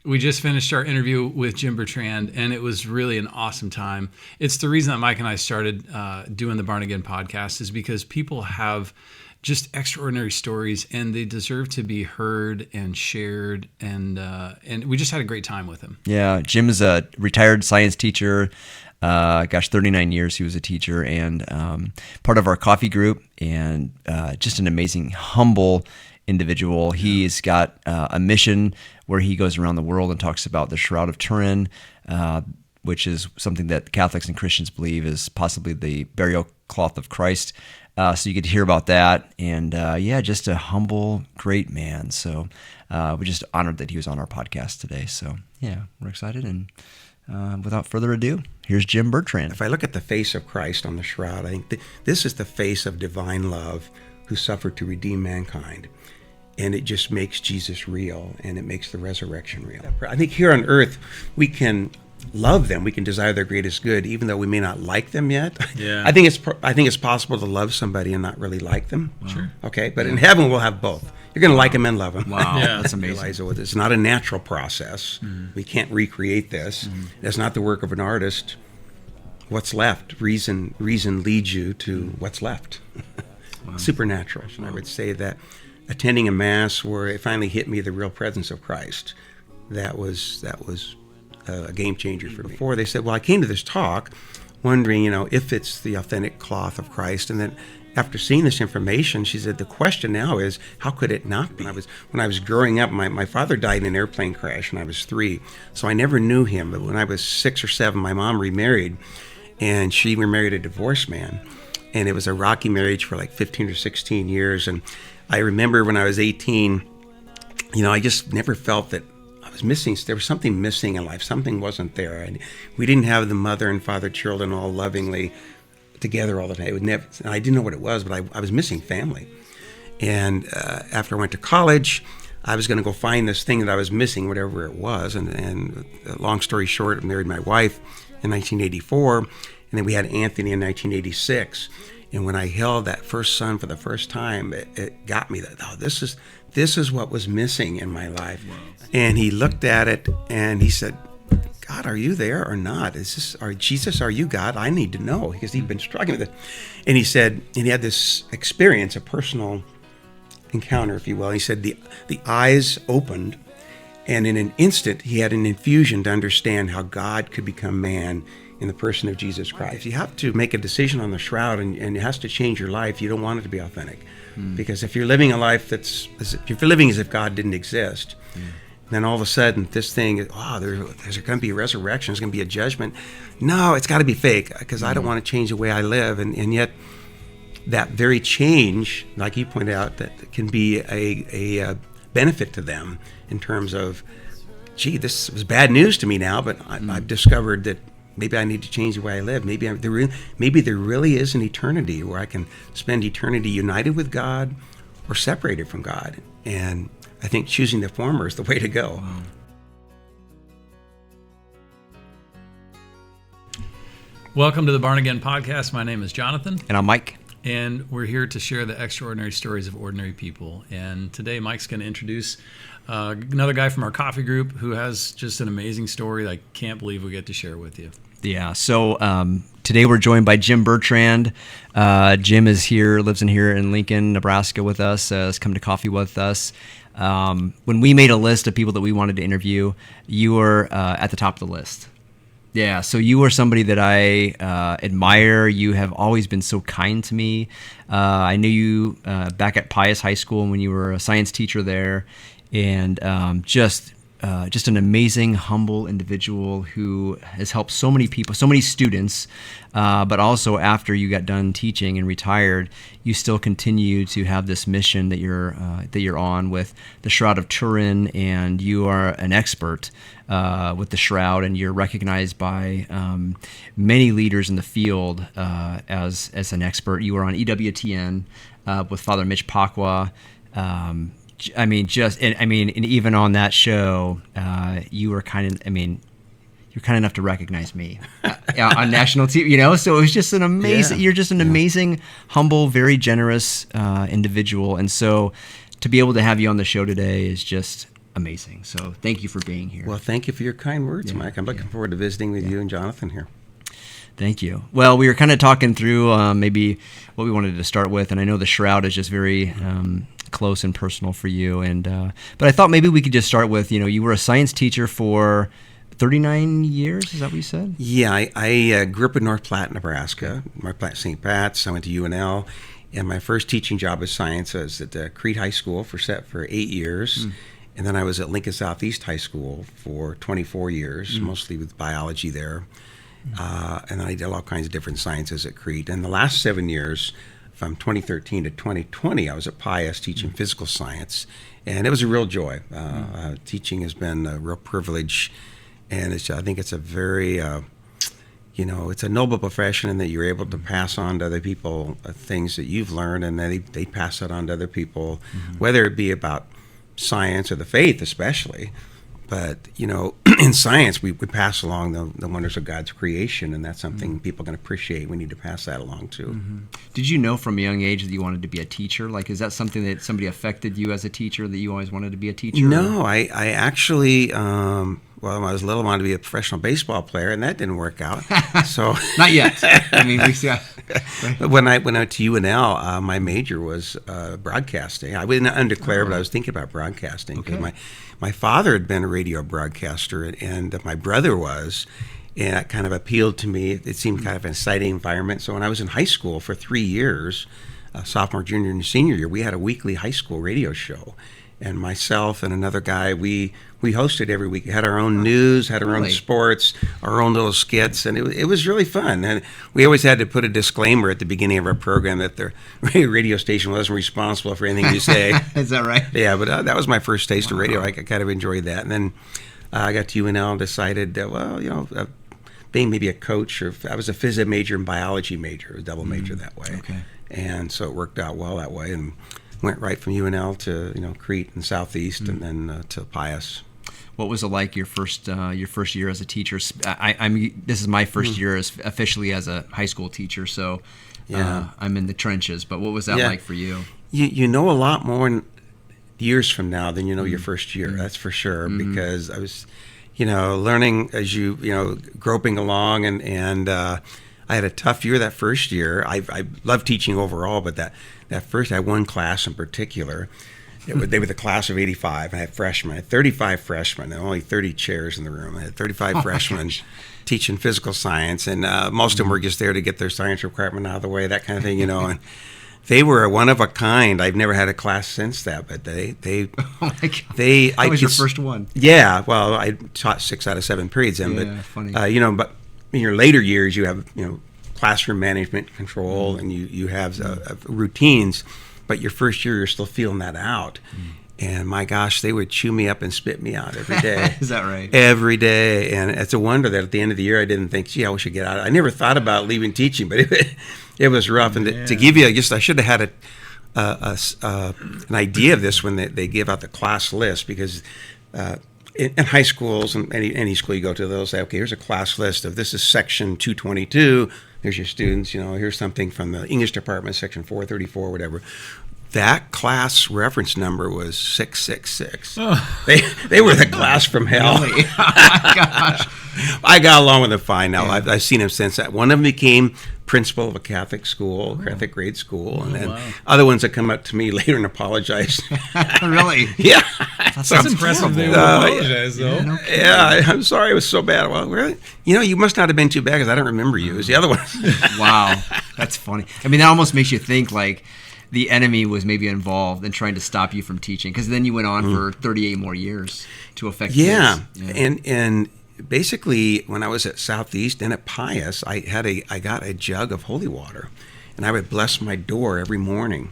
We just finished our interview with Jim Bertrand, and it was really an awesome time. It's the reason that Mike and I started doing the Born Again podcast, is because people have just extraordinary stories, and they deserve to be heard and shared. And we just had a great time with him. Yeah, Jim is a retired science teacher. 39 years he was a teacher, and part of our coffee group, and just an amazing, humble individual. He's got a mission where he goes around the world and talks about the Shroud of Turin, which is something that Catholics and Christians believe is possibly the burial cloth of Christ. So you get to hear about that, and just a humble, great man. So we're just honored that he was on our podcast today. So yeah, we're excited, and without further ado, here's Jim Bertrand. If I look at the face of Christ on the shroud, I think this is the face of divine love who suffered to redeem mankind. And it just makes Jesus real, and it makes the resurrection real. I think here on earth, we can love them. We can desire their greatest good, even though we may not like them yet. Yeah. I think it's possible to love somebody and not really like them. Wow. Sure. Okay, but in heaven, we'll have both. You're going to like them and love them. Wow, yeah, that's amazing. Realize it's not a natural process. Mm-hmm. We can't recreate this. Mm-hmm. It's not the work of an artist. What's left? Reason leads you to what's left. Wow. Supernatural. Wow. I would say that attending a mass where it finally hit me the real presence of Christ, that was a game changer for me. Before they said, well, I came to this talk wondering, if it's the authentic cloth of Christ, and then after seeing this information, she said, the question now is, how could it not be? When I was growing up, my father died in an airplane crash when I was 3, so I never knew him. But when I was 6 or 7, my mom remarried, and she remarried a divorced man. And it was a rocky marriage for like 15 or 16 years. And I remember when I was 18, I just never felt that I was missing. There was something missing in life. Something wasn't there. And we didn't have the mother and father children all lovingly together all the time. And I didn't know what it was, but I was missing family. And after I went to college, I was going to go find this thing that I was missing, whatever it was. And long story short, I married my wife in 1984, and then we had Anthony in 1986. And when I held that first son for the first time, it got me that, this is what was missing in my life. Wow. And he looked at it and he said, God, are you there or not? Jesus, are you God? I need to know, because he'd been struggling with it. And he said, and he had this experience, a personal encounter, if you will. And he said the eyes opened, and in an instant, he had an infusion to understand how God could become man in the person of Jesus Christ. If you have to make a decision on the shroud and it has to change your life, you don't want it to be authentic. Because if you're living a life if you're living as if God didn't exist, then all of a sudden this thing, there's going to be a resurrection, there's going to be a judgment. No, it's got to be fake, because I don't want to change the way I live. And yet that very change, like you pointed out, that can be a benefit to them in terms of, gee, this was bad news to me now, but I've discovered that maybe I need to change the way I live. Maybe there really is an eternity where I can spend eternity united with God or separated from God. And I think choosing the former is the way to go. Wow. Welcome to the Born Again podcast. My name is Jonathan. And I'm Mike. And we're here to share the extraordinary stories of ordinary people. And today Mike's going to introduce another guy from our coffee group who has just an amazing story I can't believe we get to share with you. Yeah, so today we're joined by Jim Bertrand. Jim is here, lives here in Lincoln, Nebraska with us, has come to coffee with us. When we made a list of people that we wanted to interview, you were at the top of the list. Yeah, so you are somebody that I admire. You have always been so kind to me. I knew you back at Pius High School when you were a science teacher there, and just an amazing, humble individual who has helped so many people, so many students, but also after you got done teaching and retired, you still continue to have this mission that you're on with the Shroud of Turin, and you are an expert with the Shroud, and you're recognized by many leaders in the field as an expert. You were on EWTN with Father Mitch Pacwa. And even on that show, you were you're kind enough to recognize me on national TV, so it was just an amazing, you're just an amazing, humble, very generous individual. And so to be able to have you on the show today is just, amazing. So thank you for being here. Well, thank you for your kind words, Mike. I'm looking forward to visiting with you and Jonathan here. Thank you. Well, we were kind of talking through maybe what we wanted to start with, and I know the Shroud is just very close and personal for you. And but I thought maybe we could just start with, you were a science teacher for 39 years. Is that what you said? Yeah, I grew up in North Platte, Nebraska. North Platte, St. Pat's. I went to UNL, and my first teaching job of science was at Crete High School for Sept for 8 years. And then I was at Lincoln Southeast High School for 24 years, mostly with biology there. And then I did all kinds of different sciences at Crete. And the last 7 years, from 2013 to 2020, I was at Pius teaching physical science. And it was a real joy. Teaching has been a real privilege. And I think it's a very, it's a noble profession in that you're able to pass on to other people things that you've learned, and then they pass it on to other people, whether it be about science or the faith especially. But, in science, we pass along the wonders of God's creation, and that's something people can appreciate. We need to pass that along, too. Did you know from a young age that you wanted to be a teacher? Like, is that something that somebody affected you as a teacher, that you always wanted to be a teacher? No, I actually, when I was little, I wanted to be a professional baseball player, and that didn't work out. So Not yet. I mean, when I went to UNL, my major was broadcasting. I wasn't undeclared, but I was thinking about broadcasting. Okay. My father had been a radio broadcaster, and my brother was, and it kind of appealed to me. It seemed kind of an exciting environment. So when I was in high school for 3 years, sophomore, junior, and senior year, we had a weekly high school radio show. And myself and another guy, we hosted every week. We had our own news, had our own sports, our own little skits, and it was really fun. And we always had to put a disclaimer at the beginning of our program that the radio station wasn't responsible for anything you say. Is that right? Yeah, but that was my first taste of radio. I kind of enjoyed that. And then I got to UNL and decided that, being maybe a coach, or I was a phys ed major and biology major, a double major that way. Okay. And so it worked out well that way. And went right from UNL to Crete and Southeast, and then to Pius. What was it like your first year as a teacher? This is my first year officially as a high school teacher, so I'm in the trenches. But what was that like for you? You know a lot more years from now than you know your first year. That's for sure. Because I was, learning as groping along, and I had a tough year that first year. I loved teaching overall, but that first, I had one class in particular. They were the class of 85. I had freshmen. I had 35 freshmen. There were only 30 chairs in the room. I had 35 freshmen teaching physical science, and most of them were just there to get their science requirement out of the way, that kind of thing, And they were one of a kind. I've never had a class since that, but they oh my God. That was your first one. Yeah. Well, I taught 6 out of 7 periods then, but funny. But in your later years, you have classroom management control, and you have routines, but your first year you're still feeling that out. And my gosh, they would chew me up and spit me out every day. Is that right? Every day. And it's a wonder that at the end of the year I didn't think, gee, I wish I get out. I never thought about leaving teaching, but it was rough. And to give you, I should have had an idea of this when they give out the class list, because in high schools and any school you go to, they'll say, okay, here's a class list of this is section 222. Here's your students. Here's something from the English department, section 434, whatever. That class reference number was 666. Oh. They were the class from hell. Really? Oh my gosh. I got along with them fine now. Yeah. I've seen them since that. One of them became principal of a Catholic school, Catholic grade school, and then other ones that come up to me later and apologize. Really? Yeah. That's impressive. They would apologize, though. Yeah, I'm sorry it was so bad. Well, really? You must not have been too bad, because I don't remember you. It was the other ones. Wow. That's funny. I mean, that almost makes you think like the enemy was maybe involved in trying to stop you from teaching, because then you went on for 38 more years to affect kids. Yeah. And basically, when I was at Southeast and at Pius, I got a jug of holy water, and I would bless my door every morning,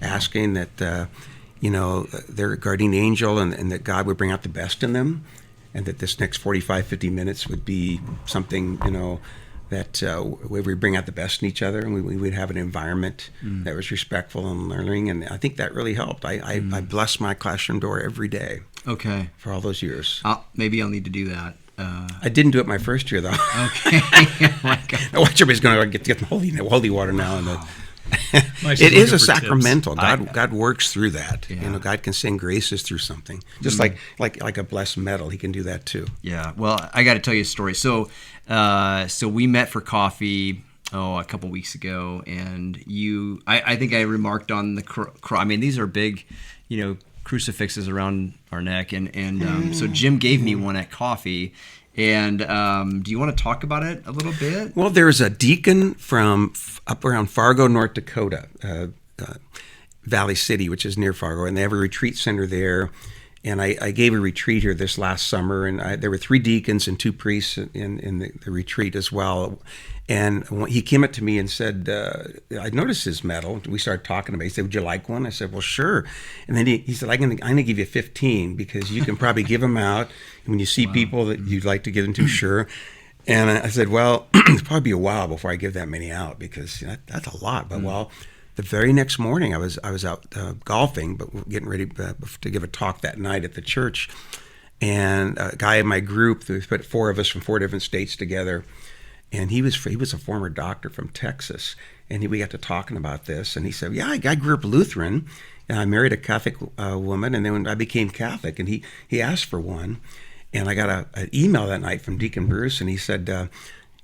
asking that their guardian angel and that God would bring out the best in them, and that this next 45, 50 minutes would be something that we would bring out the best in each other, and we would have an environment that was respectful and learning, and I think that really helped. I blessed my classroom door every day. Okay. For all those years. Maybe I'll need to do that. I didn't do it my first year, though. Okay. Oh my God. Watch, everybody's going to get the holy water now. And It is a sacramental. God works through that. Yeah. God can send graces through something. Just like a blessed metal, he can do that too. Yeah. Well, I got to tell you a story. So we met for coffee a couple weeks ago, and I think I remarked on the I mean, these are big, crucifixes around our neck, and so Jim gave me one at coffee. And do you want to talk about it a little bit? Well, there's a deacon from up around Fargo, North Dakota, Valley City, which is near Fargo, and they have a retreat center there. And I gave a retreat here this last summer, and there were 3 deacons and 2 priests in the retreat as well. And he came up to me and said, I noticed his medal. We started talking about it. He said, would you like one? I said, well, sure. And then he said, I'm going to give you 15 because you can probably give them out. And when you see people that you'd like to get into, sure. And I said, well, it'll probably be a while before I give that many out because that's a lot. But the very next morning I was out golfing, but getting ready to give a talk that night at the church. And a guy in my group, we put 4 of us from 4 different states together. And he was a former doctor from Texas, and we got to talking about this. And he said, "Yeah, I grew up Lutheran, and I married a Catholic woman, and then when I became Catholic, and he asked for one, and I got an email that night from Deacon Bruce, and he said,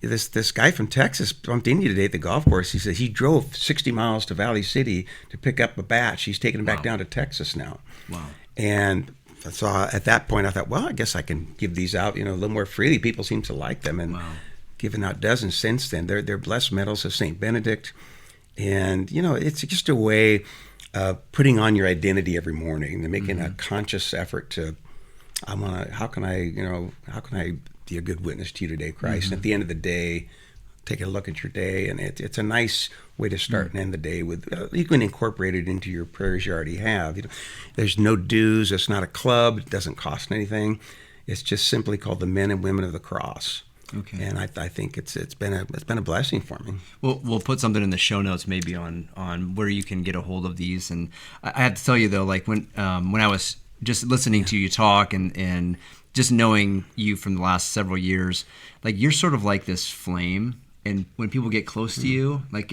this guy from Texas bumped into you today at the golf course. He said he drove 60 miles to Valley City to pick up a batch. He's taking him back down to Texas now." Wow. And so at that point, I thought, well, I guess I can give these out, a little more freely. People seem to like them, and given out dozens since then. They're blessed medals of St. Benedict. And, it's just a way of putting on your identity every morning and making a conscious effort to, how can I be a good witness to you today, Christ? And at the end of the day, take a look at your day. And it's a nice way to start and end the day with, you can incorporate it into your prayers you already have. There's no dues. It's not a club. It doesn't cost anything. It's just simply called the Men and Women of the Cross. Okay. And I think it's been a blessing for me. We'll put something in the show notes maybe on where you can get a hold of these. And I have to tell you though, like when I was just listening to you talk and just knowing you from the last several years, like you're sort of like this flame, and when people get close to you, like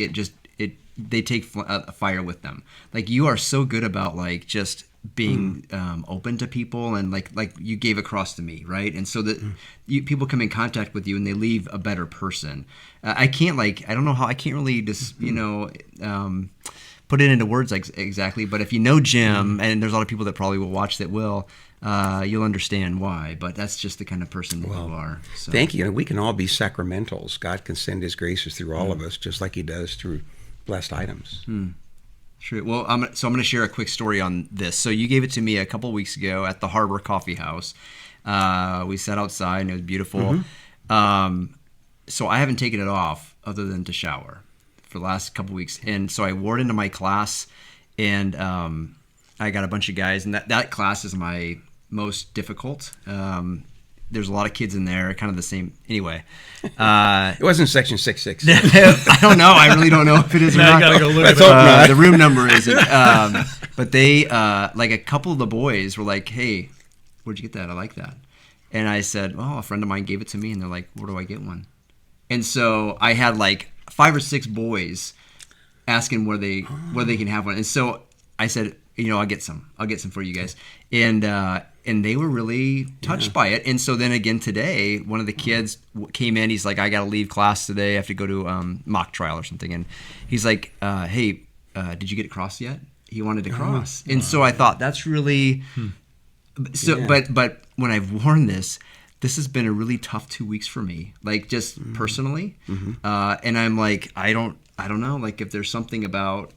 they take fire with them. Like you are so good about like just being open to people, and like you gave across to me, right? And so that people come in contact with you and they leave a better person. I can't really just put it into words exactly, but if you know Jim, and there's a lot of people that probably will watch that will, you'll understand why. But that's just the kind of person that you are. So. Thank you. And we can all be sacramentals. God can send His graces through all of us, just like He does through blessed items. Sure. Well, I'm going to share a quick story on this. So you gave it to me a couple weeks ago at the Harbor Coffee House. We sat outside and it was beautiful. So I haven't taken it off other than to shower for the last couple weeks. And so I wore it into my class, and I got a bunch of guys, and that class is my most difficult. There's a lot of kids in there, kind of the same. Anyway, it wasn't section 666. I don't know. I really don't know if it is or not. Gotta go look Let's hope not. The room number isn't. But they, like a couple of the boys were like, "Hey, where'd you get that? I like that." And I said, "Oh, a friend of mine gave it to me." And they're like, "Where do I get one?" And so I had like 5 or 6 boys asking where they can have one. And so I said, I'll get some for you guys. And they were really touched by it. And so then again today, one of the kids came in. He's like, "I got to leave class today. I have to go to mock trial or something." And he's like, "Hey, did you get it crossed yet?" He wanted to cross. And so I thought that's really so. But when I've worn this has been a really tough 2 weeks for me, like just personally. And I'm like, I don't know, like if there's something about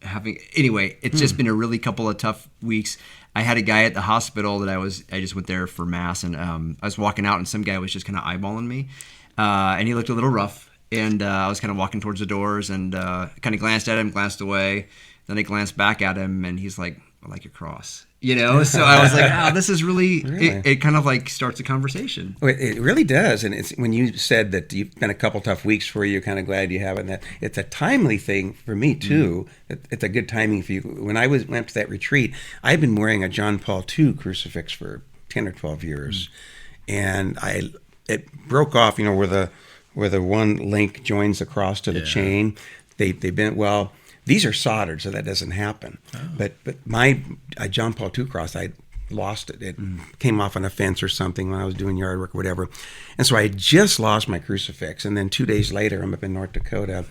it's just been a really couple of tough weeks. I had a guy at the hospital that I just went there for mass, and I was walking out, and some guy was just kind of eyeballing me, and he looked a little rough, and I was kind of walking towards the doors, and kind of glanced at him, glanced away, then I glanced back at him, and he's like, "I like your cross." So I was like, this is really. It kind of like starts a conversation. Well, it really does. And it's when you said that you've been a couple tough weeks for you, kind of glad you haven't. That it's a timely thing for me too. It's a good timing for you. When I went to that retreat, I've been wearing a John Paul II crucifix for 10 or 12 years, and it broke off. Where the one link joins the cross to the chain. They've been These are soldered, so that doesn't happen. Oh. But my John Paul II cross, I lost it. It came off on a fence or something when I was doing yard work or whatever. And so I had just lost my crucifix. And then 2 days later, I'm up in North Dakota.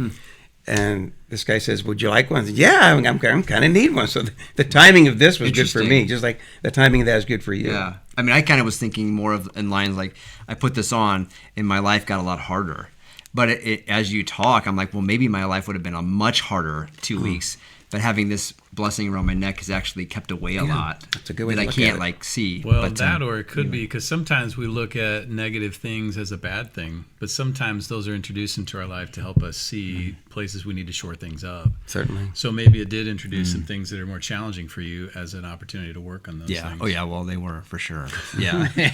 And this guy says, would you like one? I said, yeah, I'm kind of need one. So the timing of this was good for me, just like the timing of that is good for you. Yeah. I mean, I kind of was thinking more of in lines like, I put this on and my life got a lot harder. But as you talk, I'm like, well, maybe my life would have been a much harder 2 weeks. But having this blessing around my neck has actually kept away a lot. That's a good way to that look I can't at it. like see. Well, but, that or it could be because sometimes we look at negative things as a bad thing, but sometimes those are introduced into our life to help us see places we need to shore things up. Certainly. So maybe it did introduce some things that are more challenging for you as an opportunity to work on those things. Oh, yeah. Well, they were for sure. Yeah. We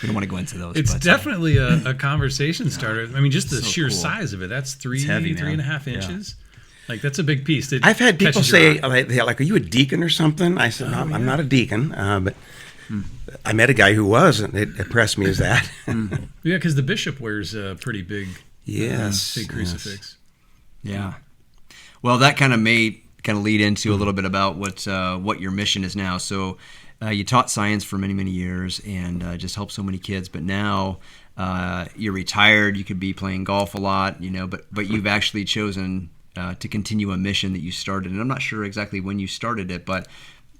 don't want to go into those. It's definitely a conversation starter. I mean, just the sheer cool. size of it. That's heavy, 3.5 inches. Yeah. Like, that's a big piece. I've had people say, like, are you a deacon or something? I said, no, I'm not a deacon. But I met a guy who was, and it impressed me as that. Yeah, because the bishop wears a pretty big, big crucifix. Yeah. Well, that kind of lead into a little bit about what your mission is now. So you taught science for many, many years and just helped so many kids. But now you're retired. You could be playing golf a lot, but you've actually chosen to continue a mission that you started. And I'm not sure exactly when you started it, but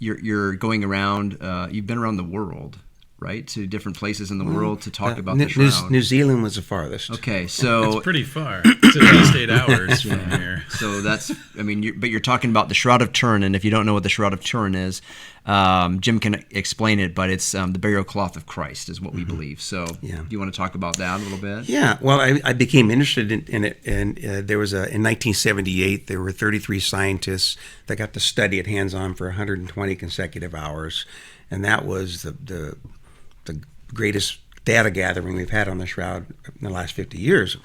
you're going around, you've been around the world, right? To different places in the world to talk about the Shroud. New Zealand was the farthest. Okay, so... It's pretty far. It's at least 8 hours from here. So that's, but you're talking about the Shroud of Turin, and if you don't know what the Shroud of Turin is, Jim can explain it, but it's the burial cloth of Christ is what we believe. So do you want to talk about that a little bit? Yeah, well, I became interested in it, and there was in 1978, there were 33 scientists that got to study it hands-on for 120 consecutive hours, and that was the greatest data gathering we've had on the Shroud in the last 50 years.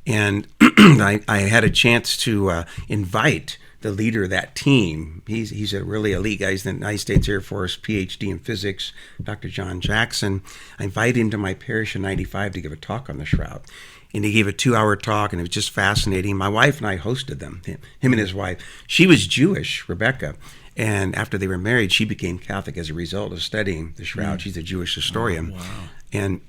And I had a chance to invite the leader of that team. He's a really elite guy. He's in the United States Air Force, PhD in physics, Dr. John Jackson. I invited him to my parish in 95 to give a talk on the Shroud. And he gave a 2-hour talk, and it was just fascinating. My wife and I hosted them, him and his wife. She was Jewish, Rebecca. And after they were married, she became Catholic as a result of studying the Shroud. She's a Jewish historian. Oh, wow. And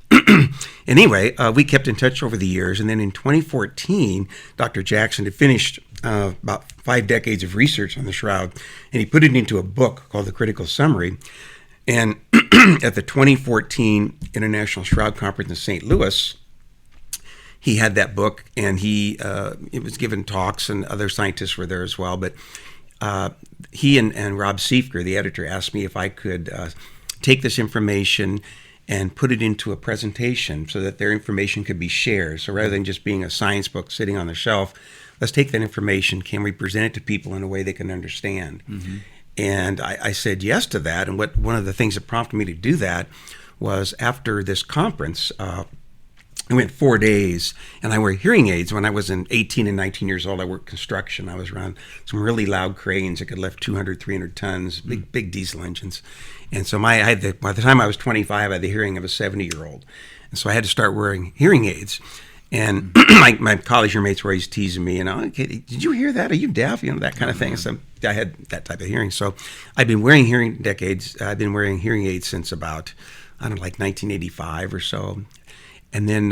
anyway, we kept in touch over the years. And then in 2014, Dr. Jackson had finished about 5 decades of research on the Shroud, and he put it into a book called The Critical Summary. And at the 2014 International Shroud Conference in St. Louis, he had that book, and it was given talks, and other scientists were there as well. But he and Rob Siefker, the editor, asked me if I could take this information and put it into a presentation so that their information could be shared. So rather than just being a science book sitting on the shelf, let's take that information. Can we present it to people in a way they can understand? Mm-hmm. And I said yes to that. And one of the things that prompted me to do that was after this conference, I went 4 days, and I wore hearing aids. When I was 18 and 19 years old, I worked construction. I was around some really loud cranes that could lift 200, 300 tons, big diesel engines. And so by the time I was 25, I had the hearing of a 70-year-old. And so I had to start wearing hearing aids. And my college roommates were always teasing me, okay, did you hear that? Are you deaf? That kind of thing. So I had that type of hearing. So I've been wearing hearing aids since about, like 1985 or so. And then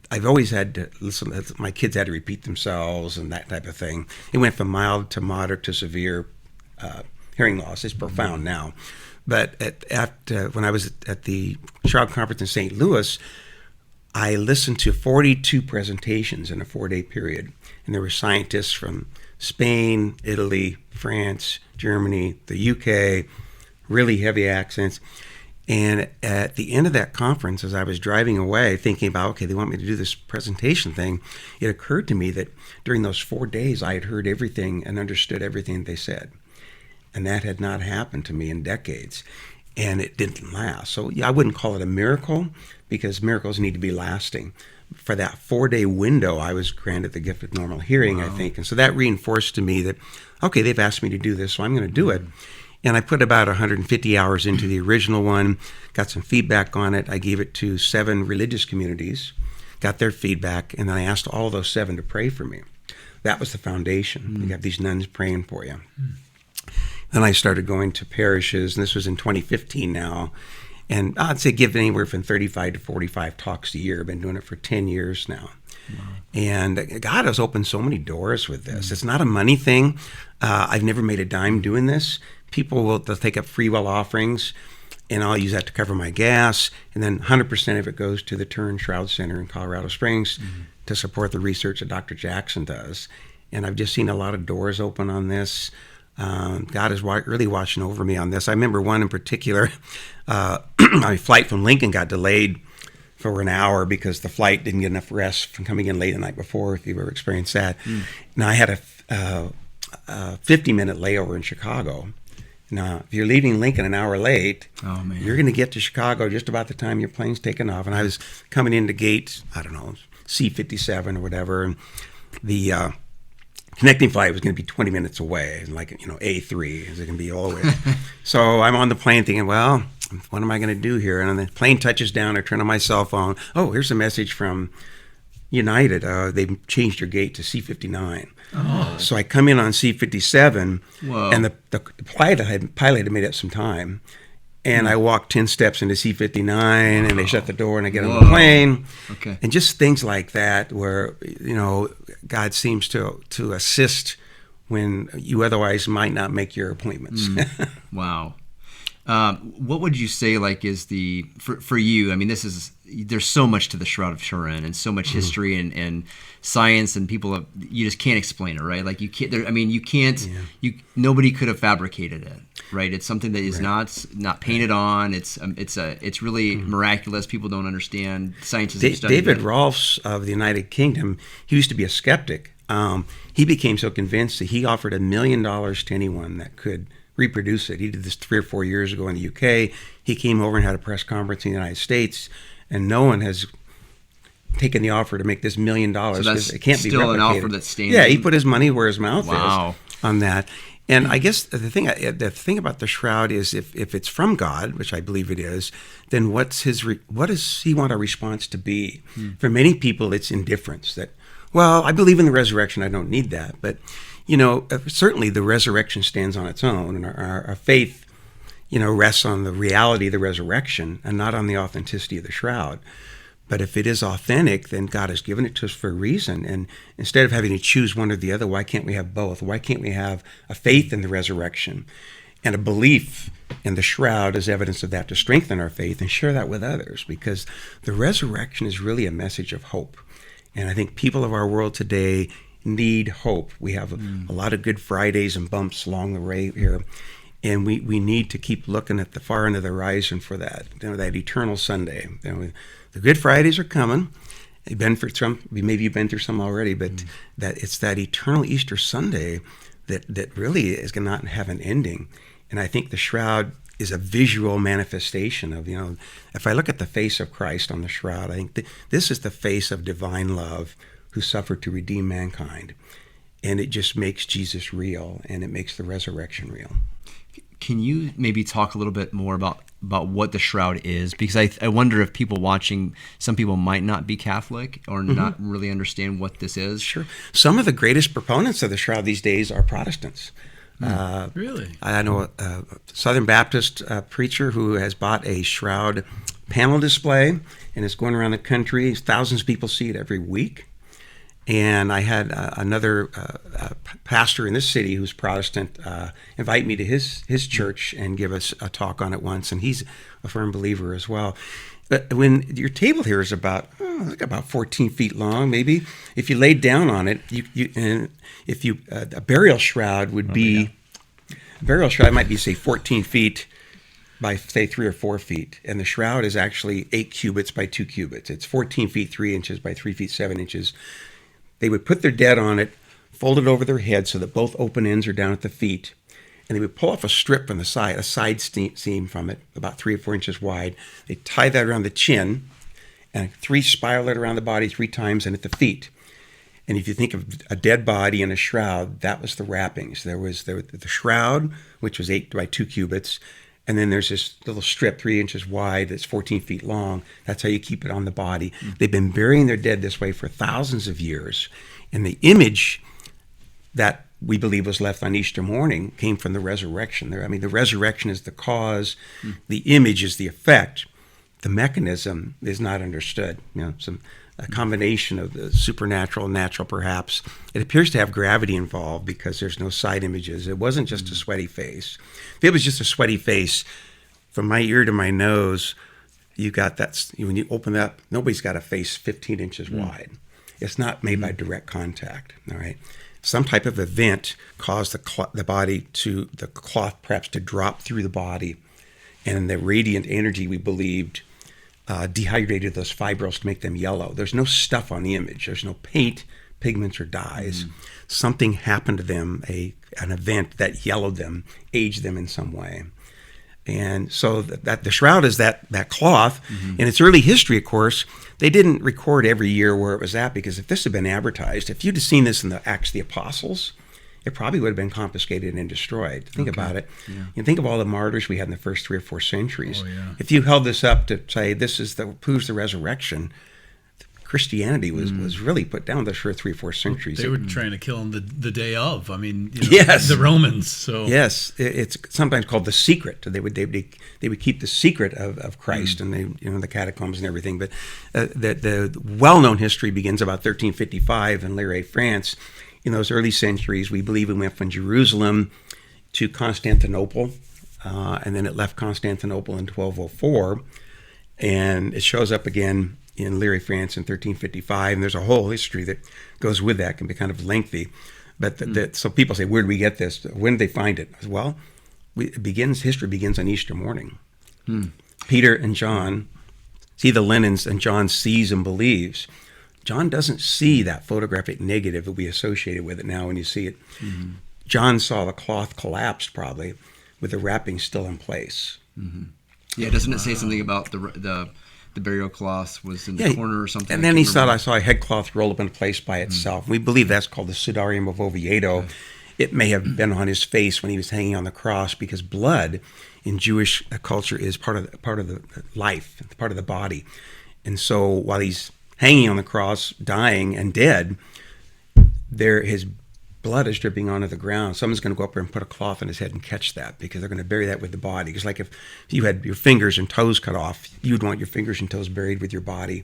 I've always had to listen. My kids had to repeat themselves and that type of thing. It went from mild to moderate to severe hearing loss. It's profound now. But when I was at the Shroud Conference in St. Louis, I listened to 42 presentations in a 4-day period. And there were scientists from Spain, Italy, France, Germany, the UK, really heavy accents. And at the end of that conference, as I was driving away, thinking about, okay, they want me to do this presentation thing, it occurred to me that during those 4 days, I had heard everything and understood everything they said. And that had not happened to me in decades. And it didn't last. So I wouldn't call it a miracle, because miracles need to be lasting. For that 4-day window, I was granted the gift of normal hearing, I think. And so that reinforced to me that, okay, they've asked me to do this, so I'm going to do it. And I put about 150 hours into the original one, got some feedback on it. I gave it to 7 religious communities, got their feedback, and then I asked all those 7 to pray for me. that was the foundation. You have these nuns praying for you. Then I started going to parishes, and this was in 2015 now. And I'd say give anywhere from 35 to 45 talks a year. I've been doing it for 10 years now. Wow. And God has opened so many doors with this. It's not a money thing. I've never made a dime doing this. They'll take up free will offerings, and I'll use that to cover my gas. And then 100% of it goes to the Turin Shroud Center in Colorado Springs to support the research that Dr. Jackson does. And I've just seen a lot of doors open on this. God is really watching over me on this. I remember one in particular, my flight from Lincoln got delayed for an hour because the flight didn't get enough rest from coming in late the night before, if you've ever experienced that. Now, I had a 50-minute layover in Chicago. Now, if you're leaving Lincoln an hour late, you're going to get to Chicago just about the time your plane's taking off. And I was coming into gate, I don't know, C-57 or whatever, and the connecting flight was going to be 20 minutes away, like, A3 is it going to be all the way. So I'm on the plane thinking, well, what am I going to do here? And then the plane touches down, I turn on my cell phone. Oh, here's a message from United. They've changed your gate to C-59. Oh. So I come in on C-57, and the pilot had made up some time. And I walk 10 steps into C-59, and they shut the door, and I get on the plane. Okay. And just things like that where, God seems to assist when you otherwise might not make your appointments. Wow. What would you say, like, is for you, I mean, there's so much to the Shroud of Turin and so much history and science, and you just can't explain it, right? Like, you can't, nobody could have fabricated it, right? It's something that is not painted on. It's really miraculous. People don't understand. Scientists have studied David it. Rolfs of the United Kingdom, he used to be a skeptic. He became so convinced that he offered $1 million to anyone that could reproduce it. He did this 3 or 4 years ago in the UK. He came over and had a press conference in the United States, and no one has taken the offer to make this $1 million. So that's it can't still be replicated. An offer that's standing. Yeah, he put his money where his mouth is on that. And I guess the thing about the shroud is if it's from God, which I believe it is, then what does he want our response to be? For many people, it's indifference. That, well, I believe in the resurrection. I don't need that. But certainly the resurrection stands on its own, and our faith, rests on the reality of the resurrection and not on the authenticity of the shroud. But if it is authentic, then God has given it to us for a reason. And instead of having to choose one or the other, why can't we have both? Why can't we have a faith in the resurrection and a belief in the shroud as evidence of that to strengthen our faith and share that with others? Because the resurrection is really a message of hope. And I think people of our world today need hope. We have a lot of Good Fridays and bumps along the way here. And we need to keep looking at the far end of the horizon for that, that eternal Sunday. The Good Fridays are coming. You've been for some, maybe you've been through some already, but that it's that eternal Easter Sunday that really is going to not have an ending. And I think the shroud is a visual manifestation of, if I look at the face of Christ on the shroud, I think this is the face of divine love who suffered to redeem mankind. And it just makes Jesus real, and it makes the resurrection real. Can you maybe talk a little bit more about what the shroud is? Because I wonder if people watching, some people might not be Catholic or not really understand what this is. Sure. Some of the greatest proponents of the shroud these days are Protestants. Really? I know a Southern Baptist preacher who has bought a shroud panel display and is going around the country. Thousands of people see it every week. And I had another pastor in this city who's Protestant invite me to his church and give us a talk on it once, and he's a firm believer as well. But when your table here is about 14 feet long, maybe if you laid down on it, a burial shroud would be a burial shroud might be say 14 feet by say 3 or 4 feet, and the shroud is actually 8 cubits by 2 cubits. It's 14 feet 3 inches by 3 feet 7 inches. They would put their dead on it, fold it over their head so that both open ends are down at the feet, and they would pull off a strip from the side, a side seam from it, about 3 or 4 inches wide. They tie that around the chin, and 3 spiral it around the body 3 times and at the feet. And if you think of a dead body in a shroud, that was the wrappings. There was the shroud, which was 8 by 2 cubits, and then there's this little strip 3 inches wide that's 14 feet long. That's how you keep it on the body. They've been burying their dead this way for thousands of years. And the image that we believe was left on Easter morning came from the resurrection. The resurrection is the cause, the image is the effect, the mechanism is not understood. A combination of the supernatural and natural, perhaps. It appears to have gravity involved because there's no side images. It wasn't just a sweaty face. If it was just a sweaty face, from my ear to my nose, you got that. When you open that up, nobody's got a face 15 inches wide. It's not made by direct contact. All right. Some type of event caused the cloth perhaps to drop through the body, and the radiant energy, we believed, dehydrated those fibrils to make them yellow. There's no stuff on the image. There's no paint, pigments, or dyes. Something happened to them, an event that yellowed them, aged them in some way. And so that the shroud is that cloth. In its early history, of course, they didn't record every year where it was at, because if this had been advertised, if you'd have seen this in the Acts of the Apostles, it probably would have been confiscated and destroyed. Think about it. You think of all the martyrs we had in the first 3 or 4 centuries. If you held this up to say this is proves the resurrection, Christianity was really put down the first 3 or 4 centuries. They were trying to kill him the day of. Yes, the Romans. So yes, it's sometimes called the secret. They would keep the secret of Christ, and the catacombs and everything. But the well-known history begins about 1355 in Leray, France. In those early centuries, we believe it went from Jerusalem to Constantinople, and then it left Constantinople in 1204, and it shows up again in Leray, France in 1355, and there's a whole history that goes with that. It can be kind of lengthy. But so people say, where did we get this? When did they find it? Well, history begins on Easter morning. Peter and John see the linens, and John sees and believes. John doesn't see that photographic negative that we associated with it now when you see it. John saw the cloth collapsed, probably, with the wrapping still in place. Yeah, doesn't it say something about the burial cloth was in the corner or something? And then he saw a headcloth rolled up in place by itself. We believe that's called the Sudarium of Oviedo. It may have been on his face when he was hanging on the cross, because blood in Jewish culture is part of the life, part of the body. And so while he's hanging on the cross, dying and dead, his blood is dripping onto the ground. Someone's going to go up there and put a cloth on his head and catch that, because they're going to bury that with the body. It's like if you had your fingers and toes cut off, you'd want your fingers and toes buried with your body.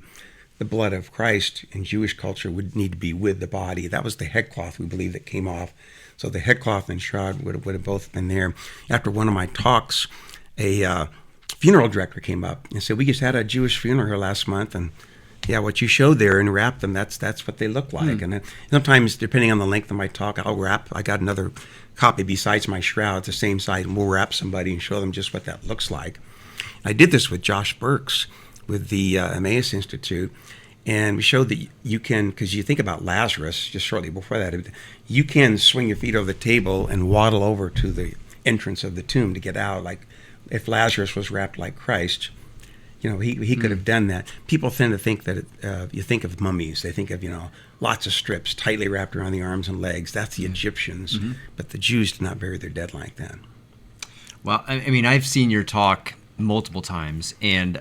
The blood of Christ in Jewish culture would need to be with the body. That was the headcloth, we believe, that came off. So the headcloth and shroud would have both been there. After one of my talks, a funeral director came up and said, we just had a Jewish funeral here last month, and yeah, what you showed there and wrap them, that's what they look like. And sometimes, depending on the length of my talk, I'll wrap. I got another copy besides my shroud, it's the same size, and we'll wrap somebody and show them just what that looks like. I did this with Josh Burks with the Emmaus Institute, and we showed that you can, because you think about Lazarus just shortly before that, you can swing your feet over the table and waddle over to the entrance of the tomb to get out. Like if Lazarus was wrapped like Christ, he could have done that. People tend to think that you think of mummies. They think of, lots of strips tightly wrapped around the arms and legs. That's the Egyptians. But the Jews did not bury their dead like that. Well, I mean, I've seen your talk multiple times, and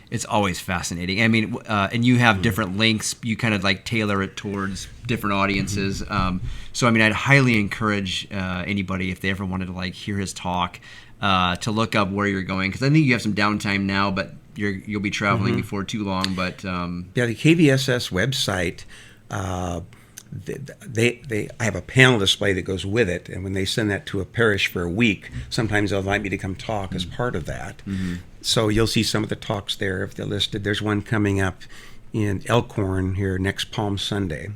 it's always fascinating. I mean, and you have different links. You kind of like tailor it towards different audiences. So, I mean, I'd highly encourage anybody, if they ever wanted to hear his talk, to look up where you're going, because I think you have some downtime now, but you'll be traveling before too long. But the KVSS website, I have a panel display that goes with it, and when they send that to a parish for a week, sometimes they'll invite me to come talk as part of that. So you'll see some of the talks there if they're listed. There's one coming up in Elkhorn here next Palm Sunday,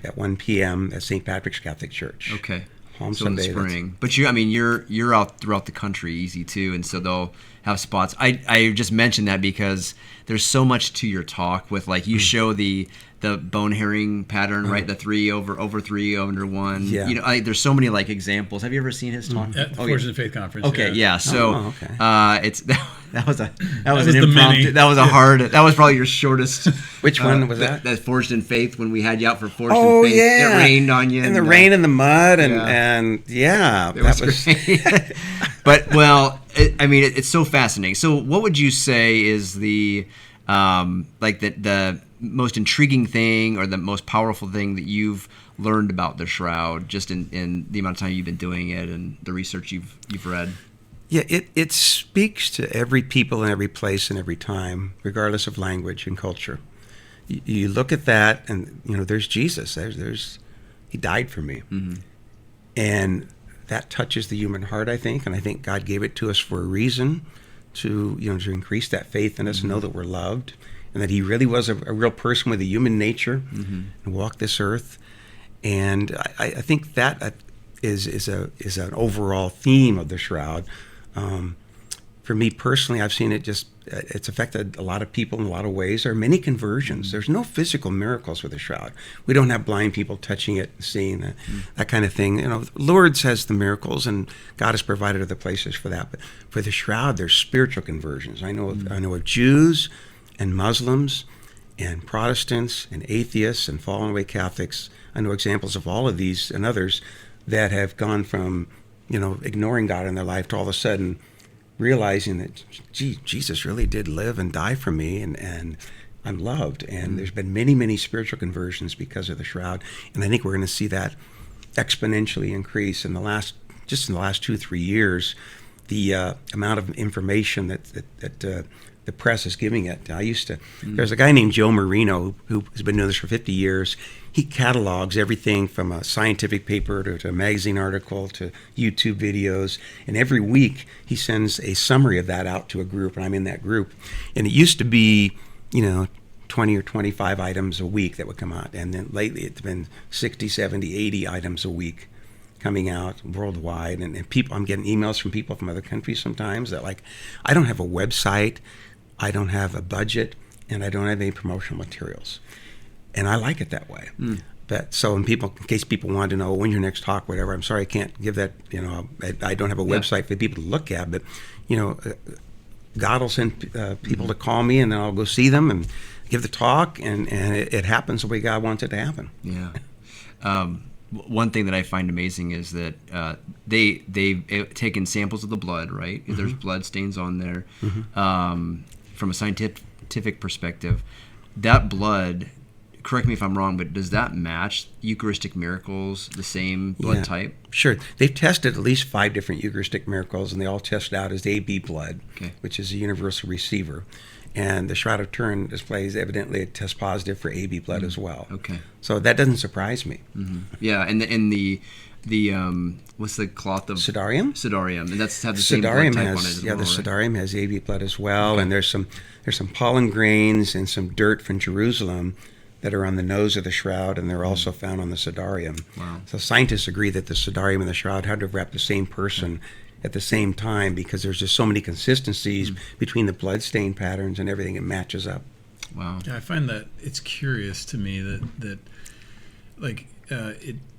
at 1 p.m. at St. Patrick's Catholic Church. So Sunday, in the spring. But you're out throughout the country easy too, and so they'll have spots. I just mentioned that because there's so much to your talk with, you show the bone herring pattern, right? The 3 over 3 under 1. Yeah. There's so many examples. Have you ever seen his talk? At the Fortune and Faith Conference. Okay, yeah. So it's that was an the impromptu. mini. That was a hard. That was probably your shortest. Which one was that? That Forged in Faith, when we had you out for Forged in Faith. Yeah. It rained on you. And the rain and the mud and that was great. But it's so fascinating. So what would you say is the most intriguing thing or the most powerful thing that you've learned about the Shroud, just in the amount of time you've been doing it and the research you've read? Yeah, it speaks to every people in every place and every time, regardless of language and culture. You look at that, and there's Jesus. He died for me, and that touches the human heart, I think. And I think God gave it to us for a reason, to increase that faith in us, and know that we're loved, and that He really was a real person with a human nature, and walked this earth. And I think that is an overall theme of the Shroud. For me personally, I've seen it's affected a lot of people in a lot of ways. There are many conversions. There's no physical miracles with the Shroud. We don't have blind people touching it, seeing that kind of thing. Lourdes has the miracles, and God has provided other places for that. But for the Shroud, there's spiritual conversions. I know of Jews and Muslims and Protestants and atheists and fallen away Catholics. I know examples of all of these and others that have gone from ignoring God in their life to all of a sudden realizing that, gee, Jesus really did live and die for me, and I'm loved. And there's been many, many spiritual conversions because of the Shroud. And I think we're going to see that exponentially increase in the last 2-3 years. The amount of information that the press is giving it. There's a guy named Joe Marino who has been doing this for 50 years. He catalogs everything from a scientific paper to a magazine article to YouTube videos. And every week he sends a summary of that out to a group, and I'm in that group. And it used to be, 20 or 25 items a week that would come out. And then lately it's been 60, 70, 80 items a week coming out worldwide. And people, I'm getting emails from people from other countries sometimes that I don't have a website, I don't have a budget, and I don't have any promotional materials. And I like it that way. But so in case people want to know when your next talk, whatever, I'm sorry I can't give that. I don't have a website for people to look at. But God will send people to call me, and then I'll go see them and give the talk, and it happens the way God wants it to happen. Yeah. One thing that I find amazing is that they've taken samples of the blood, right? There's blood stains on there. From a scientific perspective, that blood, correct me if I'm wrong, but does that match Eucharistic miracles, the same blood type? Sure. They've tested at least 5 different Eucharistic miracles, and they all test out as AB blood, which is a universal receiver. And the Shroud of Turin displays evidently it tests positive for AB blood as well. Okay. So that doesn't surprise me. Yeah, and the what's the cloth of Sudarium? Sudarium, and that's have the same blood type on it as well, the right? Sudarium has AB blood as well, and there's some pollen grains and some dirt from Jerusalem that are on the nose of the Shroud, and they're also found on the Sudarium. Wow. So scientists agree that the Sudarium and the Shroud had to have wrapped the same person at the same time, because there's just so many consistencies between the blood stain patterns and everything. It matches up. Wow. Yeah, I find that it's curious to me that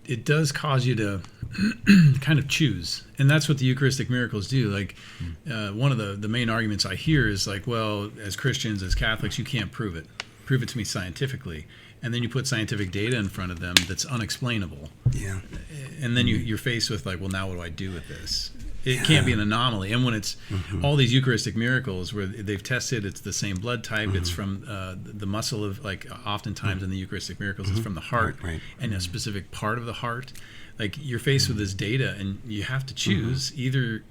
it does cause you to kind of choose, and that's what the Eucharistic miracles do. One of the main arguments I hear is well, as Christians, as Catholics, you can't prove it. Prove it to me scientifically. And then you put scientific data in front of them that's unexplainable. Yeah. And then you're faced with well, now what do I do with this? It can't be an anomaly. And when it's all these Eucharistic miracles where they've tested, it's the same blood type, it's from the muscle of, oftentimes in the Eucharistic miracles, it's from the heart, and a specific part of the heart. You're faced with this data, and you have to choose either,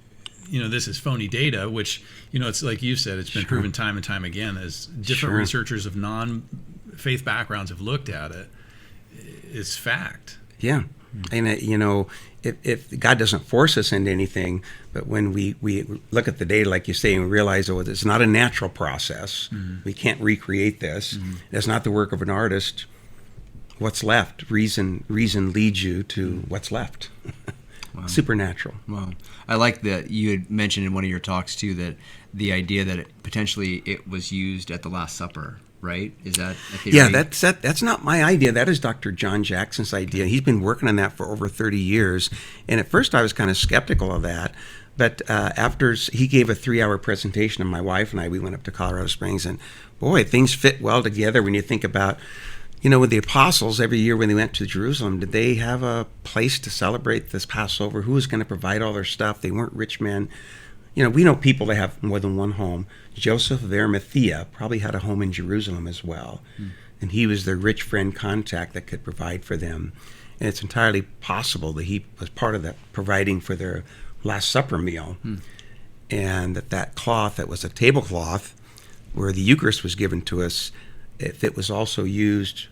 this is phony data, which, it's like you said, it's been proven time and time again as different researchers of non-faith backgrounds have looked at it. It's fact. Yeah. And, if God doesn't force us into anything, but when we look at the data, like you say, and we realize, it's not a natural process. We can't recreate this. It's not the work of an artist. What's left? Reason leads you to what's left. Wow. Supernatural. Wow. I like that you had mentioned in one of your talks, too, that the idea that it was used at the Last Supper. Right? Is that a theory? Yeah, that's not my idea. That is Dr. John Jackson's idea. He's been working on that for over 30 years. And at first I was kind of skeptical of that. But after he gave a 3-hour presentation, and my wife and I, we went up to Colorado Springs, and boy, things fit well together when you think about, with the apostles every year when they went to Jerusalem, did they have a place to celebrate this Passover? Who was going to provide all their stuff? They weren't rich men. We know people that have more than one home. Joseph of Arimathea probably had a home in Jerusalem as well. and he was their rich friend contact that could provide for them. And it's entirely possible that he was part of that, providing for their Last Supper meal. And that cloth, that was a tablecloth where the Eucharist was given to us, if it was also used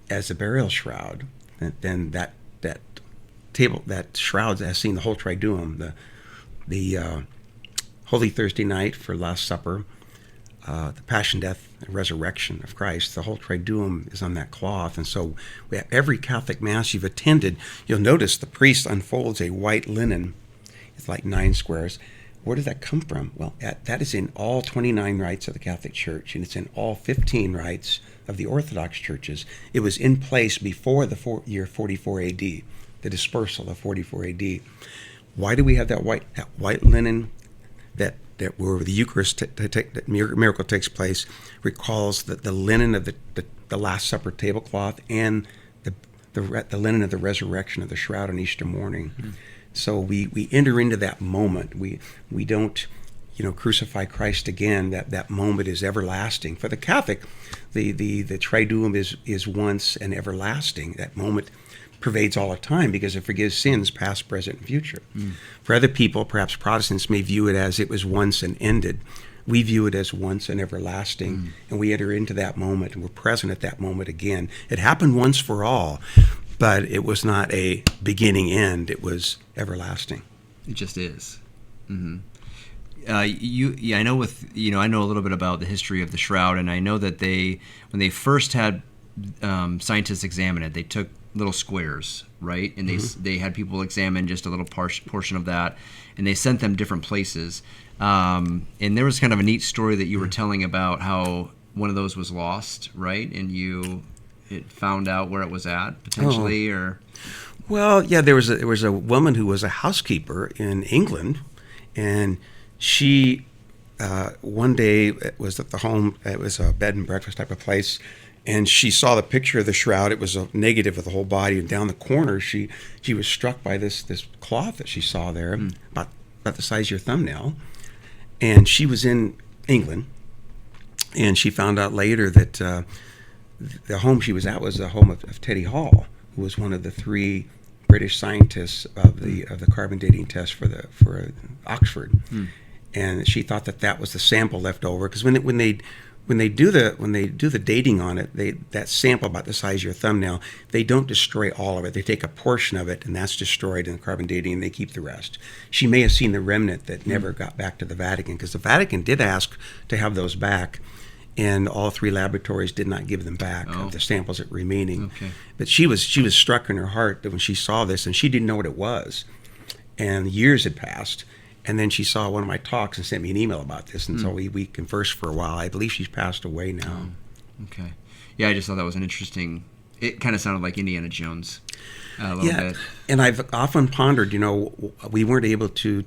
as a burial shroud, then that shroud has seen the whole Triduum, the Holy Thursday night for Last Supper, the Passion, Death, and Resurrection of Christ. The whole Triduum is on that cloth. And so every Catholic Mass you've attended, you'll notice the priest unfolds a white linen. It's like 9 squares. Where did that come from? Well, that is in all 29 rites of the Catholic Church, and it's in all 15 rites of the Orthodox churches. It was in place before the year 44 AD, the dispersal of 44 AD. Why do we have that white linen that where the Eucharist, that miracle takes place, recalls the linen of the Last Supper tablecloth and the linen of the resurrection of the shroud on Easter morning. So we enter into that moment. We don't, crucify Christ again. That moment is everlasting. For the Catholic, the Triduum is once and everlasting. That moment pervades all the time because it forgives sins past, present, and future. For other people, perhaps Protestants may view it as it was once and ended. We view it as once and everlasting, and we enter into that moment, and we're present at that moment again. It happened once for all, but it was not a beginning end. It was everlasting. It just is. I know I know a little bit about the history of the shroud, and I know that when they first had scientists examine it, they took little squares, right? And they had people examine just a little portion of that, and they sent them different places. And there was kind of a neat story that you were telling about how one of those was lost, right? And it found out where it was at potentially, or well, yeah, there was a woman who was a housekeeper in England, and she one day it was at the home. It was a bed and breakfast type of place. And she saw the picture of the shroud. It was a negative of the whole body. And down the corner, she was struck by this cloth that she saw there, about the size of your thumbnail. And she was in England. And she found out later that the home she was at was the home of Teddy Hall, who was one of the 3 British scientists of the carbon dating test for Oxford. And she thought that was the sample left over, because when they do the dating on it, that sample about the size of your thumbnail, they don't destroy all of it. They take a portion of it, and that's destroyed in the carbon dating, and they keep the rest. She may have seen the remnant that never got back to the Vatican, because the Vatican did ask to have those back, and all 3 laboratories did not give them back of the samples that were remaining. Okay. But she was struck in her heart that when she saw this, and she didn't know what it was, and years had passed. And then she saw one of my talks and sent me an email about this, and so we conversed for a while. I believe she's passed away now. Okay. Yeah, I just thought that was an interesting. It kind of sounded like Indiana Jones a little bit. And I've often pondered, we weren't able to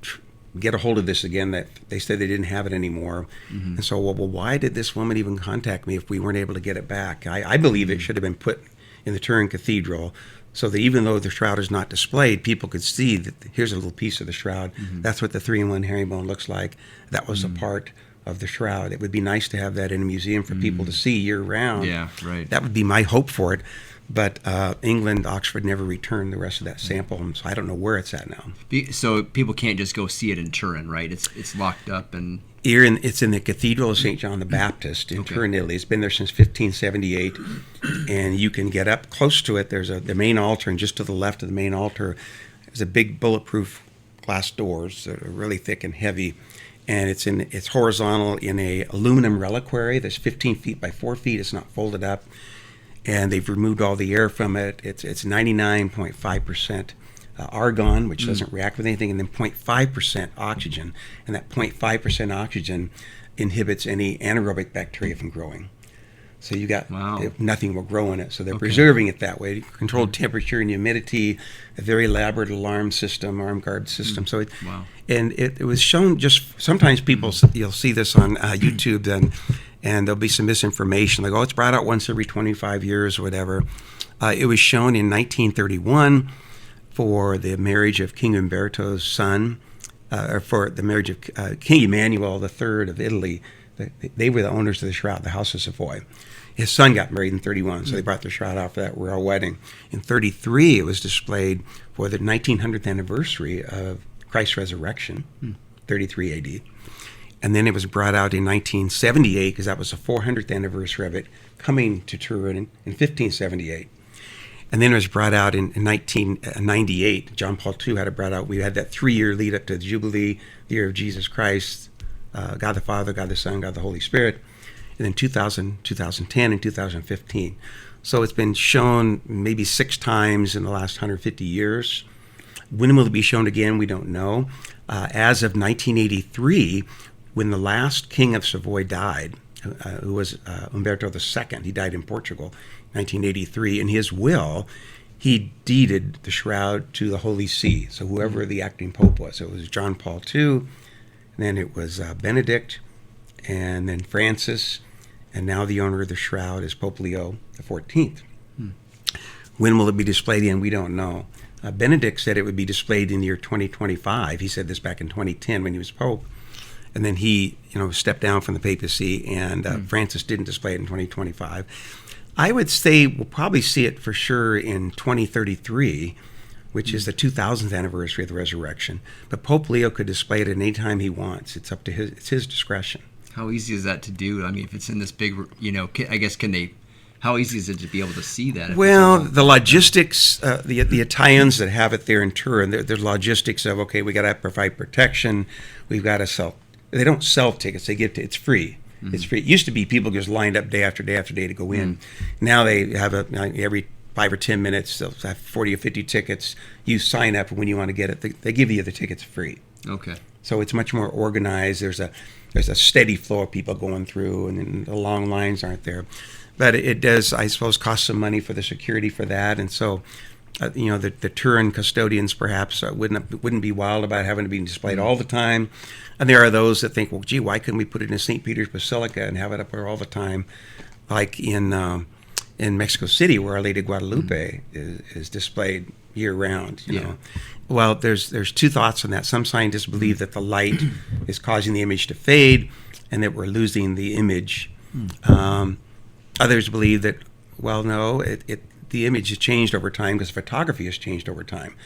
get a hold of this again. That they said they didn't have it anymore, and so well, why did this woman even contact me if we weren't able to get it back? I believe it should have been put in the Turin Cathedral, so that even though the shroud is not displayed, people could see that here's a little piece of the shroud. That's what the 3-in-1 herringbone looks like. That was a part of the shroud. It would be nice to have that in a museum for people to see year-round. Yeah, right. That would be my hope for it. But England, Oxford never returned the rest of that sample, and so I don't know where it's at now. So people can't just go see it in Turin, right? It's locked up and... It's in the Cathedral of St. John the Baptist in Turin, Italy. It's been there since 1578, and you can get up close to it. There's the main altar, and just to the left of the main altar is a big bulletproof glass doors that are really thick and heavy, and it's horizontal in a aluminum reliquary that's 15 feet by 4 feet. It's not folded up, and they've removed all the air from it. It's 99.5% argon, which doesn't react with anything, and then 0.5% oxygen. And that 0.5% oxygen inhibits any anaerobic bacteria from growing. So you got nothing will grow in it. So they're preserving it that way. Controlled temperature and humidity, a very elaborate alarm guard system. So it was shown just sometimes people, you'll see this on YouTube and there'll be some misinformation. Like, it's brought out once every 25 years or whatever. It was shown in 1931 for the marriage of King Umberto's son, or for the marriage of King Emmanuel III of Italy. They were the owners of the shroud, the House of Savoy. His son got married in 31, so they brought the shroud out for that royal wedding. In 33, it was displayed for the 1900th anniversary of Christ's resurrection, 33 AD. And then it was brought out in 1978, because that was the 400th anniversary of it coming to Turin in 1578. And then it was brought out in 1998. John Paul II had it brought out. We had that 3-year lead up to the Jubilee, the year of Jesus Christ, God the Father, God the Son, God the Holy Spirit. And then 2000, 2010, and 2015. So it's been shown maybe 6 times in the last 150 years. When will it be shown again? We don't know. As of 1983, when the last king of Savoy died, who was Umberto II, he died in Portugal, 1983. In his will, he deeded the shroud to the Holy See. So whoever the acting pope was, so it was John Paul II, and then it was Benedict, and then Francis, and now the owner of the shroud is Pope Leo XIV. When will it be displayed again? We don't know. Benedict said it would be displayed in the year 2025. He said this back in 2010 when he was pope. And then he, stepped down from the papacy, and Francis didn't display it in 2025. I would say we'll probably see it for sure in 2033, which is the 2000th anniversary of the resurrection. But Pope Leo could display it at any time he wants. It's up to it's his discretion. How easy is that to do? I mean, if it's in this big, I guess, how easy is it to be able to see that? Well, the logistics, the Italians that have it there in Turin, there's logistics of, okay, we got to provide protection. We've got to sell. They don't sell tickets. They give it's free. Mm-hmm. It's free. It used to be people just lined up day after day after day to go in. Now they have every 5 or 10 minutes, they'll have 40 or 50 tickets. You sign up when you want to get it. They give you the tickets free. Okay. So it's much more organized. There's a steady flow of people going through, and the long lines aren't there. But it does, I suppose, cost some money for the security for that. And so, the Turin custodians perhaps wouldn't be wild about having to be displayed all the time. And there are those that think, well, gee, why couldn't we put it in St. Peter's Basilica and have it up there all the time, like in Mexico City, where Our Lady of Guadalupe is displayed year-round. You know, well, there's 2 thoughts on that. Some scientists believe that the light is causing the image to fade, and that we're losing the image. Others believe that, well, no, the image has changed over time because photography has changed over time.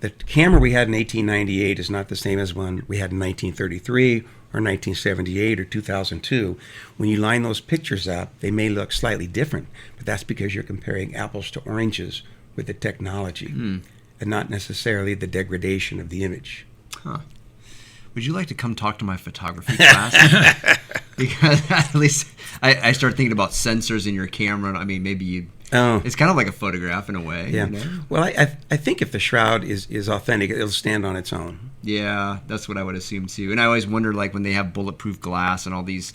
The camera we had in 1898 is not the same as one we had in 1933 or 1978 or 2002. When you line those pictures up, they may look slightly different, but that's because you're comparing apples to oranges with the technology and not necessarily the degradation of the image. Huh. Would you like to come talk to my photography class? Because at least I start thinking about sensors in your camera. I mean, maybe you. Oh. It's kind of like a photograph in a way. Yeah. Well, I think if the shroud is authentic, it'll stand on its own. Yeah, that's what I would assume too. And I always wonder, like, when they have bulletproof glass and all these,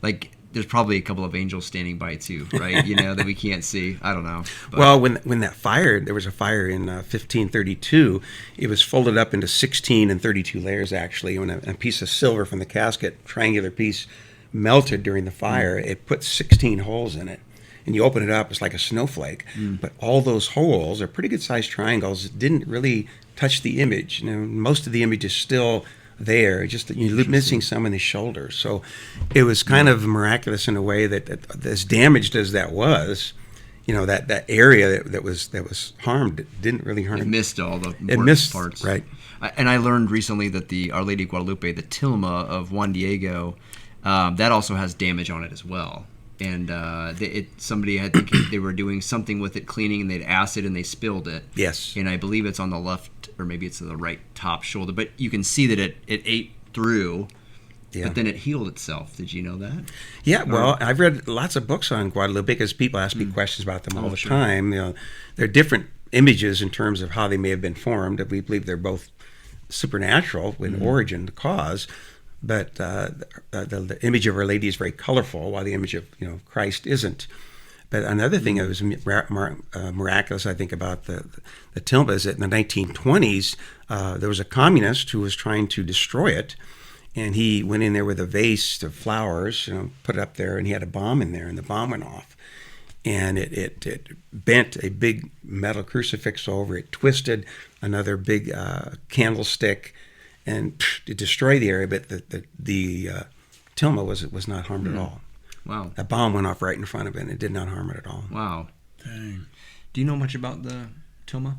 like, there's probably a couple of angels standing by too, right? That we can't see. I don't know. But. Well, when that fire, there was a fire in 1532. It was folded up into 16 and 32 layers actually. When a piece of silver from the casket, triangular piece, melted during the fire, it put 16 holes in it. And you open it up, it's like a snowflake. But all those holes are pretty good-sized triangles. It didn't really touch the image. Most of the image is still there, just you're missing some in the shoulder. So it was kind of miraculous in a way that as damaged as that was, that area that was harmed, it didn't really harm. It missed all the important parts. Right. And I learned recently that the Our Lady of Guadalupe, the tilma of Juan Diego, that also has damage on it as well. And somebody had they were doing something with it, cleaning, and they'd acid and they spilled it. Yes. And I believe it's on the left, or maybe it's the right top shoulder. But you can see that it ate through, but then it healed itself. Did you know that? Yeah, well, I've read lots of books on Guadalupe because people ask me questions about them all the time. There are different images in terms of how they may have been formed. We believe they're both supernatural in origin, the cause. But the image of Our Lady is very colorful, while the image of Christ isn't. But another thing that was miraculous, I think, about the tilma is that in the 1920s, there was a communist who was trying to destroy it, and he went in there with a vase of flowers, put it up there, and he had a bomb in there, and the bomb went off. And it bent a big metal crucifix over, it twisted another big candlestick, and it destroyed the area, but the tilma was not harmed at all. Wow. A bomb went off right in front of it, and it did not harm it at all. Wow. Dang. Do you know much about the tilma?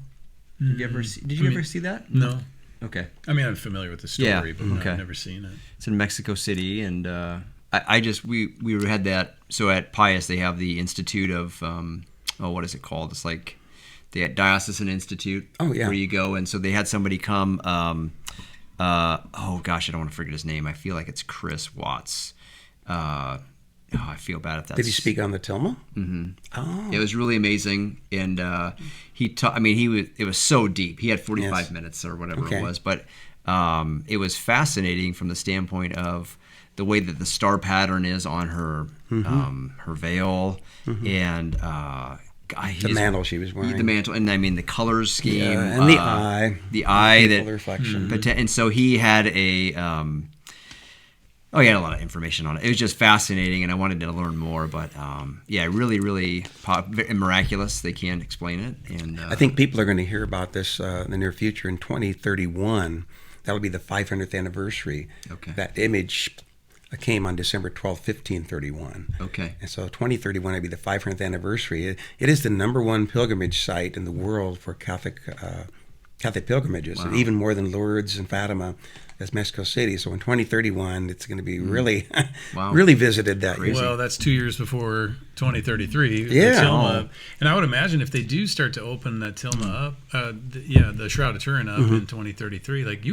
Did you ever see that? No. Okay. I mean, I'm familiar with the story, Yeah, but no, okay. I've never seen it. It's in Mexico City, and we had that. So at Pius, they have the Institute of what is it called? It's like the Diocesan Institute. Oh, yeah. Where you go, and so they had somebody come. Oh gosh, I don't want to forget his name. I feel like it's Chris Watts. I feel bad if that's. Did he speak on the tilma? Mm-hmm. Oh. It was really amazing, and he taught. I mean, it was so deep. He had 45 minutes or whatever it was, but it was fascinating from the standpoint of the way that the star pattern is on her her veil, and the mantle she was wearing. The mantle, and I mean the colors scheme, and the eye, that reflection. And so he had he had a lot of information on it. It was just fascinating, and I wanted to learn more. But really, really miraculous. They can't explain it, and I think people are going to hear about this in the near future. In 2031, that'll be the 500th anniversary. Okay. That image came on December 12th, 1531. Okay. And so 2031 will be the 500th anniversary. It is the number one pilgrimage site in the world for Catholic pilgrimages, and even more than Lourdes and Fatima. That's Mexico City. So in 2031, it's going to be really, really visited that year. Well, that's 2 years before 2033. Yeah. The tilma. And I would imagine if they do start to open that tilma up, the Shroud of Turin up in 2033, like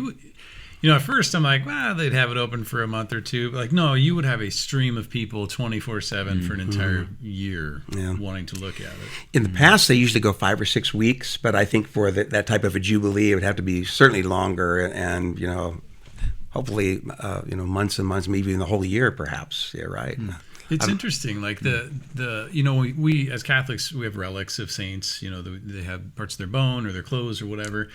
at first I'm like, they'd have it open for a month or two. But like, no, you would have a stream of people 24/7 for an entire year wanting to look at it. In the past, they usually go 5 or 6 weeks, but I think for that type of a jubilee, it would have to be certainly longer, and hopefully, months and months, maybe even the whole year, perhaps. Yeah, right. It's interesting. Like we as Catholics, we have relics of saints. They have parts of their bone or their clothes or whatever.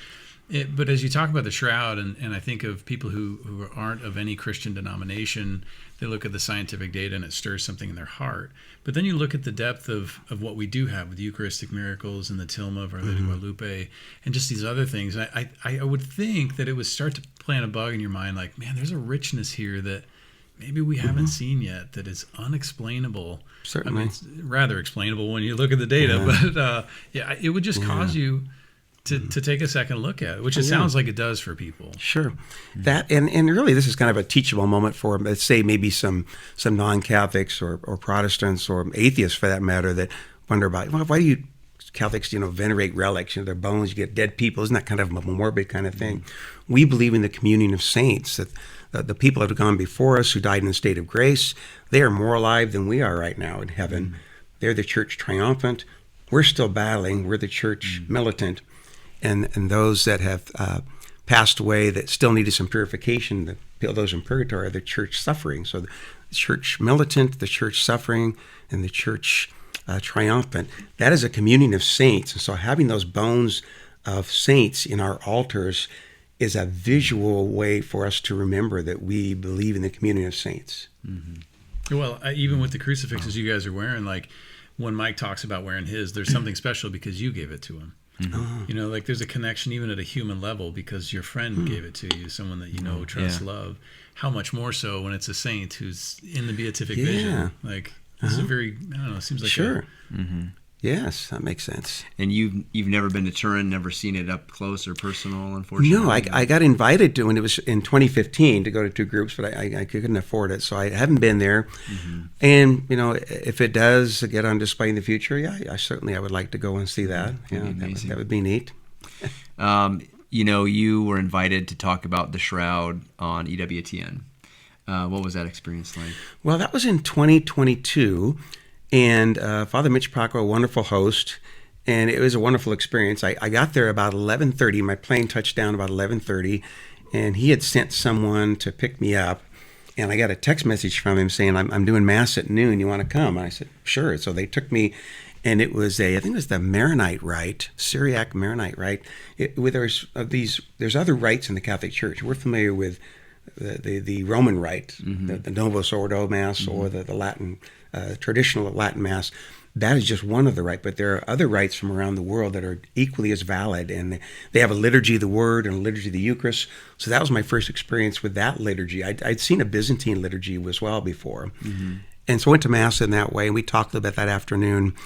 But as you talk about the shroud, and I think of people who aren't of any Christian denomination, they look at the scientific data and it stirs something in their heart. But then you look at the depth of what we do have with the Eucharistic miracles and the tilma of Our Lady of Guadalupe and just these other things. And I would think that it would start to plant a bug in your mind, like, man, there's a richness here that maybe we haven't seen yet that is unexplainable. Certainly. I mean, it's rather explainable when you look at the data, but it would just cause you to take a second look at it, which it sounds like it does for people. Sure. That and really this is kind of a teachable moment for, let's say, maybe some non-Catholics or Protestants or atheists for that matter that wonder about, why do you Catholics, venerate relics, their bones, you get dead people. Isn't that kind of a morbid kind of thing? We believe in the communion of saints, that the people that have gone before us who died in the state of grace, they are more alive than we are right now in heaven. They're the church triumphant. We're still battling. We're the church militant. And those that have passed away that still needed some purification, those in purgatory, are the church suffering. So the church militant, the church suffering, and the church triumphant. That is a communion of saints. And so having those bones of saints in our altars is a visual way for us to remember that we believe in the communion of saints. Well, even with the crucifixes you guys are wearing, like when Mike talks about wearing his, there's something special because you gave it to him. Like there's a connection even at a human level because your friend gave it to you, someone that trust, love. How much more so when it's a saint who's in the beatific vision? Like this is a very, I don't know, it seems like sure. Yes, that makes sense. And you've never been to Turin, never seen it up close or personal, unfortunately? No, I got invited to, when it was in 2015, to go to 2 groups, but I couldn't afford it, so I haven't been there. And, if it does get on display in the future, I would like to go and see that. That would be neat. You were invited to talk about the Shroud on EWTN. What was that experience like? Well, that was in 2022. And Father Mitch Paco, a wonderful host, and it was a wonderful experience. I got there about 11:30. My plane touched down about 11:30, and he had sent someone to pick me up. And I got a text message from him saying, I'm doing Mass at noon. You want to come? And I said, sure. So they took me, and it was I think it was the Maronite Rite, Syriac Maronite Rite. There's other rites in the Catholic Church. We're familiar with the Roman Rite, the Novus Ordo Mass, or the Latin traditional Latin Mass. That is just one of the rites, but there are other rites from around the world that are equally as valid, and they have a liturgy of the Word and a liturgy of the Eucharist. So that was my first experience with that liturgy. I'd seen a Byzantine liturgy as well before, and so I went to Mass in that way, and we talked a little bit that afternoon.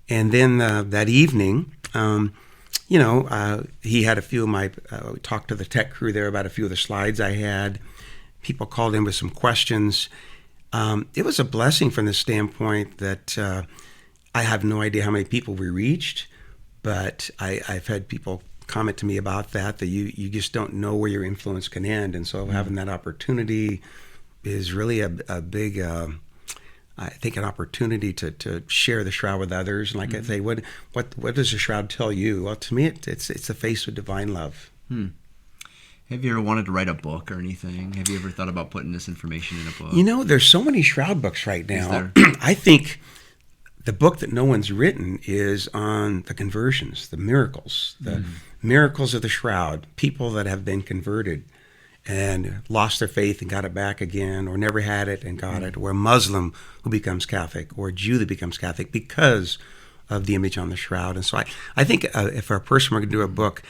And then that evening, he had a few of my, we talked to the tech crew there about a few of the slides I had. People called in with some questions. It was a blessing from the standpoint that I have no idea how many people we reached, but I've had people comment to me about that you just don't know where your influence can end. And so having that opportunity is really a big, I think, an opportunity to share the shroud with others. And like I say, what does the shroud tell you? Well, to me, it's the face of divine love. Have you ever wanted to write a book or anything? Have you ever thought about putting this information in a book? There's so many shroud books right now. I think the book that no one's written is on the conversions, the miracles, the miracles of the shroud, people that have been converted and lost their faith and got it back again, or never had it and got it, or a Muslim who becomes Catholic, or a Jew that becomes Catholic because of the image on the shroud. And so I think if a person were going to do a book,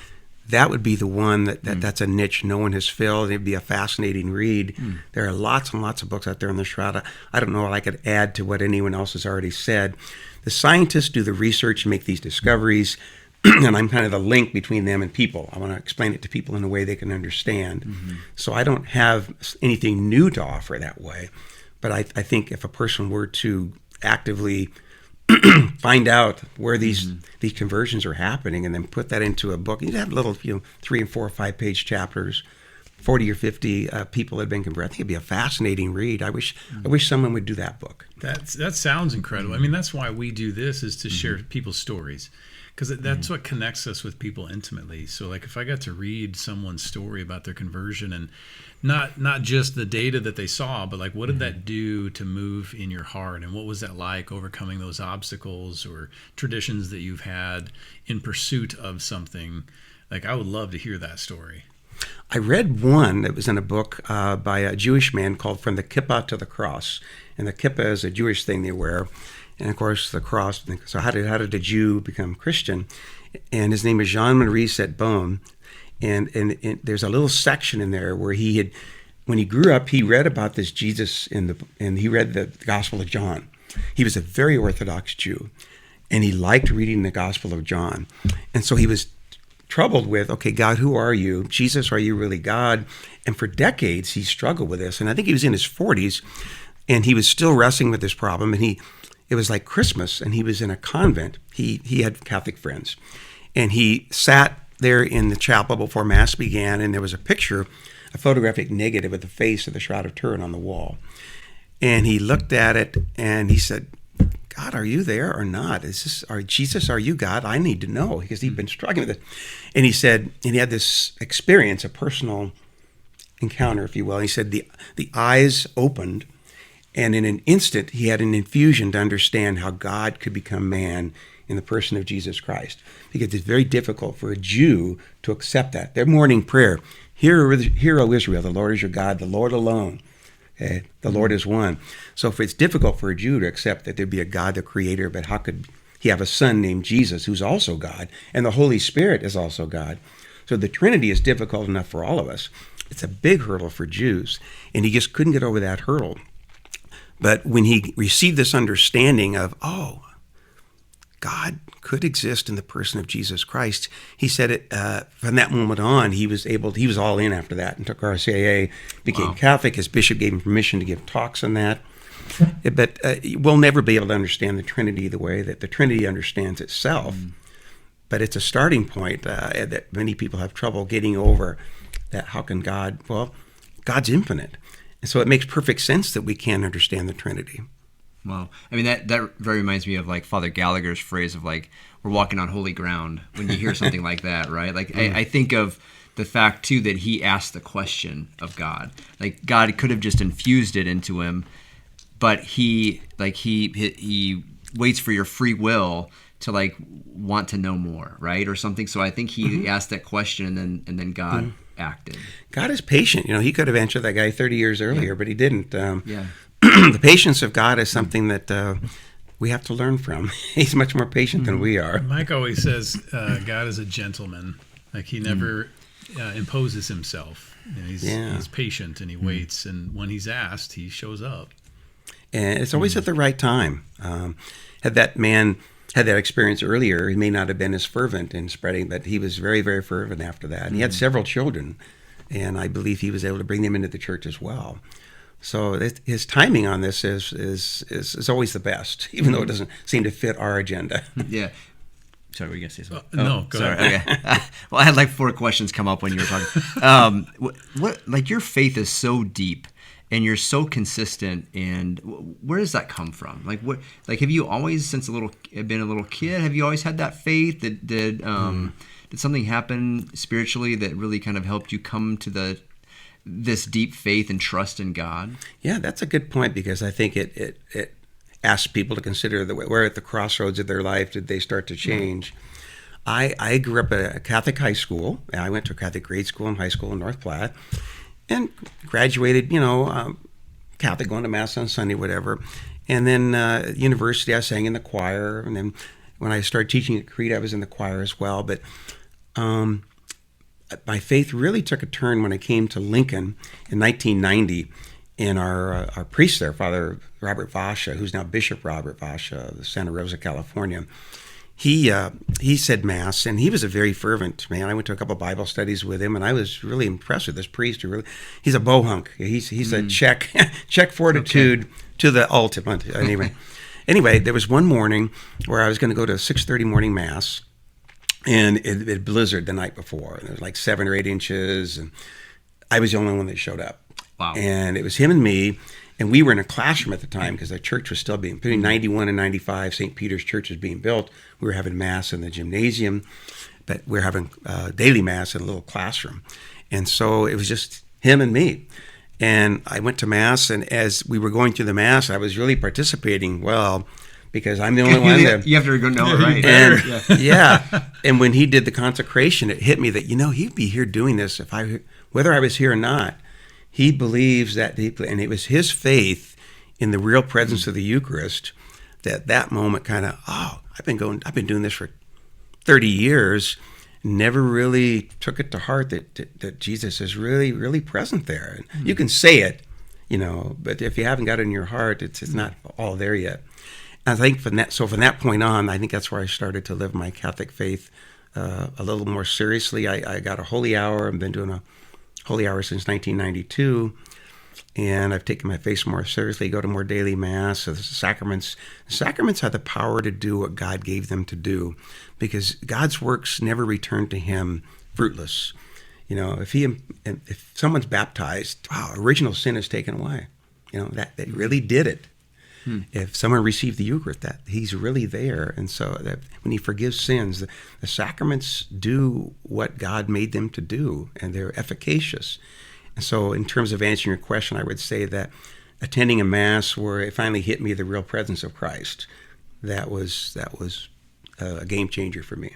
that would be the one that's a niche no one has filled. It'd be a fascinating read. There are lots and lots of books out there on the shroud. I don't know what I could add to what anyone else has already said. The scientists do the research and make these discoveries, and I'm kind of the link between them and people. I want to explain it to people in a way they can understand. So I don't have anything new to offer that way. But I think if a person were to actively find out where these conversions are happening and then put that into a book, you'd have little 3 and 4 or 5 page chapters, 40 or 50 people that have been converted. I think it'd be a fascinating read. I wish someone would do that book. That sounds incredible. I mean, that's why we do this, is to share people's stories, because that's what connects us with people intimately. So like if I got to read someone's story about their conversion, and not just the data that they saw, but like what did that do to move in your heart, and what was that like overcoming those obstacles or traditions that you've had in pursuit of something, like I would love to hear that story. I read one that was in a book by a Jewish man called From the Kippah to the Cross. And the kippah is a Jewish thing they wear. And of course, the cross. So how did a Jew become Christian? And his name is Jean-Marie Setbon. And there's a little section in there where when he grew up, he read about this Jesus and he read the Gospel of John. He was a very Orthodox Jew, and he liked reading the Gospel of John. And so he was troubled with, okay, God, who are you? Jesus, are you really God? And for decades, he struggled with this. And I think he was in his 40s, and he was still wrestling with this problem. And it was like Christmas, and he was in a convent. He had Catholic friends. And he sat there in the chapel before Mass began, and there was a photographic negative of the face of the Shroud of Turin on the wall. And he looked at it, and he said, God, are you there or not? Jesus, are you God? I need to know, because he'd been struggling with it. And he said, and he had this experience, a personal encounter, if you will. And he said the eyes opened, and in an instant, he had an infusion to understand how God could become man in the person of Jesus Christ. Because it's very difficult for a Jew to accept that. Their morning prayer, Hear, O Israel, the Lord is your God, the Lord alone. Okay? The Lord is one. So if it's difficult for a Jew to accept that there'd be a God, the creator, but how could he have a son named Jesus who's also God, and the Holy Spirit is also God? So the Trinity is difficult enough for all of us. It's a big hurdle for Jews, and he just couldn't get over that hurdle. But when he received this understanding of, God could exist in the person of Jesus Christ, he said it from that moment on, he was all in after that and took RCIA, became Catholic. His bishop gave him permission to give talks on that. But we'll never be able to understand the Trinity the way that the Trinity understands itself. But it's a starting point that many people have trouble getting over, that how can God, well, God's infinite. And so it makes perfect sense that we can't understand the Trinity. Wow. I mean, that very reminds me of like Father Gallagher's phrase of like, we're walking on holy ground when you hear something like that, right? Like, I think of the fact, too, that he asked the question of God. Like, God could have just infused it into him, but he waits for your free will to like want to know more, right? Or something. So I think he asked that question, and then God acted. God is patient. He could have answered that guy 30 years earlier, but he didn't. the patience of God is something that we have to learn from. He's much more patient than we are. Mike always says God is a gentleman. Like he never imposes himself. You know, he's patient and he waits, and when he's asked, he shows up. And it's always at the right time. Had that man had that experience earlier, he may not have been as fervent in spreading, but he was very, very fervent after that. And he had several children, and I believe he was able to bring them into the church as well. So his timing on this is always the best, even though it doesn't seem to fit our agenda. Yeah. Sorry, were you going to say something? No, go ahead. Okay. Well, I had like 4 questions come up when you were talking. What like your faith is so deep and you're so consistent, and where does that come from? Like what? Like have you always, since been a little kid, have you always had that faith? Did something happen spiritually that really kind of helped you come to this deep faith and trust in God? Yeah, that's a good point, because I think it asks people to consider where at the crossroads of their life did they start to change. I grew up at a Catholic high school. I went to a Catholic grade school and high school in North Platte, and graduated, Catholic, going to Mass on Sunday, whatever. And then university, I sang in the choir. And then when I started teaching at Creed, I was in the choir as well. But my faith really took a turn when I came to Lincoln in 1990. And our priest there, Father Robert Vasha, who's now Bishop Robert Vasha of Santa Rosa, California, he said Mass, and he was a very fervent man. I went to a couple of Bible studies with him, and I was really impressed with this priest. He's a bohunk. He's a check fortitude to the ultimate. Anyway, there was one morning where I was going to go to a 6:30 morning Mass, and it blizzard the night before. And it was like 7 or 8 inches, and I was the only one that showed up. Wow. And it was him and me, and we were in a classroom at the time because the church was still between 91 and 95, St. Peter's Church was being built. We were having Mass in the gymnasium, but we were having daily Mass in a little classroom. And so it was just him and me. And I went to Mass, and as we were going through the Mass, I was really participating well, because I'm the only one that... You have to go know it, right? And, and when he did the consecration, it hit me that, he'd be here doing this whether I was here or not. He believes that deeply, and it was his faith in the real presence of the Eucharist that moment kind of, I've been doing this for 30 years, never really took it to heart that Jesus is really, really present there. And you can say it, but if you haven't got it in your heart, it's not all there yet. And I think from that point on, I think that's where I started to live my Catholic faith a little more seriously. I got a holy hour. I've been doing a holy hour since 1992, and I've taken my faith more seriously, go to more daily Mass. So the sacraments have the power to do what God gave them to do, because God's works never return to him fruitless. If someone's baptized, original sin is taken away. That really did it. If someone received the Eucharist, that he's really there. And so that when he forgives sins, the sacraments do what God made them to do, and they're efficacious. And so in terms of answering your question, I would say that attending a Mass where it finally hit me the real presence of Christ, that was a game changer for me.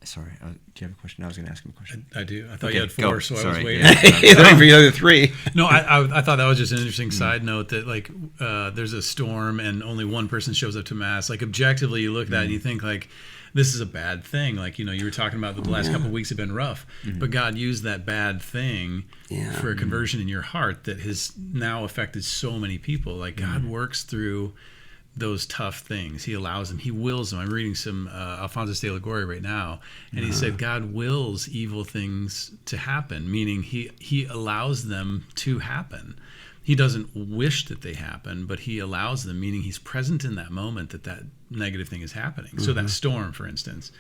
Sorry, do you have a question? I was going to ask him a question. I do. I thought you had 4, so Sorry. I was waiting. Looking for the other 3. No, I thought that was just an interesting side note that there's a storm and only one person shows up to Mass. Like objectively, you look at that and you think like, this is a bad thing. Like, you were talking about the last couple of weeks have been rough, but God used that bad thing for a conversion in your heart that has now affected so many people. Like God works through those tough things. He allows them. He wills them. I'm reading some Alphonsus de Liguori right now, and he said God wills evil things to happen, meaning he allows them to happen. He doesn't wish that they happen, but he allows them, meaning he's present in that moment that negative thing is happening. So that storm, for instance,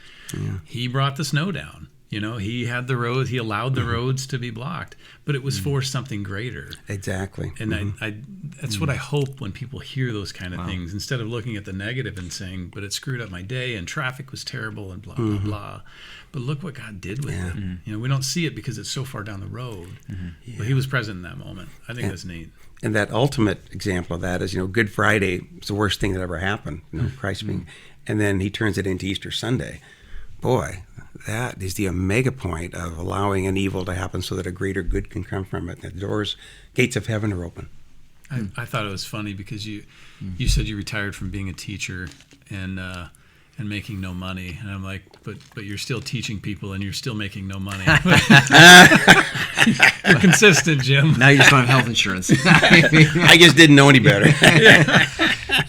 he brought the snow down. He had the roads, he allowed the roads to be blocked, but it was for something greater. Exactly. And that's what I hope when people hear those kind of things, instead of looking at the negative and saying, but it screwed up my day and traffic was terrible and blah, blah, blah. But look what God did with it. We don't see it because it's so far down the road, but he was present in that moment. I think that's neat. And that ultimate example of that is, Good Friday is the worst thing that ever happened, Christ being, and then he turns it into Easter Sunday. Boy, is the omega point of allowing an evil to happen so that a greater good can come from it. The gates of heaven are open. I thought it was funny because you said you retired from being a teacher and making no money, and I'm like, but you're still teaching people and you're still making no money. You're consistent, Jim. Now you just don't have health insurance. I just didn't know any better.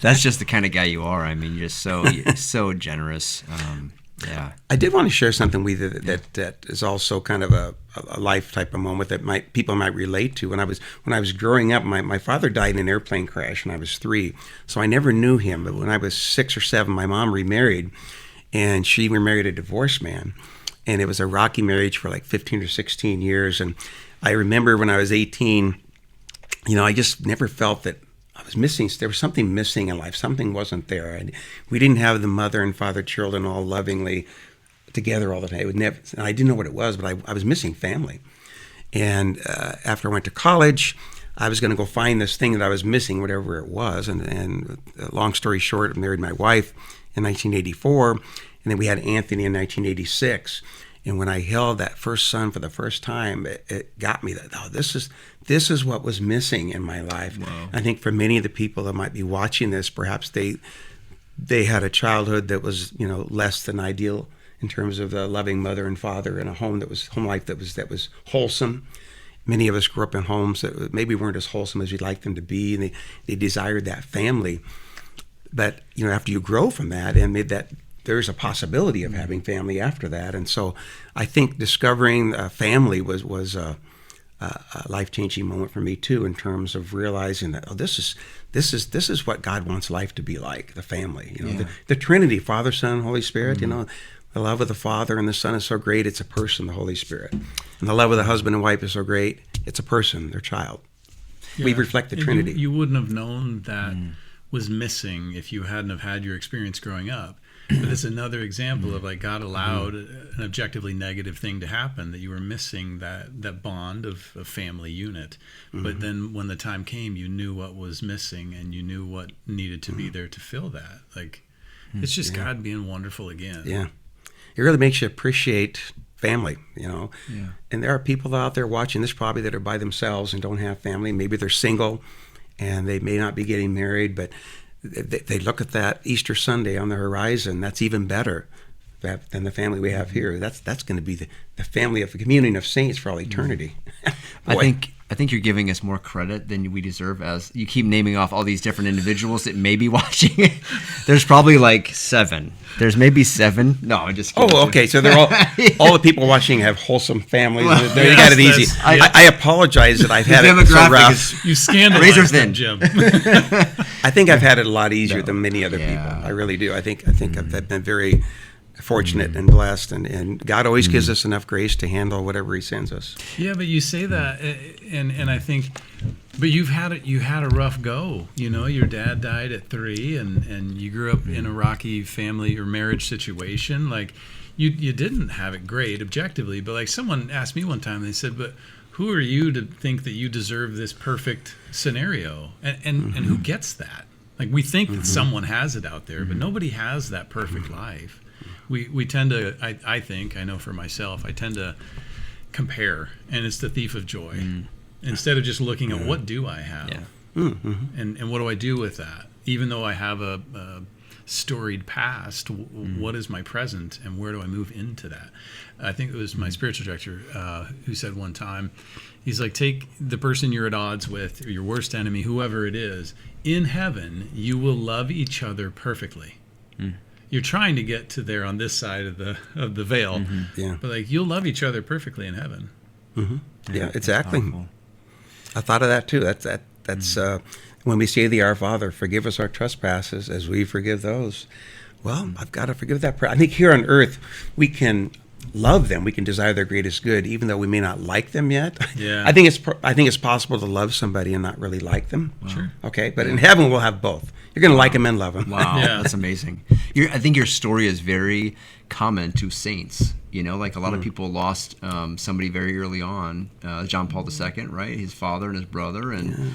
That's just the kind of guy you are. I mean, you're so generous. Yeah. I did want to share something with you that is also kind of a life type of moment that people might relate to. When I was growing up, my father died in an airplane crash when I was 3, so I never knew him. But when I was 6 or 7, my mom remarried, and she remarried a divorced man, and it was a rocky marriage for like 15 or 16 years. And I remember when I was 18, I just never felt that I was missing. There was something missing in life. Something wasn't there. We didn't have the mother and father children all lovingly together all the time. It would never. And I didn't know what it was, but I was missing family. And after I went to college, I was going to go find this thing that I was missing, whatever it was. And long story short, I married my wife in 1984, and then we had Anthony in 1986. And when I held that first son for the first time, it got me that, this is what was missing in my life. Wow. I think for many of the people that might be watching this, perhaps they had a childhood that was, less than ideal in terms of the loving mother and father and a home life that was wholesome. Many of us grew up in homes that maybe weren't as wholesome as we'd like them to be, and they desired that family. But, after you grow from that and that there's a possibility of having family after that. And so I think discovering family was a life-changing moment for me too, in terms of realizing that, this is what God wants life to be like, the family. The Trinity, Father, Son, Holy Spirit. The love of the Father and the Son is so great, it's a person, the Holy Spirit. And the love of the husband and wife is so great, it's a person, their child. Yeah. We reflect the Trinity. You wouldn't have known that was missing if you hadn't have had your experience growing up. But it's another example of God allowed an objectively negative thing to happen, that you were missing that bond of family unit. But then when the time came, you knew what was missing and you knew what needed to be there to fill that. It's just God being wonderful again. Yeah. It really makes you appreciate family, Yeah. And there are people out there watching this probably that are by themselves and don't have family. Maybe they're single and they may not be getting married, but they look at that Easter Sunday on the horizon. That's even better than the family we have here. That's going to be the family of the communion of saints for all eternity. I think you're giving us more credit than we deserve, as you keep naming off all these different individuals that may be watching. There's probably like 7. There's maybe 7. No, I'm just kidding. Oh, okay. So they're all the people watching have wholesome families. They got it easy. I apologize that I've had it so rough. You scandalized them, Jim. I think I've had it a lot easier than many other people. I really do. I think I've been very fortunate and blessed, and God always gives us enough grace to handle whatever He sends us. Yeah, but you say that, and I think, but you had a rough go. Your dad died at 3, and you grew up in a rocky family or marriage situation. You didn't have it great objectively, but someone asked me one time, they said, but who are you to think that you deserve this perfect scenario? And who gets that? We think that someone has it out there, but nobody has that perfect life. We tend to, I think, I know for myself, I tend to compare, and it's the thief of joy. Instead of just looking at what do I have, and what do I do with that? Even though I have a storied past, what is my present, and where do I move into that? I think it was my spiritual director who said one time, he's like, take the person you're at odds with, or your worst enemy, whoever it is, in heaven, you will love each other perfectly. You're trying to get to there on this side of the veil, but you'll love each other perfectly in heaven. Yeah, exactly. I thought of that too. That's when we say the Our Father, forgive us our trespasses as we forgive those. Well, I've got to forgive that. I think here on earth we can love them. We can desire their greatest good, even though we may not like them yet. Yeah. I think it's possible to love somebody and not really like them. Wow. Sure. Okay, but in heaven we'll have both. You're going to like them and love them. Wow, Yeah. That's amazing. I think your story is very common to saints. A lot of people lost somebody very early on. John Paul II, right? His father and his brother, and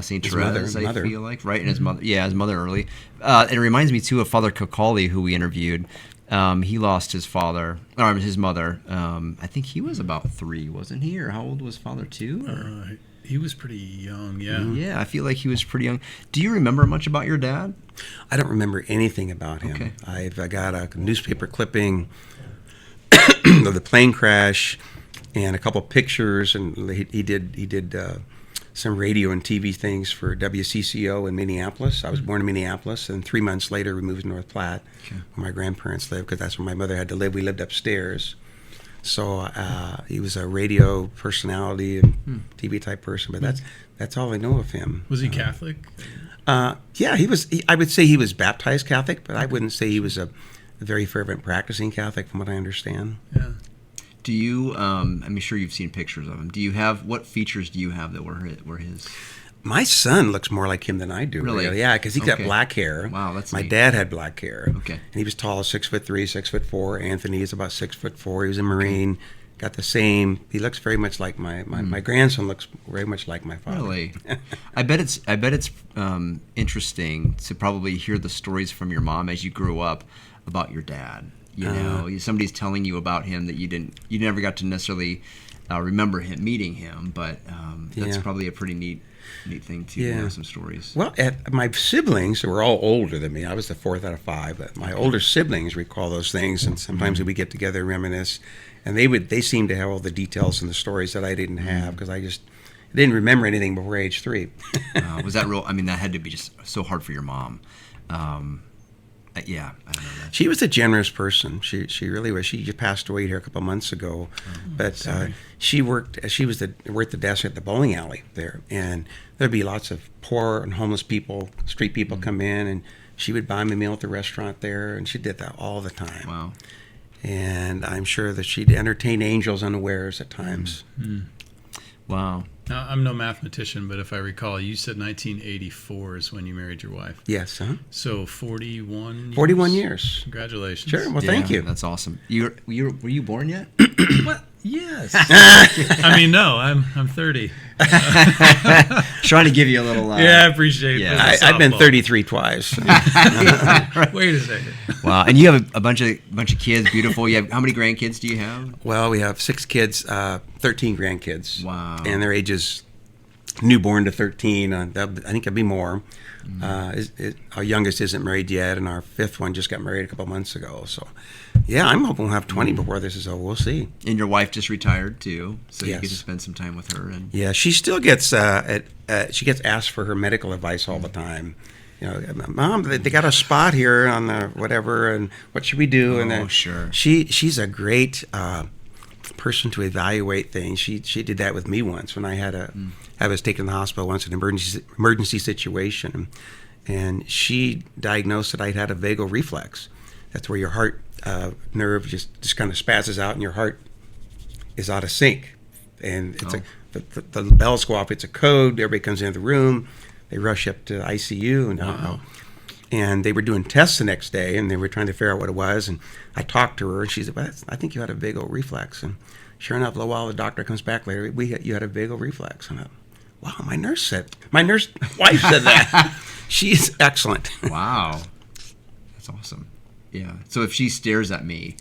Saint Therese, I feel like, right? And his mother, his mother early. It reminds me too of Father Kolbe, who we interviewed. He lost his father, or his mother. I think he was about 3, wasn't he? Or how old was father, 2? He was pretty young, yeah. Yeah, I feel like he was pretty young. Do you remember much about your dad? I don't remember anything about him. Okay. I got a newspaper clipping of the plane crash and a couple pictures, and he did some radio and TV things for WCCO in Minneapolis. I was born in Minneapolis, and 3 months later we moved to North Platte, where my grandparents lived, because that's where my mother had to live. We lived upstairs. So he was a radio personality and TV type person, but that's all I know of him. Was he Catholic? Yeah, he was. I would say he was baptized Catholic, but I wouldn't say he was a very fervent practicing Catholic, from what I understand. Yeah. Do you? I'm sure you've seen pictures of him. Do you have what features do you have that were his? My son looks more like him than I do. Really? Yeah, because he's got Okay. black hair. Wow, that's my neat. dad had black hair. Okay. And he was tall, 6'3", 6'4". Anthony is about 6'4". He was a Marine. Got the same. He looks very much like my grandson looks very much like my father. Really? I bet it's interesting to probably hear the stories from your mom as you grew up about your dad. You know, somebody's telling you about him that you never got to necessarily remember meeting him, but that's probably a pretty neat thing to know some stories. Well, my siblings were all older than me. I was the 4th out of 5, but my older siblings recall those things, and sometimes we get together and reminisce. And they seem to have all the details and the stories that I didn't have, because I just didn't remember anything before age 3. Was that real? I mean, that had to be just so hard for your mom. Yeah, I don't know that. She was a generous person. She really was. She just passed away here a couple months ago, but she worked the desk at the bowling alley there, and there'd be lots of poor and homeless people, street people come in, and she would buy them a meal at the restaurant there, and she did that all the time. Wow. And I'm sure that she'd entertain angels unawares at times. Wow. Now, I'm no mathematician, but if I recall, you said 1984 is when you married your wife. Yes, huh? So 41 years? 41 years. Congratulations. Sure. Well, thank you. That's awesome. Were you born yet? What? Yes. I mean, no, I'm 30. Trying to give you a little. Yeah, I appreciate it. Yeah. I've been 33 twice. Wait a second. Wow. And you have a bunch of kids. Beautiful. You have how many grandkids do you have? Well, we have 6 kids, 13 grandkids. Wow. And their ages newborn to 13. I think it'll be more. Our youngest isn't married yet, and our 5th one just got married a couple months ago. So, yeah, I'm hoping we'll have 20 before this is over. We'll see. And your wife just retired too, so you Yes. get to spend some time with her. And Yeah, she still gets she gets asked for her medical advice all the time. You know, Mom, they got a spot here on the whatever, and what should we do? And sure. She's a great person to evaluate things. She did that with me once when I was taken to the hospital once in an emergency situation, and she diagnosed that I'd had a vagal reflex. That's where your heart nerve just kind of spazzes out, and your heart is out of sync. And it's the bells go off. It's a code. Everybody comes into the room. They rush up to ICU, and they were doing tests the next day, and they were trying to figure out what it was. And I talked to her, and she said, "Well, I think you had a vagal reflex." And sure enough, a little while the doctor comes back later. You had a vagal reflex. And wow, my nurse wife said that. She's excellent. wow, that's awesome. Yeah. So if she stares at me,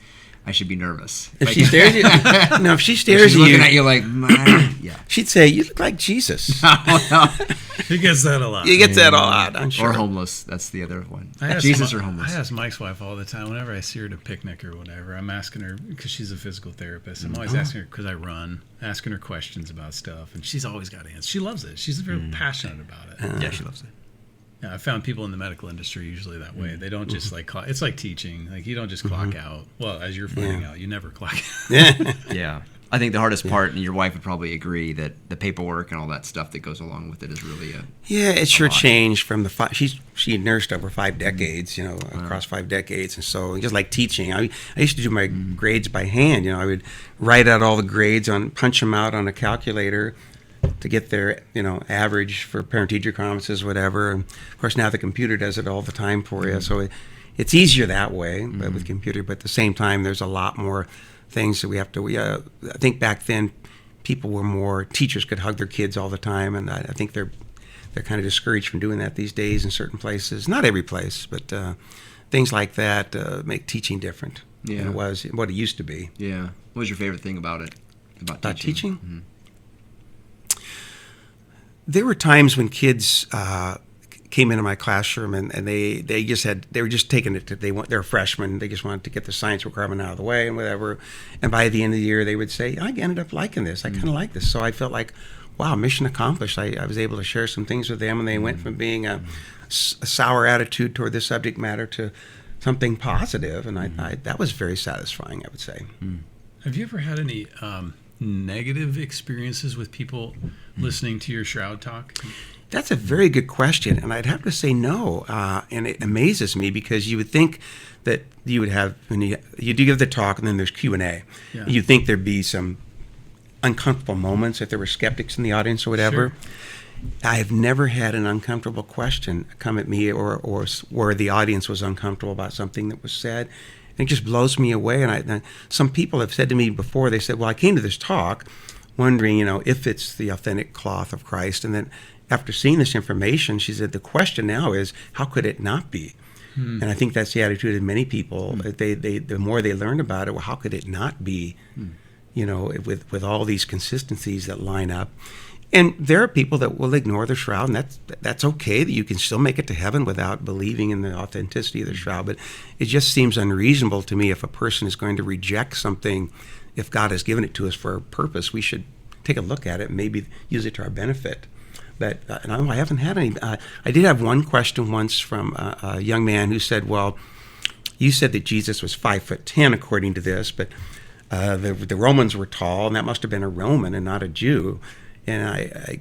I should be nervous. If she stares at you, no, if she stares She's at looking you, at you like, yeah. she'd say, "You look like Jesus." He gets that a lot. He gets that all out, I'm sure. Or homeless. That's the other one. I ask Jesus or homeless. I ask Mike's wife all the time. Whenever I see her at a picnic or whatever, I'm asking her, because she's a physical therapist, I'm always asking her, because I run, asking her questions about stuff, and she's always got answers. She loves it. She's very passionate about it. Yeah, she loves it. Yeah, I found people in the medical industry usually that way. They don't just like clock. It's like teaching. Like you don't just clock out. Well, as you're finding out, you never clock out. Yeah. I think the hardest part, and your wife would probably agree, that the paperwork and all that stuff that goes along with it is really It sure lot. changed from she nursed over 5 decades, across 5 decades. And so just like teaching, I used to do my grades by hand. I would write out all the grades, punch them out on a calculator to get their, average for parent-teacher conferences, whatever. And of course, now the computer does it all the time for you. So it's easier that way, but with computer. But at the same time, there's a lot more things that we have to. I think back then, teachers could hug their kids all the time, and I think they're kind of discouraged from doing that these days in certain places. Not every place, but things like that make teaching different Yeah. than it was what it used to be. Yeah. What was your favorite thing about it? About Teaching? Mm-hmm. There were times when kids came into my classroom and they were just taking it. They're freshmen. They just wanted to get the science requirement out of the way and whatever. And by the end of the year, they would say, "I ended up liking this. I kind of like this." So I felt like, wow, mission accomplished. I was able to share some things with them, and they went from being a sour attitude toward this subject matter to something positive, and I that was very satisfying, I would say. Have you ever had any negative experiences with people listening to your Shroud talk? That's a very good question, and I'd have to say no. And it amazes me because you would think that you would have, when you do give the talk and then there's Q&A, Yeah. you'd think there'd be some uncomfortable moments if there were skeptics in the audience or whatever. Sure. I have never had an uncomfortable question come at me or where the audience was uncomfortable about something that was said. And it just blows me away. And some people have said to me before, they said, well, I came to this talk wondering, if it's the authentic cloth of Christ. And then after seeing this information, she said, the question now is, how could it not be? And I think that's the attitude of many people. The more they learn about it, well, how could it not be, with all these consistencies that line up? And there are people that will ignore the shroud, and that's okay, that you can still make it to heaven without believing in the authenticity of the shroud. But it just seems unreasonable to me if a person is going to reject something, if God has given it to us for a purpose, we should take a look at it and maybe use it to our benefit. But I haven't had any. I did have one question once from a young man who said, well, you said that Jesus was 5'10" according to this, but the Romans were tall, and that must have been a Roman and not a Jew. And I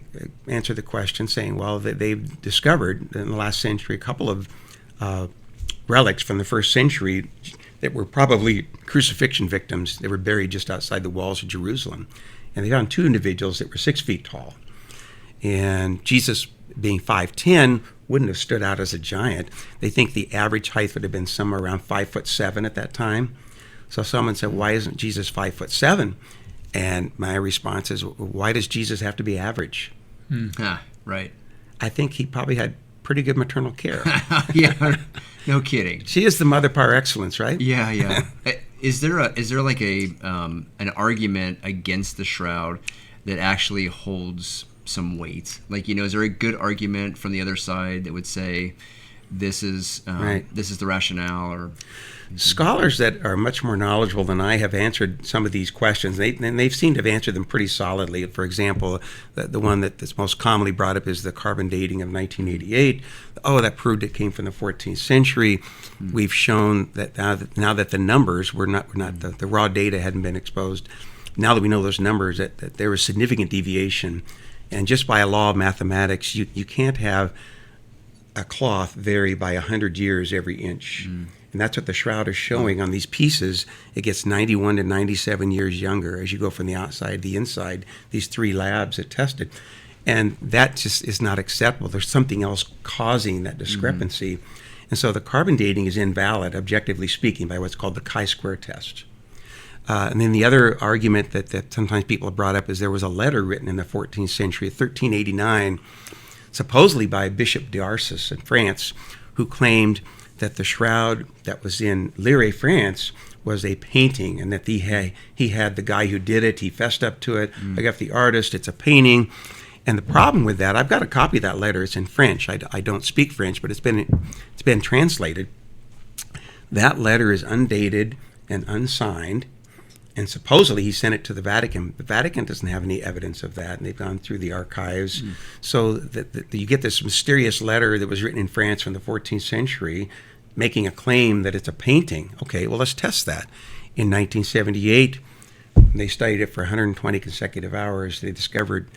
answered the question saying, well, they've discovered in the last century a couple of relics from the first century that were probably crucifixion victims. They were buried just outside the walls of Jerusalem. And they found two individuals that were 6 feet tall. And Jesus, being 5'10", wouldn't have stood out as a giant. They think the average height would have been somewhere around 5'7" at that time. So someone said, why isn't Jesus 5'7"? And my response is, why does Jesus have to be average? Right. I think he probably had pretty good maternal care. Yeah, no kidding. She is the mother par excellence, right? Yeah. Is there like an argument against the shroud that actually holds some weight? Like, is there a good argument from the other side that would say this is this is the rationale? Or scholars that are much more knowledgeable than I have answered some of these questions. They've seemed to have answered them pretty solidly. For example, the one that's most commonly brought up is the carbon dating of 1988. That proved it came from the 14th century. We've shown that now that the numbers were not the raw data hadn't been exposed. Now that we know those numbers, that there was significant deviation. And just by a law of mathematics, you can't have a cloth vary by 100 years every inch. And that's what the shroud is showing on these pieces. It gets 91 to 97 years younger as you go from the outside to the inside. These 3 labs that tested. And that just is not acceptable. There's something else causing that discrepancy. And so the carbon dating is invalid, objectively speaking, by what's called the chi-square test. And then the other argument that sometimes people have brought up is there was a letter written in the 14th century, 1389, supposedly by Bishop d'Arcis in France, who claimed that the shroud that was in Lire, France, was a painting, and that he had the guy who did it. He fessed up to it. I got the artist. It's a painting. And the problem with that, I've got a copy of that letter. It's in French. I don't speak French, but it's been translated. That letter is undated and unsigned, and supposedly he sent it to the Vatican. The Vatican doesn't have any evidence of that, and they've gone through the archives. So that you get this mysterious letter that was written in France from the 14th century making a claim that it's a painting. Okay, well, let's test that. In 1978, they studied it for 120 consecutive hours. They discovered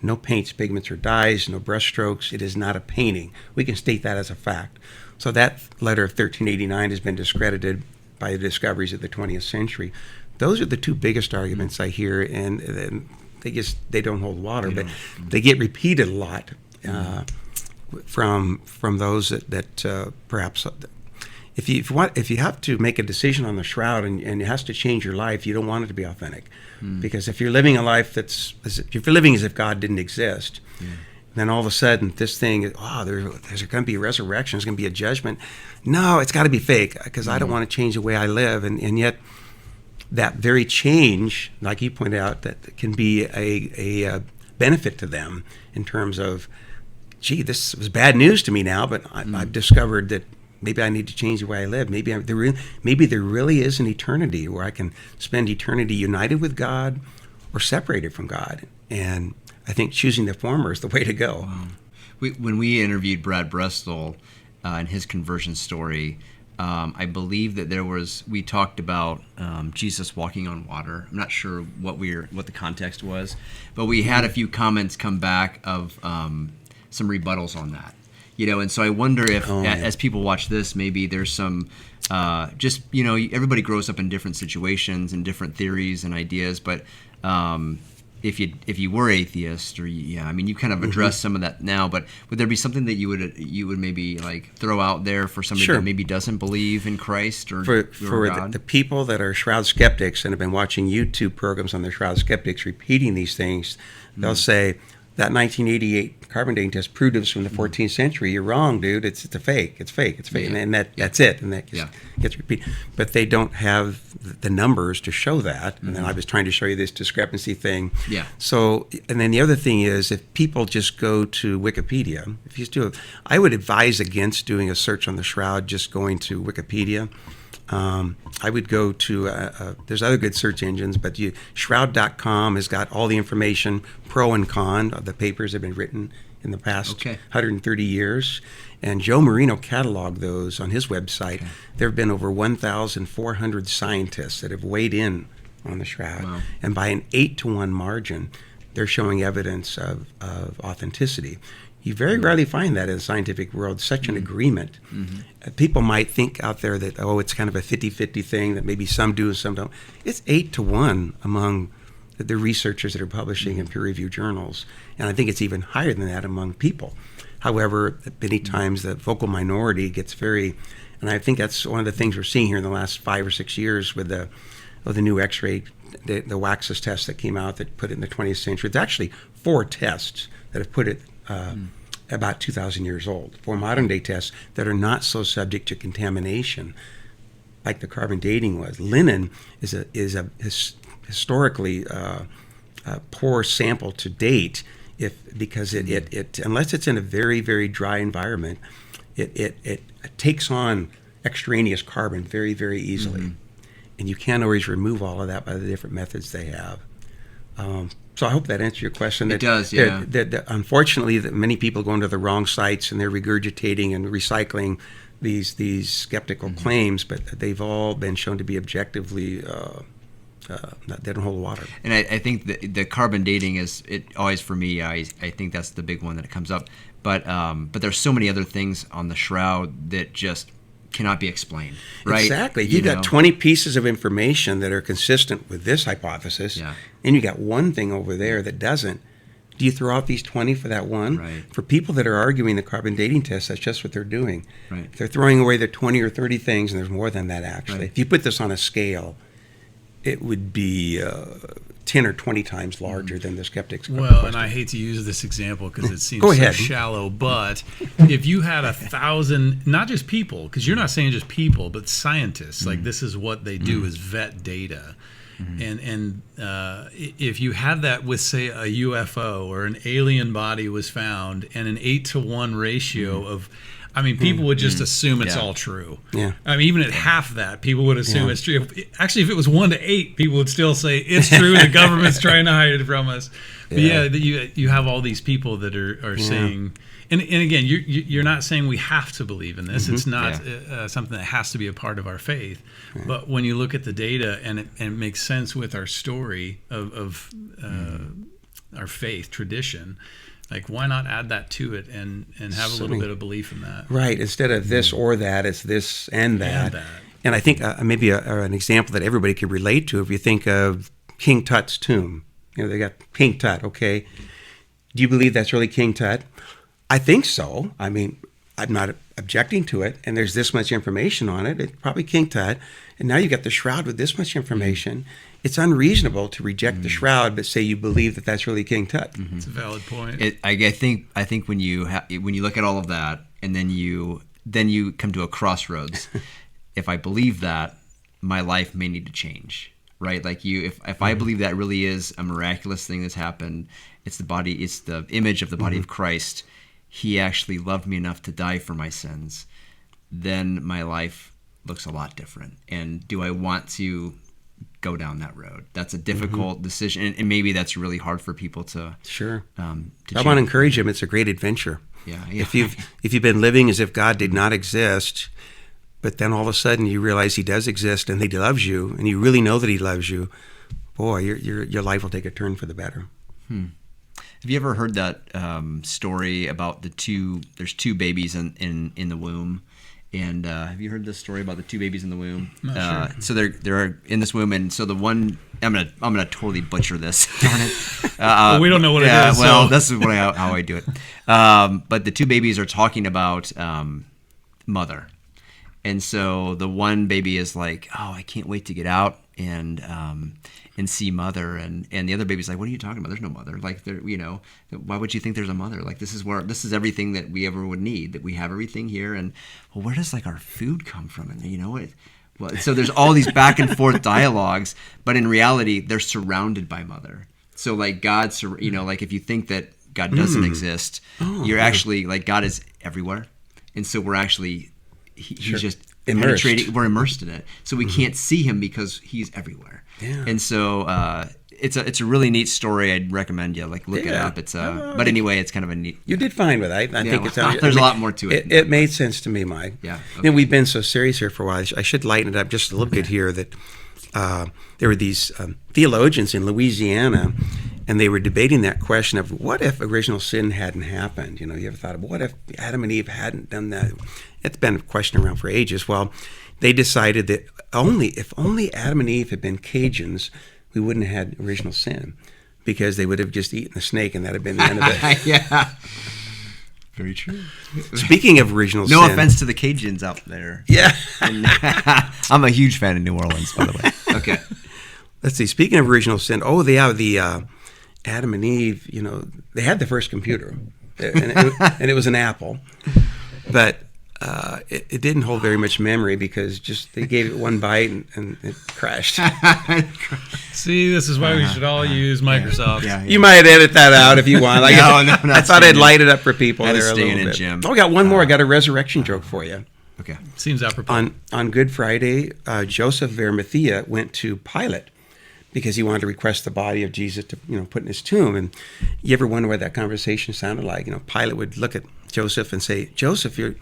no paints, pigments, or dyes, no brushstrokes. It is not a painting. We can state that as a fact. So that letter of 1389 has been discredited by the discoveries of the 20th century. Those are the two biggest arguments I hear, and they don't hold water, but they get repeated a lot from those that perhaps. If you have to make a decision on the shroud and it has to change your life, you don't want it to be authentic, because if you're living a life if you're living as if God didn't exist, Then all of a sudden, this thing, there's going to be a resurrection. There's going to be a judgment. No, it's got to be fake because I don't want to change the way I live. And yet, that very change, like you pointed out, that can be a benefit to them in terms of, gee, this was bad news to me now, but I've discovered that maybe I need to change the way I live. Maybe there really is an eternity where I can spend eternity united with God or separated from God. And I think choosing the former is the way to go. Wow. When we interviewed Brad Bristol and his conversion story, I believe that we talked about Jesus walking on water. I'm not sure what the context was, but we had a few comments come back of some rebuttals on that. And so I wonder if as people watch this, maybe there's some everybody grows up in different situations and different theories and ideas, but if you were atheist you kind of addressed some of that now, but would there be something that you would maybe like throw out there for somebody that maybe doesn't believe in Christ or for God? The people that are Shroud skeptics and have been watching YouTube programs on their Shroud skeptics repeating these things, they'll say, that 1988 carbon dating test proved it was from the 14th century. You're wrong, dude. It's a fake. It's fake. It's fake. And that's it. And that gets repeated. But they don't have the numbers to show that. And then I was trying to show you this discrepancy thing. Yeah. So, and then the other thing is, if people just go to Wikipedia, I would advise against doing a search on the Shroud, just going to Wikipedia. I would go to, there's other good search engines, but Shroud.com has got all the information, pro and con, of the papers that have been written in the past 130 years. And Joe Marino cataloged those on his website. Okay. There have been over 1,400 scientists that have weighed in on the Shroud. Wow. And by an 8-to-1 margin, they're showing evidence of authenticity. You very rarely find that in the scientific world, such an agreement. People might think out there that, it's kind of a 50-50 thing, that maybe some do and some don't. It's 8-to-1 among the researchers that are publishing in peer-reviewed journals. And I think it's even higher than that among people. However, many times the vocal minority gets and I think that's one of the things we're seeing here in the last 5 or 6 years with the new X-ray, the Waxus test that came out that put it in the 20th century. It's actually 4 tests that have put it about 2,000 years old, 4 modern day tests that are not so subject to contamination like the carbon dating was. Linen is a historically poor sample to date, because it unless it's in a very, very dry environment, it takes on extraneous carbon very, very easily, and you can't always remove all of that by the different methods they have. So I hope that answers your question. It does, yeah. Unfortunately, that many people go into the wrong sites and they're regurgitating and recycling these skeptical claims, but they've all been shown to be objectively they don't hold water. And I think the carbon dating is always, for me, I think that's the big one that comes up. But there's so many other things on the Shroud that just cannot be explained, right? Exactly. You've got 20 pieces of information that are consistent with this hypothesis, and you got one thing over there that doesn't. Do you throw out these 20 for that one? Right. For people that are arguing the carbon dating test, that's just what they're doing. Right. They're throwing away their 20 or 30 things, and there's more than that, actually. Right. If you put this on a scale, it would be 10 or 20 times larger than the skeptics. Well, and I hate to use this example because it seems so shallow, but if you had 1,000, not just people, because you're not saying just people, but scientists, like this is what they do is vet data. And if you had that with, say, a UFO or an alien body was found and an 8-to-1 ratio of, I mean, people would just assume it's all true. Yeah. I mean, even at half that, people would assume it's true. Actually, if it was 1 to 8, people would still say it's true. The government's trying to hide it from us. But you have all these people that are saying, and again, you're not saying we have to believe in this. It's not something that has to be a part of our faith. But when you look at the data and it makes sense with our story of our faith tradition, like, why not add that to it and have a little bit of belief in that? Right. Instead of this or that, it's this and that. And I think maybe an example that everybody could relate to, if you think of King Tut's tomb. They got King Tut, okay? Do you believe that's really King Tut? I think so. I mean, I'm not objecting to it. And there's this much information on it. It's probably King Tut. And now you got the Shroud with this much information. it's unreasonable to reject the shroud, but say you believe that that's really King Tut. It's a valid point. I think when you look at all of that, and then you come to a crossroads. If I believe that, my life may need to change, right? Like if I believe that really is a miraculous thing that's happened, it's the image of the body of Christ. He actually loved me enough to die for my sins. Then my life looks a lot different. And do I want to go down that road? That's a difficult decision, and maybe that's really hard for people to. Sure. I want to encourage them. It's a great adventure. Yeah. If you've been living as if God did not exist, but then all of a sudden you realize He does exist and He loves you, and you really know that He loves you, boy, your life will take a turn for the better. Have you ever heard that story about there's two babies in the womb? And have you heard this story about the two babies in the womb? Not sure. So they're in this womb, and so the one I'm gonna totally butcher this. Darn it! Well, we don't know what it is. Well, so. this is how I do it. But the two babies are talking about mother, and so the one baby is like, "Oh, I can't wait to get out and see mother," and the other baby's like, "What are you talking about? There's no mother. Like, why would you think there's a mother? Like, this is everything that we ever would need. That we have everything here, and well, where does like our food come from? And well, so there's all these back and forth dialogues, but in reality, they're surrounded by mother. So like God's, like if you think that God doesn't exist, you're actually like God is everywhere, and so we're actually he's just penetrating. We're immersed in it, so we can't see Him because He's everywhere. Yeah. And so it's a really neat story. I'd recommend you look it up. It's but anyway, it's kind of a neat. You did fine with it. I think there's a lot more to it. It made sense to me, Mike. Yeah. Okay. We've been so serious here for a while. I should lighten it up just a little bit here. That there were these theologians in Louisiana, and they were debating that question of what if original sin hadn't happened. You ever thought of what if Adam and Eve hadn't done that? It's been a question around for ages. Well, they decided that if only Adam and Eve had been Cajuns, we wouldn't have had original sin, because they would have just eaten the snake and that had been the end of it. Yeah. Very true. Speaking of original sin. No offense to the Cajuns out there. Yeah. I'm a huge fan of New Orleans, by the way. Okay. Let's see. Speaking of original sin, the Adam and Eve, they had the first computer, and it was an Apple, but it didn't hold very much memory because just they gave it one bite and it crashed. See, this is why we should all use Microsoft. Yeah. You might edit that out if you want. No, I thought I'd light it up for people there a little bit. Jim. Oh, I got one more. I got a resurrection joke for you. Okay. Seems apropos. On Good Friday, Joseph of Arimathea went to Pilate because he wanted to request the body of Jesus to put in his tomb. And you ever wonder what that conversation sounded like? Pilate would look at Joseph and say, "Joseph, you're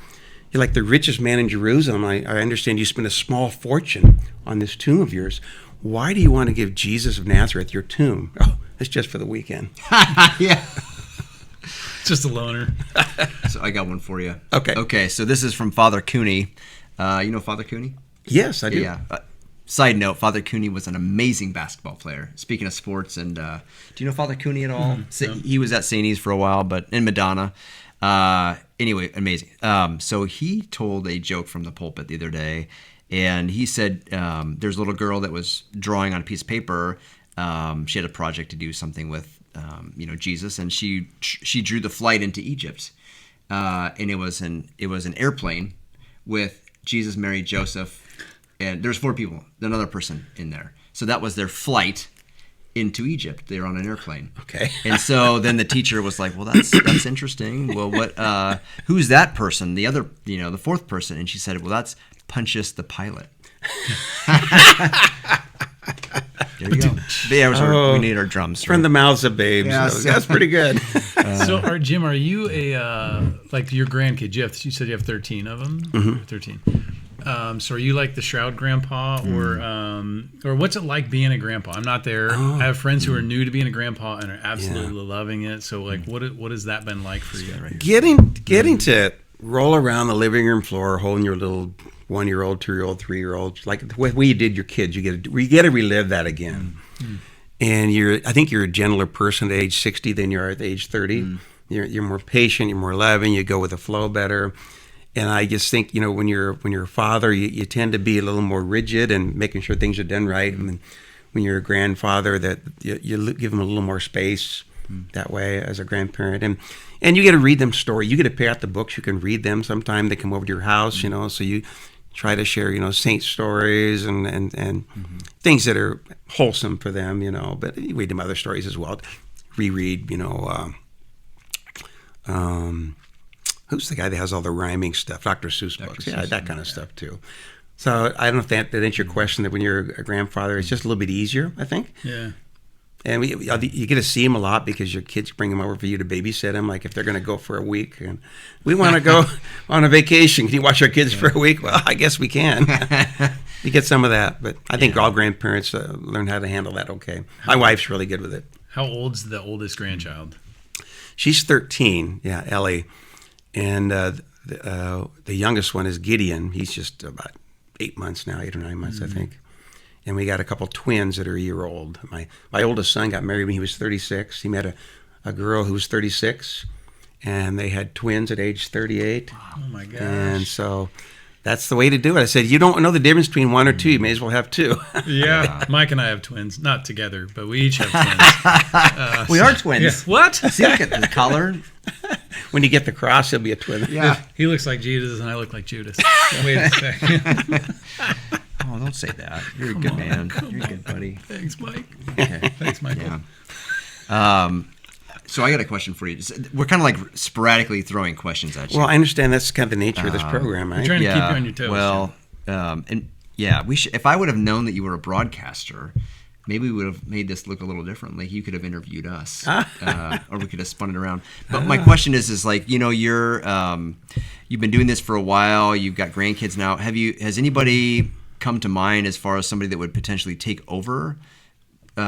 like the richest man in Jerusalem. I understand you spent a small fortune on this tomb of yours. Why do you want to give Jesus of Nazareth your tomb?" "Oh, it's just for the weekend." Yeah. Just a loner. So I got one for you. Okay. Okay, so this is from Father Cooney. You know Father Cooney? Yes, I do. Yeah. Side note, Father Cooney was an amazing basketball player. Speaking of sports, and do you know Father Cooney at all? No. He was at St. E's for a while, but in Madonna. Anyway, amazing. So he told a joke from the pulpit the other day, and he said there's a little girl that was drawing on a piece of paper. She had a project to do something with Jesus, and she drew the flight into Egypt, and it was an airplane with Jesus, Mary, Joseph, and there's 4 people, another person in there. So that was their flight into Egypt. They were on an airplane. Okay. And so then the teacher was like, "Well, that's interesting. Well, what? Who's that person? The other, the 4th person?" And she said, "Well, that's Pontius the Pilate." There you go. We need our drums. From the mouths of babes. Yeah, That's pretty good. So, Jim, are you like your grandkids? You said you have 13 of them. Mm-hmm. 13. So are you like the Shroud grandpa, or what's it like being a grandpa? I'm not there. I have friends who are new to being a grandpa and are absolutely loving it. So like, what has that been like for you? Getting to roll around the living room floor, holding your little 1-year-old, 2-year-old, 3-year-old, like the way you did your kids, you get to relive that again. And I think you're a gentler person at age 60 than you are at age 30. You're more patient, you're more loving, you go with the flow better. And I just think, when you're a father, you tend to be a little more rigid and making sure things are done right. And when you're a grandfather that you give them a little more space that way as a grandparent. And you get to read them stories. You get to pick out the books. You can read them sometime. They come over to your house, so you try to share, saint stories and things that are wholesome for them, but you read them other stories as well. Reread, who's the guy that has all the rhyming stuff? Dr. Seuss books. Yeah, that kind of stuff too. So I don't know if that answers your question, that when you're a grandfather, it's just a little bit easier, I think. Yeah. And you get to see them a lot because your kids bring them over for you to babysit them. Like if they're going to go for a week and we want to go on a vacation, can you watch our kids for a week? Well, I guess we can. You get some of that. But I think all grandparents learn how to handle that okay. My wife's really good with it. How old's the oldest grandchild? She's 13, Ellie. And the youngest one is Gideon. He's just about 8 months now, 8 or 9 months, I think. And we got a couple twins that are a year old. My oldest son got married when he was 36. He met a girl who was 36, and they had twins at age 38. Oh, my gosh. And so that's the way to do it. I said, you don't know the difference between one or two. You may as well have two. Yeah. Mike and I have twins. Not together, but we each have twins. We are twins. Yeah. What? See, look at the color. When you get the cross, he'll be a twin. Yeah. He looks like Jesus, and I look like Judas. Wait a second. Oh, don't say that. You're a good man. You're a good buddy. Thanks, Mike. Okay. Thanks, Michael. Yeah. So I got a question for you. We're kind of like sporadically throwing questions at you. Well, I understand that's kind of the nature of this program, right? We're trying to keep you on your toes. Well, we should. If I would have known that you were a broadcaster, maybe we would have made this look a little different. Like you could have interviewed us, or we could have spun it around. But my question is like, you're you've been doing this for a while. You've got grandkids now. Has anybody come to mind as far as somebody that would potentially take over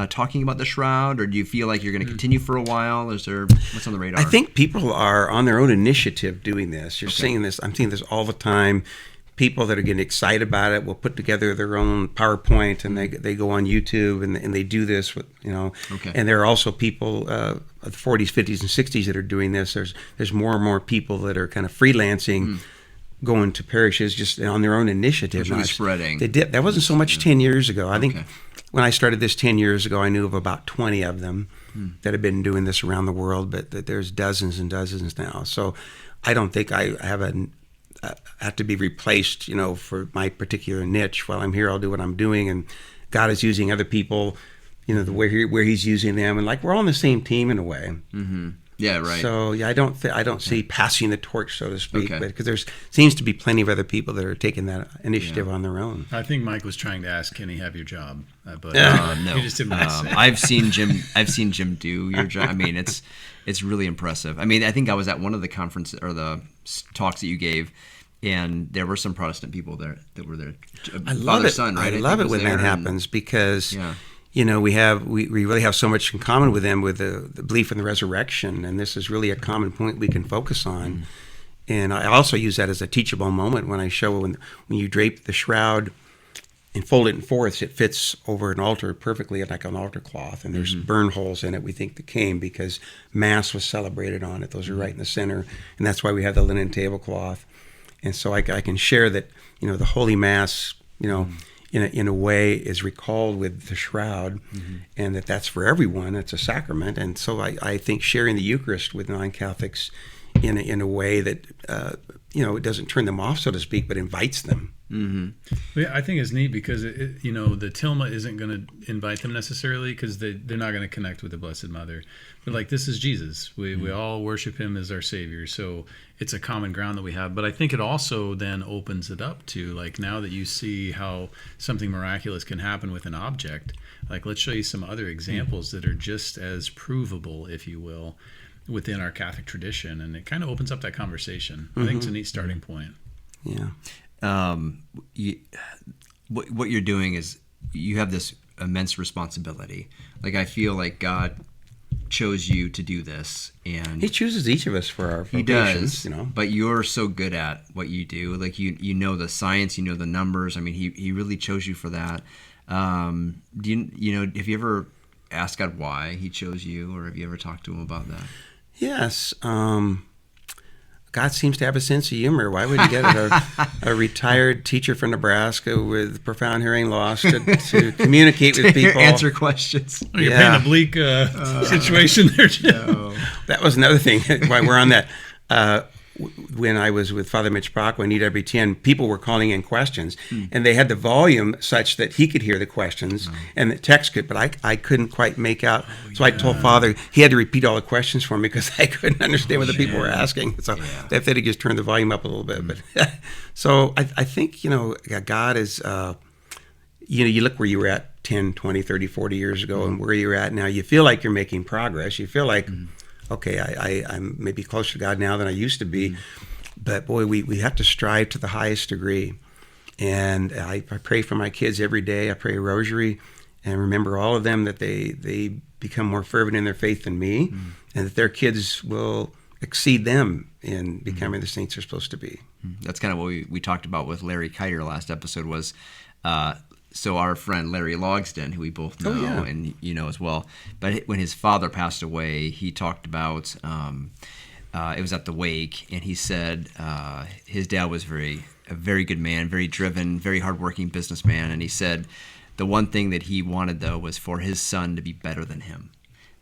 talking about the Shroud, or do you feel like you're going to continue for a while? What's on the radar? I think people are on their own initiative doing this. You're seeing this. I'm seeing this all the time. People that are getting excited about it will put together their own PowerPoint, and they go on YouTube and they do this with, Okay. And there are also people of the 40s, 50s, and 60s that are doing this. There's more and more people that are kind of freelancing. Going to parishes just on their own initiative. It's really spreading. They did. That wasn't so much 10 years ago. I think when I started this 10 years ago, I knew of about 20 of them that have been doing this around the world, but there's dozens and dozens now. So I don't think I have to be replaced, for my particular niche. While I'm here, I'll do what I'm doing, and God is using other people, the way where He's using them, and like we're all on the same team in a way. Mm-hmm. Yeah, right. So I don't see passing the torch, so to speak, Okay. but because there seems to be plenty of other people that are taking that initiative on their own. I think Mike was trying to ask, can he have your job? But No. he just didn't want to say. I've seen Jim do your job. I mean, it's really impressive. I mean, I think I was at one of the conferences or the talks that you gave, and there were some Protestant people there that were there. I love it. Son, right? I love it when that happens because. Yeah. We really have so much in common with them with the belief in the resurrection, and this is really a common point we can focus on. And I also use that as a teachable moment when I show when you drape the shroud and fold it in fourths, it fits over an altar perfectly like an altar cloth, and there's burn holes in it, we think, that came because Mass was celebrated on it. Those are right in the center, and that's why we have the linen tablecloth. And so I can share that, the Holy Mass, in a way is recalled with the shroud, and that's for everyone. It's a sacrament, and so I think sharing the Eucharist with non-Catholics in a way that it doesn't turn them off, so to speak, but invites them. Mm-hmm. Yeah, I think it's neat because the tilma isn't going to invite them necessarily because they're not going to connect with the Blessed Mother. But like, this is Jesus. We all worship Him as our Savior, so it's a common ground that we have. But I think it also then opens it up to, like, now that you see how something miraculous can happen with an object, like, let's show you some other examples that are just as provable, if you will, within our Catholic tradition, and it kind of opens up that conversation. I think it's a neat starting point. Yeah. What you're doing is you have this immense responsibility. Like, I feel like God chose you to do this, and He chooses each of us for our He vocations, does. But you're so good at what you do. Like, you know the science, you know the numbers. I mean, He really chose you for that. Have you ever asked God why He chose you, or have you ever talked to Him about that? Yes. God seems to have a sense of humor. Why would he get a retired teacher from Nebraska with profound hearing loss to communicate with people? Answer questions. Oh, you're painting a bleak situation there, Jim. No. That was another thing. While we're on that, when I was with Father Mitch Brock when EWTN, people were calling in questions, and they had the volume such that he could hear the questions and the text could, but I couldn't quite make out. So I told Father he had to repeat all the questions for me because I couldn't understand what the people were asking. So that he just turned the volume up a little bit. But so I think, God is, you look where you were at 10, 20, 30, 40 years ago and where you're at now. You feel like you're making progress. You feel like, okay, I'm maybe closer to God now than I used to be. But boy, we have to strive to the highest degree. And I pray for my kids every day. I pray a rosary and remember all of them that they become more fervent in their faith than me, and that their kids will exceed them in becoming the saints they're supposed to be. That's kind of what we talked about with Larry Kiter last episode was, so our friend Larry Logsden, who we both know and you know as well, but when his father passed away, he talked about, it was at the wake, and he said his dad was a very good man, very driven, very hardworking businessman, and he said the one thing that he wanted, though, was for his son to be better than him.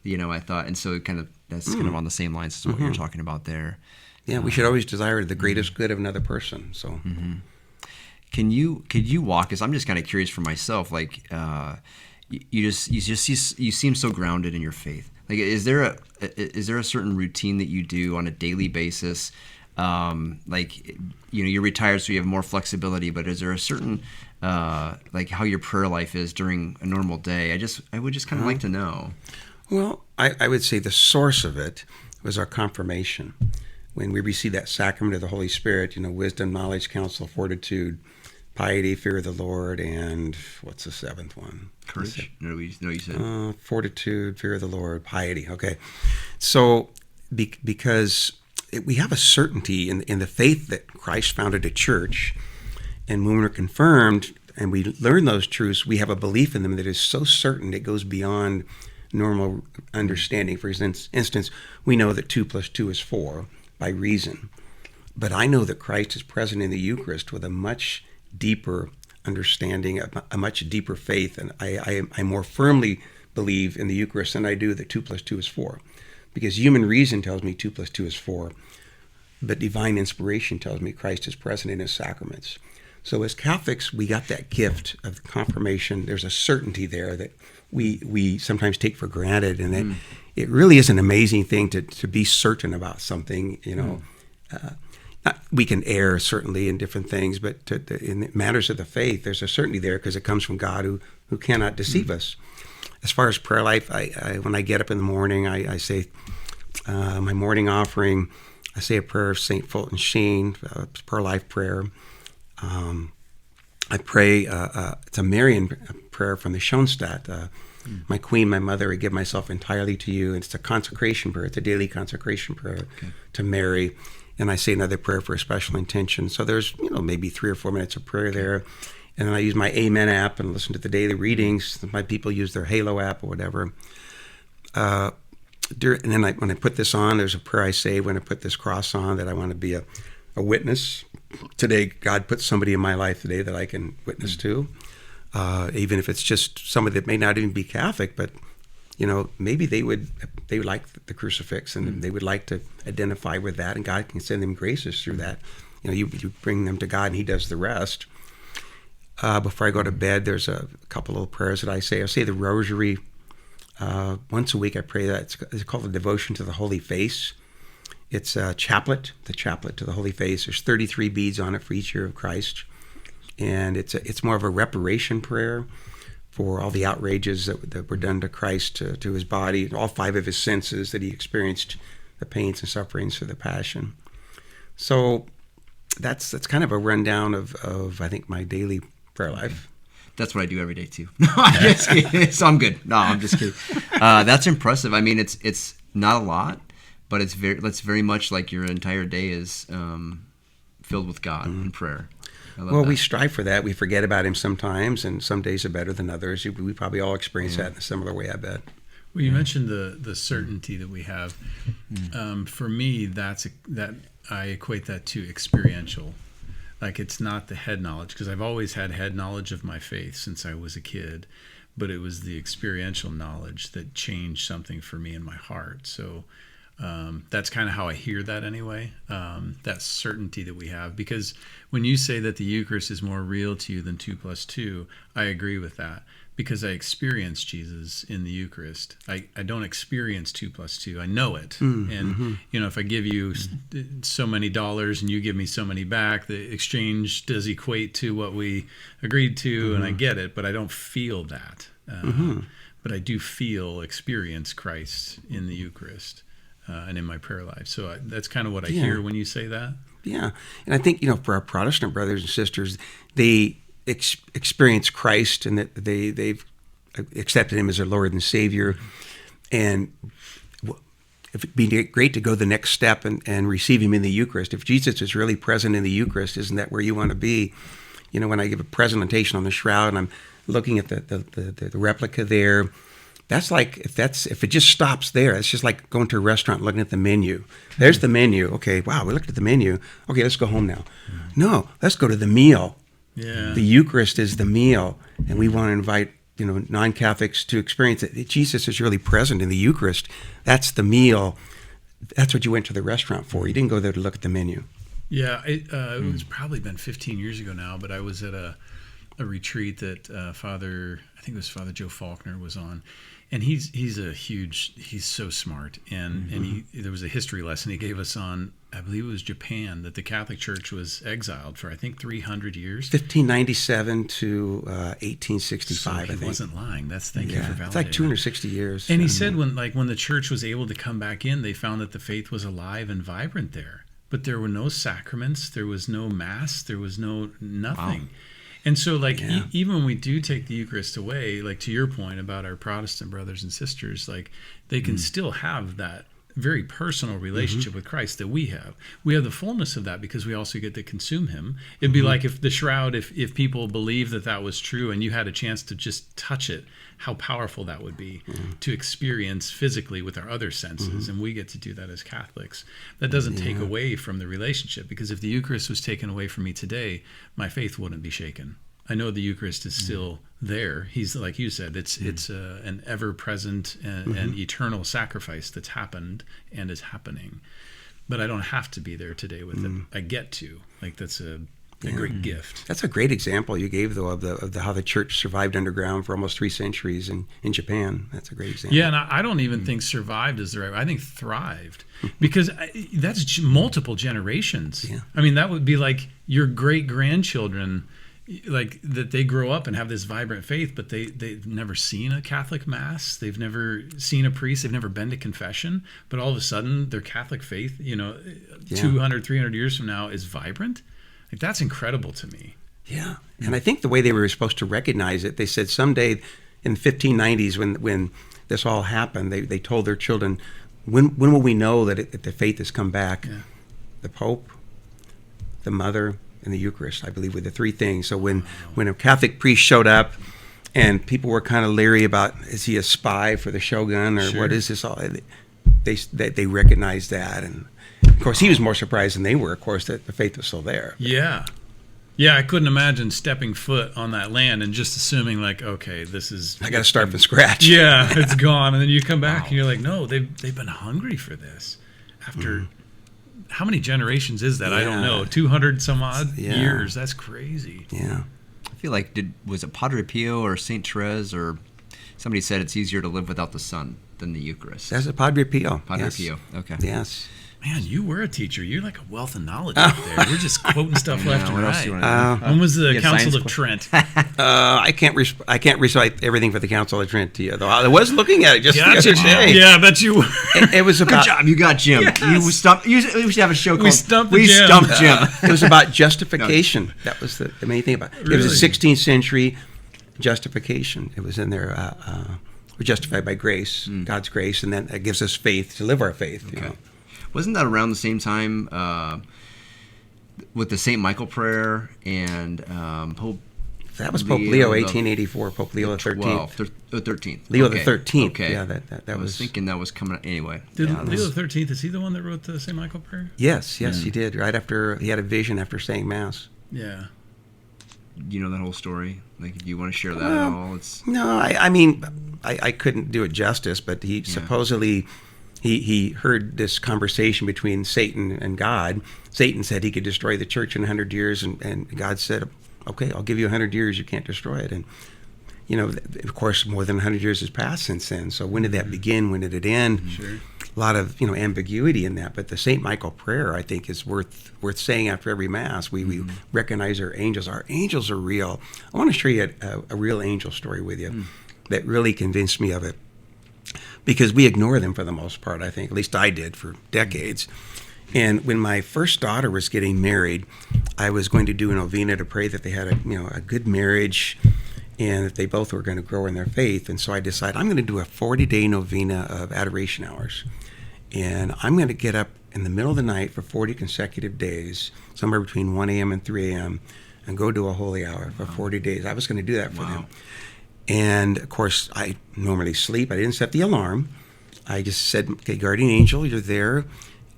I thought, and so that's kind of on the same lines as what you're talking about there. Yeah, we should always desire the greatest good of another person. So, could you walk us? I'm just kind of curious for myself. Like, you seem so grounded in your faith. Like, is there a certain routine that you do on a daily basis? You're retired, so you have more flexibility. But is there a certain like how your prayer life is during a normal day? I would just kind of like to know. Well, I would say the source of it was our confirmation. When we received that sacrament of the Holy Spirit, wisdom, knowledge, counsel, fortitude, piety, fear of the Lord, and what's the seventh one? Courage. No, you said fortitude, fear of the Lord, piety. Okay, so because we have a certainty in the faith that Christ founded a church, and when we're confirmed and we learn those truths, we have a belief in them that is so certain it goes beyond normal understanding. For instance, we know that 2 + 2 is 4 by reason, but I know that Christ is present in the Eucharist with a much deeper understanding, a much deeper faith, and I more firmly believe in the Eucharist than I do that 2 + 2 is 4, because human reason tells me 2 + 2 is 4, but divine inspiration tells me Christ is present in his sacraments. So as Catholics, we got that gift of confirmation. There's a certainty there that we sometimes take for granted, and it really is an amazing thing to be certain about something. We can err certainly in different things, but in matters of the faith, there's a certainty there because it comes from God who cannot deceive us. As far as prayer life, I when I get up in the morning, I say my morning offering. I say a prayer of St. Fulton Sheen, prayer life prayer. I pray, it's a Marian prayer from the Schoenstatt. My queen, my mother, I give myself entirely to you. And it's a consecration prayer. It's a daily consecration prayer to Mary. And I say another prayer for a special intention. So there's, maybe 3 or 4 minutes of prayer there. And then I use my Amen app and listen to the daily readings. My people use their Halo app or whatever. And then when I put this on, there's a prayer I say when I put this cross on that I want to be a witness. Today, God put somebody in my life today that I can witness to, even if it's just somebody that may not even be Catholic, but maybe they would like the crucifix and they would like to identify with that, and God can send them graces through that. You bring them to God and he does the rest. Before I go to bed, there's a couple of prayers that I say. I say the rosary once a week. I pray that. It's called the Devotion to the Holy Face. It's a chaplet, the chaplet to the Holy Face. There's 33 beads on it for each year of Christ. And it's more of a reparation prayer for all the outrages that were done to Christ, to his body, all 5 of his senses that he experienced, the pains and sufferings for the Passion. So that's kind of a rundown of I think, my daily prayer life. That's what I do every day too. No, I'm just kidding. So I'm good. No, I'm just kidding. That's impressive. I mean, it's not a lot, but it's very much like your entire day is filled with God and prayer. Well, we strive for that. We forget about him sometimes, and some days are better than others. We probably all experience that in a similar way, I bet. Well, you mentioned the certainty that we have. For me, that I equate that to experiential. Like, it's not the head knowledge, because I've always had head knowledge of my faith since I was a kid, but it was the experiential knowledge that changed something for me in my heart. So that's kind of how I hear that anyway, that certainty that we have. Because when you say that the Eucharist is more real to you than 2 + 2, I agree with that, because I experience Jesus in the Eucharist. I don't experience 2 + 2. I know it. And, if I give you so many dollars and you give me so many back, the exchange does equate to what we agreed to, and I get it, but I don't feel that. But I do experience Christ in the Eucharist and in my prayer life. So that's kind of what I hear when you say that. Yeah. And I think, for our Protestant brothers and sisters, they experience Christ, and that they've accepted him as their Lord and Savior. And it'd be great to go the next step and receive him in the Eucharist. If Jesus is really present in the Eucharist, isn't that where you want to be? When I give a presentation on the shroud and I'm looking at the replica there, that's like, if it just stops there, it's just like going to a restaurant looking at the menu. There's the menu. Okay, wow, we looked at the menu. Okay, let's go home now. No, let's go to the meal. Yeah. The Eucharist is the meal, and we want to invite non-Catholics to experience it. Jesus is really present in the Eucharist. That's the meal. That's what you went to the restaurant for. You didn't go there to look at the menu. Yeah, it was probably been 15 years ago now, but I was at a retreat that Father Joe Faulkner was on. And he's so smart, and there was a history lesson he gave us on, I believe it was Japan, that the Catholic Church was exiled for 300 years, 1597 to 1865. So he I think. Wasn't lying. Thank you for validating. It's like 260 years. And he said when the church was able to come back in, they found that the faith was alive and vibrant there, but there were no sacraments, there was no mass, there was no nothing. Wow. And so, even when we do take the Eucharist away, to your point about our Protestant brothers and sisters, they can still have that very personal relationship with Christ that we have. We have the fullness of that because we also get to consume him. It'd be like if the shroud, if people believed that was true and you had a chance to just touch it, how powerful that would be to experience physically with our other senses. And we get to do that as Catholics. That doesn't take away from the relationship, because if the Eucharist was taken away from me today, my faith wouldn't be shaken. I know the Eucharist is still there. He's, like you said, it's an ever-present and eternal sacrifice that's happened and is happening. But I don't have to be there today with it. I get to. That's a great gift. That's a great example you gave, though, of how the church survived underground for almost 3 centuries in Japan. That's a great example. Yeah, and I don't even think survived is the right word. I think thrived, because that's multiple generations. Yeah. I mean, that would be like your great-grandchildren, that they grow up and have this vibrant faith, but they've never seen a Catholic Mass. They've never seen a priest. They've never been to confession. But all of a sudden, their Catholic faith, 200, 300 years from now is vibrant. That's incredible to me. Yeah. And I think the way they were supposed to recognize it, they said someday in the 1590s when this all happened, they told their children, when will we know that the faith has come back? Yeah. The Pope, the Mother, and the Eucharist, I believe, were the 3 things. So when a Catholic priest showed up and people were kind of leery about, is he a spy for the shogun, or what is this all? They recognized that. And of course, he was more surprised than they were, of course, that the faith was still there. Yeah. Yeah, I couldn't imagine stepping foot on that land and just assuming okay, this is... I got to start from scratch. Yeah, it's gone. And then you come back and you're like, no, they've been hungry for this. After... How many generations is that? Yeah. I don't know. 200 some odd years. That's crazy. Yeah. I feel like, was it Padre Pio or Saint Therese, or somebody said it's easier to live without the sun than the Eucharist? That's a Padre Pio. Padre Pio. Okay. Yes. Man, you were a teacher. You're like a wealth of knowledge out there. You're just quoting stuff left and right. When was the Council of Trent? I can't recite everything for the Council of Trent to you, though. I was looking at it just the other day. Yeah, I bet you were. It was about... Good job, you got Jim. Yes. We should have a show called We Stumped Jim. It was about justification. No. That was the main thing about it. Really? It was a 16th century justification. It was in there. We're justified by grace, God's grace, and then it gives us faith to live our faith. Okay. You know? Wasn't that around the same time with the St. Michael prayer and Pope That was Pope Leo, 1884. Pope Leo the 13th. 13th. Leo Okay. the 13th. Okay. Yeah, that I was was. thinking that was coming up. Anyway. Did Leo the 13th, is he the one that wrote the St. Michael prayer? Yes, he did. Right after he had a vision after saying mass. Yeah. You know that whole story? Like, do you want to share that at all? No, I mean, I couldn't do it justice, but he supposedly he heard this conversation between Satan and God. Satan said he could destroy the church in 100 years, and God said, okay, I'll give you 100 years, you can't destroy it. And, of course, more than 100 years has passed since then. So when did that begin? When did it end? Sure. A lot of ambiguity in that, but the St. Michael prayer, I think, is worth saying after every mass. We recognize our angels. Our angels are real. I want to share you a real angel story with you that really convinced me of it, because we ignore them for the most part. I think, at least I did for decades. And when my first daughter was getting married, I was going to do a novena to pray that they had a good marriage, and that they both were going to grow in their faith. And so I decided I'm going to do a 40-day novena of adoration hours. And I'm going to get up in the middle of the night for 40 consecutive days, somewhere between 1 a.m. and 3 a.m., and go do a holy hour for 40 days. I was going to do that for them. And, of course, I normally sleep. I didn't set the alarm. I just said, okay, guardian angel, you're there.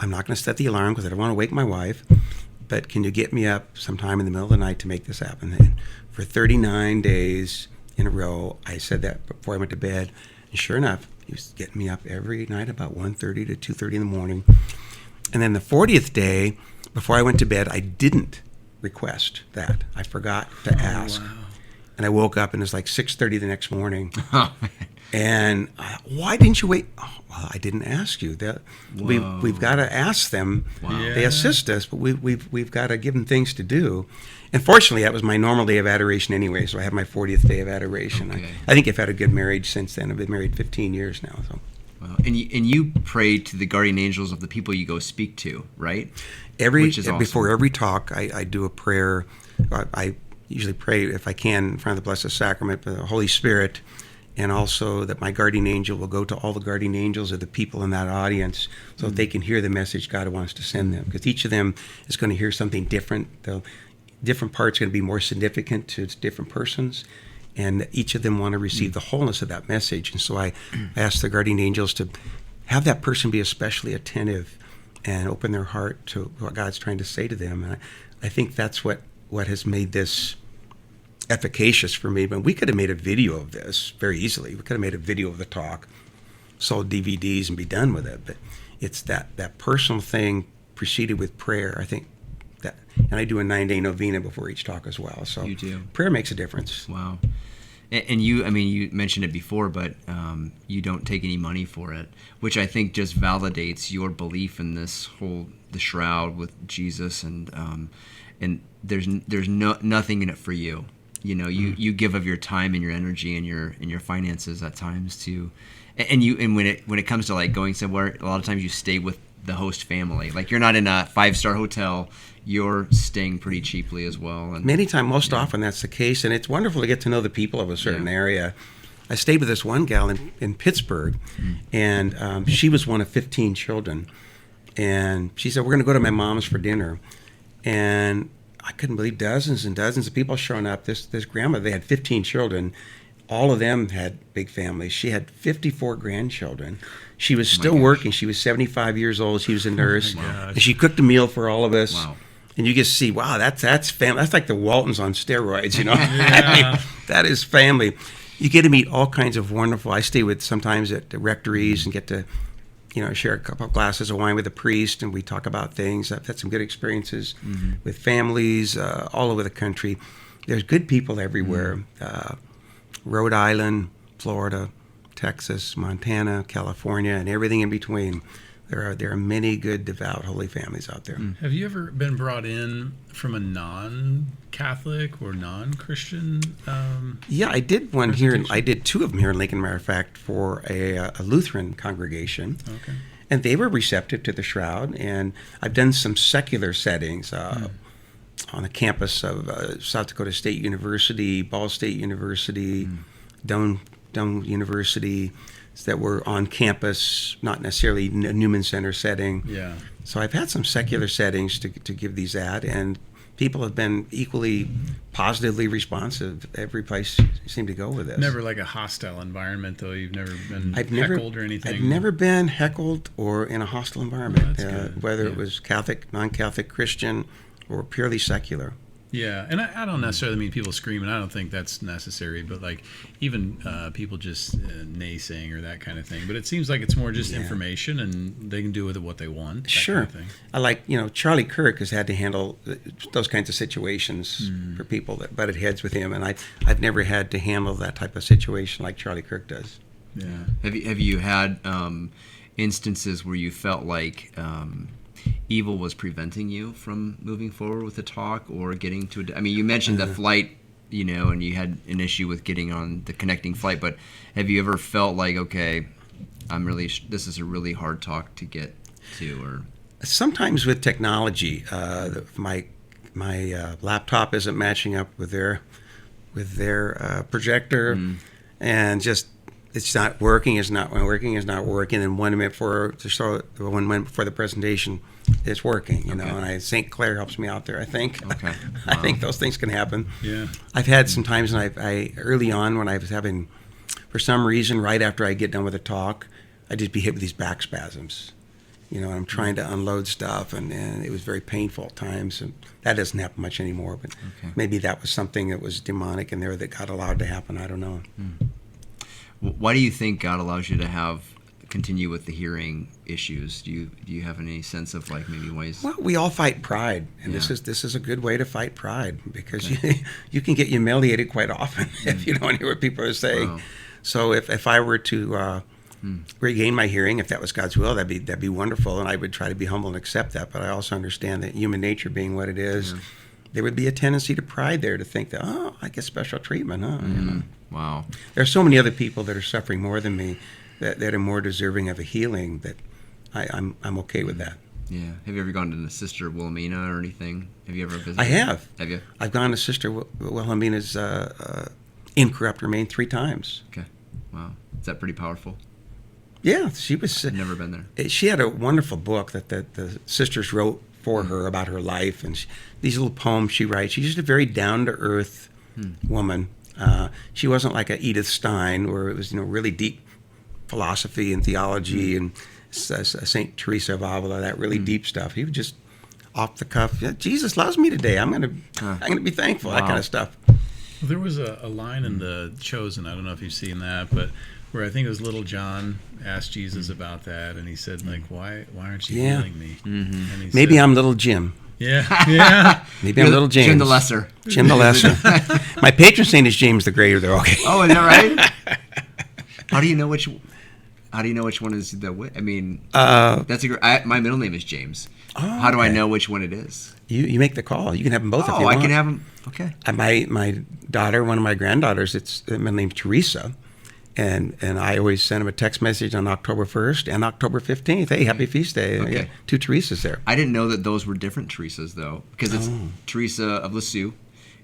I'm not going to set the alarm because I don't want to wake my wife. But can you get me up sometime in the middle of the night to make this happen? And for 39 days in a row, I said that before I went to bed. And sure enough, he was getting me up every night about 1:30 to 2:30 in the morning. And then the 40th day, before I went to bed, I didn't request that. I forgot to ask. Wow. And I woke up and it was like 6:30 the next morning. And why didn't you wait? Oh, well, I didn't ask you. We've got to ask them. Wow. Yeah. They assist us, but we've got to give them things to do. And fortunately, that was my normal day of adoration anyway, so I had my 40th day of adoration. Okay. I think I've had a good marriage since then. I've been married 15 years now. So. Wow. And you pray to the guardian angels of the people you go speak to, right? Which is awesome. Before every talk, I do a prayer. I usually pray, if I can, in front of the Blessed Sacrament, the Holy Spirit, and also that my guardian angel will go to all the guardian angels of the people in that audience so that they can hear the message God wants to send them. Because each of them is going to hear something different. The different parts are going to be more significant to different persons, and each of them want to receive the wholeness of that message. And so I ask the guardian angels to have that person be especially attentive and open their heart to what God's trying to say to them. And I think that's what has made this efficacious for me. But we could have made a video of this very easily. We could have made a video of the talk, sold DVDs, and be done with it. But it's that personal thing preceded with prayer. I think that, and I do a 9-day novena before each talk as well. So You do. Prayer makes a difference. Wow. And you mentioned it before, but you don't take any money for it, which I think just validates your belief in this the shroud with Jesus, and there's nothing in it for you. You give of your time and your energy and your finances at times to, and when it comes to like going somewhere, a lot of times you stay with the host family. Like, you're not in a 5-star hotel. You're staying pretty cheaply as well. And Most often that's the case, and it's wonderful to get to know the people of a certain area. I stayed with this one gal in Pittsburgh, and she was one of 15 children. And she said, we're going to go to my mom's for dinner. And I couldn't believe dozens and dozens of people showing up. This grandmother, they had 15 children. All of them had big families. She had 54 grandchildren. She was still working. She was 75 years old. She was a nurse. And she cooked a meal for all of us. Wow. And you just see, wow, that's family. That's like the Waltons on steroids, I mean, that is family. You get to meet all kinds of wonderful. I stay with sometimes at the rectories and get to, share a couple of glasses of wine with a priest, and we talk about things. I've had some good experiences with families all over the country. There's good people everywhere. Rhode Island, Florida, Texas, Montana, California, and everything in between. There are many good, devout, holy families out there. Have you ever been brought in from a non-Catholic or non-Christian? Yeah, I did one here. I did 2 of them here in Lincoln, matter of fact, for a Lutheran congregation. Okay. And they were receptive to the shroud. And I've done some secular settings on the campus of South Dakota State University, Ball State University, Doane done university that were on campus, not necessarily a Newman Center setting. Yeah. So I've had some secular settings to give these at, and people have been equally positively responsive every place you seem to go with this. Never like a hostile environment, though. You've never been heckled or anything. I've never been heckled or in a hostile environment, whether it was Catholic, non-Catholic, Christian, or purely secular. Yeah, and I don't necessarily mean people screaming. I don't think that's necessary, but like even people just naysaying or that kind of thing. But it seems like it's more just information, and they can do with it what they want. Sure. Kind of thing. I like, Charlie Kirk has had to handle those kinds of situations for people that butted heads with him, and I've never had to handle that type of situation like Charlie Kirk does. Yeah. Have you had instances where you felt like evil was preventing you from moving forward with the talk or getting to I mean, you mentioned the flight, and you had an issue with getting on the connecting flight, but have you ever felt like, okay, this is a really hard talk to get to? Or sometimes with technology, my laptop isn't matching up with their projector, and just it's not working. And 1 minute before the presentation, it's working. And St. Clair helps me out there. I think. Okay. Wow. I think those things can happen. Yeah. I've had some times, and I early on when I was having, for some reason, right after I get done with a talk, I'd just be hit with these back spasms. And I'm trying to unload stuff, and it was very painful at times. And that doesn't happen much anymore. But maybe that was something that was demonic in there that got allowed to happen. I don't know. Why do you think God allows you to continue with the hearing issues? Do you have any sense of like maybe ways? Well, we all fight pride, and this is a good way to fight pride, because you can get humiliated quite often if you don't hear what people are saying. Wow. So if I were to regain my hearing, if that was God's will, that'd be wonderful, and I would try to be humble and accept that. But I also understand that human nature being what it is, there would be a tendency to pride there, to think that, oh, I get special treatment, huh? Wow. There are so many other people that are suffering more than me that are more deserving of a healing, that I'm okay with that. Yeah. Have you ever gone to Sister Wilhelmina or anything? Have you ever visited? I have. Have you? I've gone to Sister Wilhelmina's incorrupt remain 3 times. Okay. Wow. Is that pretty powerful? Yeah, she was. I've never been there. She had a wonderful book that the sisters wrote for her about her life, and these little poems she writes. She's just a very down-to-earth woman. She wasn't like a Edith Stein, where it was really deep philosophy and theology, and Saint Teresa of Avila, that really deep stuff. He was just off the cuff. Yeah, Jesus loves me today. I'm gonna be thankful. That kind of stuff. Well, there was a line in The Chosen. I don't know if you've seen that, but where I think it was little John asked Jesus about that, and he said, like, why aren't you healing me? And he Maybe said, I'm little Jim. Yeah. Maybe I'm little James. Jim the Lesser. Jim the Lesser. My patron saint is James the Greater, though. Okay. Oh, is that right? How do you know which one is the? I mean, that's my middle name is James. Oh, how do I know which one it is? You make the call. You can have them both if you want. I can have them. Okay. My daughter, one of my granddaughters, it's my name's Teresa, and I always send them a text message on October 1st and October 15th. Hey, happy feast day! Okay. Yeah, 2 Teresas there. I didn't know that those were different Teresas though, because it's Teresa of Lisieux,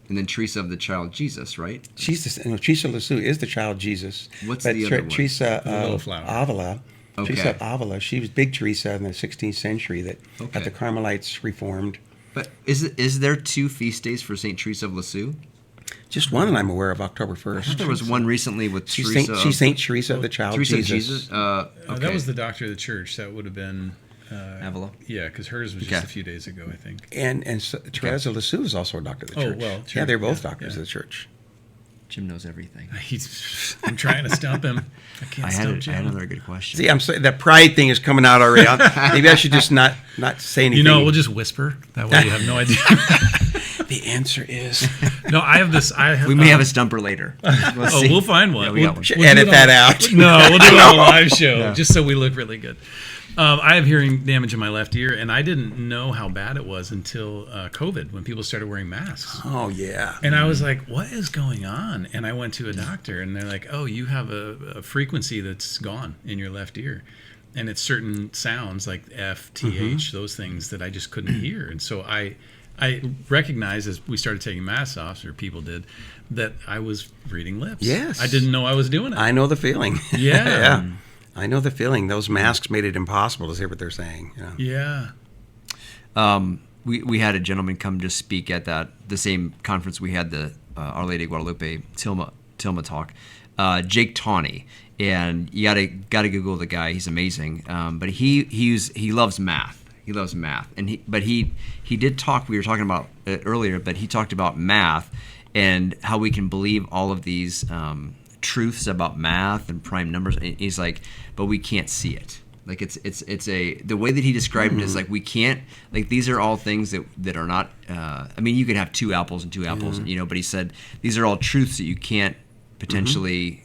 and then Teresa of the Child Jesus, right? Teresa Lisieux is the Child Jesus. What's the other one? Teresa Little of flower. Avila. Okay. Teresa of Avila. She was big Teresa in the 16th century that the Carmelites reformed. But is there 2 feast days for Saint Teresa of Lisieux? Just one that I'm aware of, October 1st. I thought there was one recently with She's Teresa. She's Saint Teresa of the Child Teresa of Jesus. Jesus. Okay. That was the doctor of the church. That would have been Avila. Yeah, because hers was just a few days ago, I think. And so, Therese of Lisieux is also a doctor of the church. Well, yeah, they're both doctors of the church. Jim knows everything. I'm trying to stump him. I can't stump Jim. I had another good question. See, I'm saying that pride thing is coming out already. Maybe I should just not say anything. We'll just whisper. That way you have no idea. The answer is no. I have this. We may have a stumper later. We'll find one. Yeah, we got one. We'll edit that out. No, we'll do it on a live show just so we look really good. I have hearing damage in my left ear, and I didn't know how bad it was until COVID, when people started wearing masks. Oh, yeah. And I was like, what is going on? And I went to a doctor, and they're like, oh, you have a frequency that's gone in your left ear. And it's certain sounds like F, TH, those things that I just couldn't hear. And so I I recognized as we started taking masks off, or people did, that I was reading lips. Yes. I didn't know I was doing it. I know the feeling. Yeah. Yeah. I know the feeling. Those masks made it impossible to hear what they're saying. Yeah. We had a gentleman come to speak at the same conference we had, the Our Lady of Guadalupe Tilma talk, Jake Tawney, and you gotta Google the guy. He's amazing. But he loves math. He loves math, and he did talk. We were talking about it earlier, but he talked about math and how we can believe all of these truths about math and prime numbers. And he's like, but we can't see it. Like it's the way that he described it is like we can't, like these are all things that are not. I mean, you could have two apples and two apples, but he said these are all truths that you can't potentially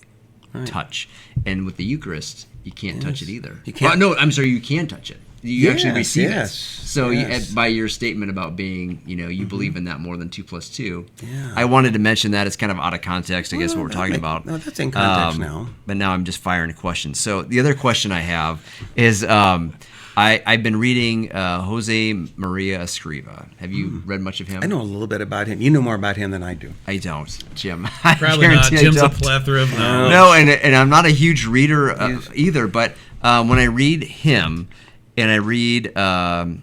touch. And with the Eucharist, you can't touch it either. You can't. No, I'm sorry, you can touch it. You actually receive it. So by your statement about being, you believe in that more than 2 + 2. Yeah. I wanted to mention that. It's kind of out of context, I guess, what we're talking about. No, that's in context now. But now I'm just firing questions. So the other question I have is I've been reading Jose Maria Escriva. Have you read much of him? I know a little bit about him. You know more about him than I do. I don't, Jim. Probably not. Jim's a plethora of knowledge. No, and I'm not a huge reader either. But when I read him, and I read, the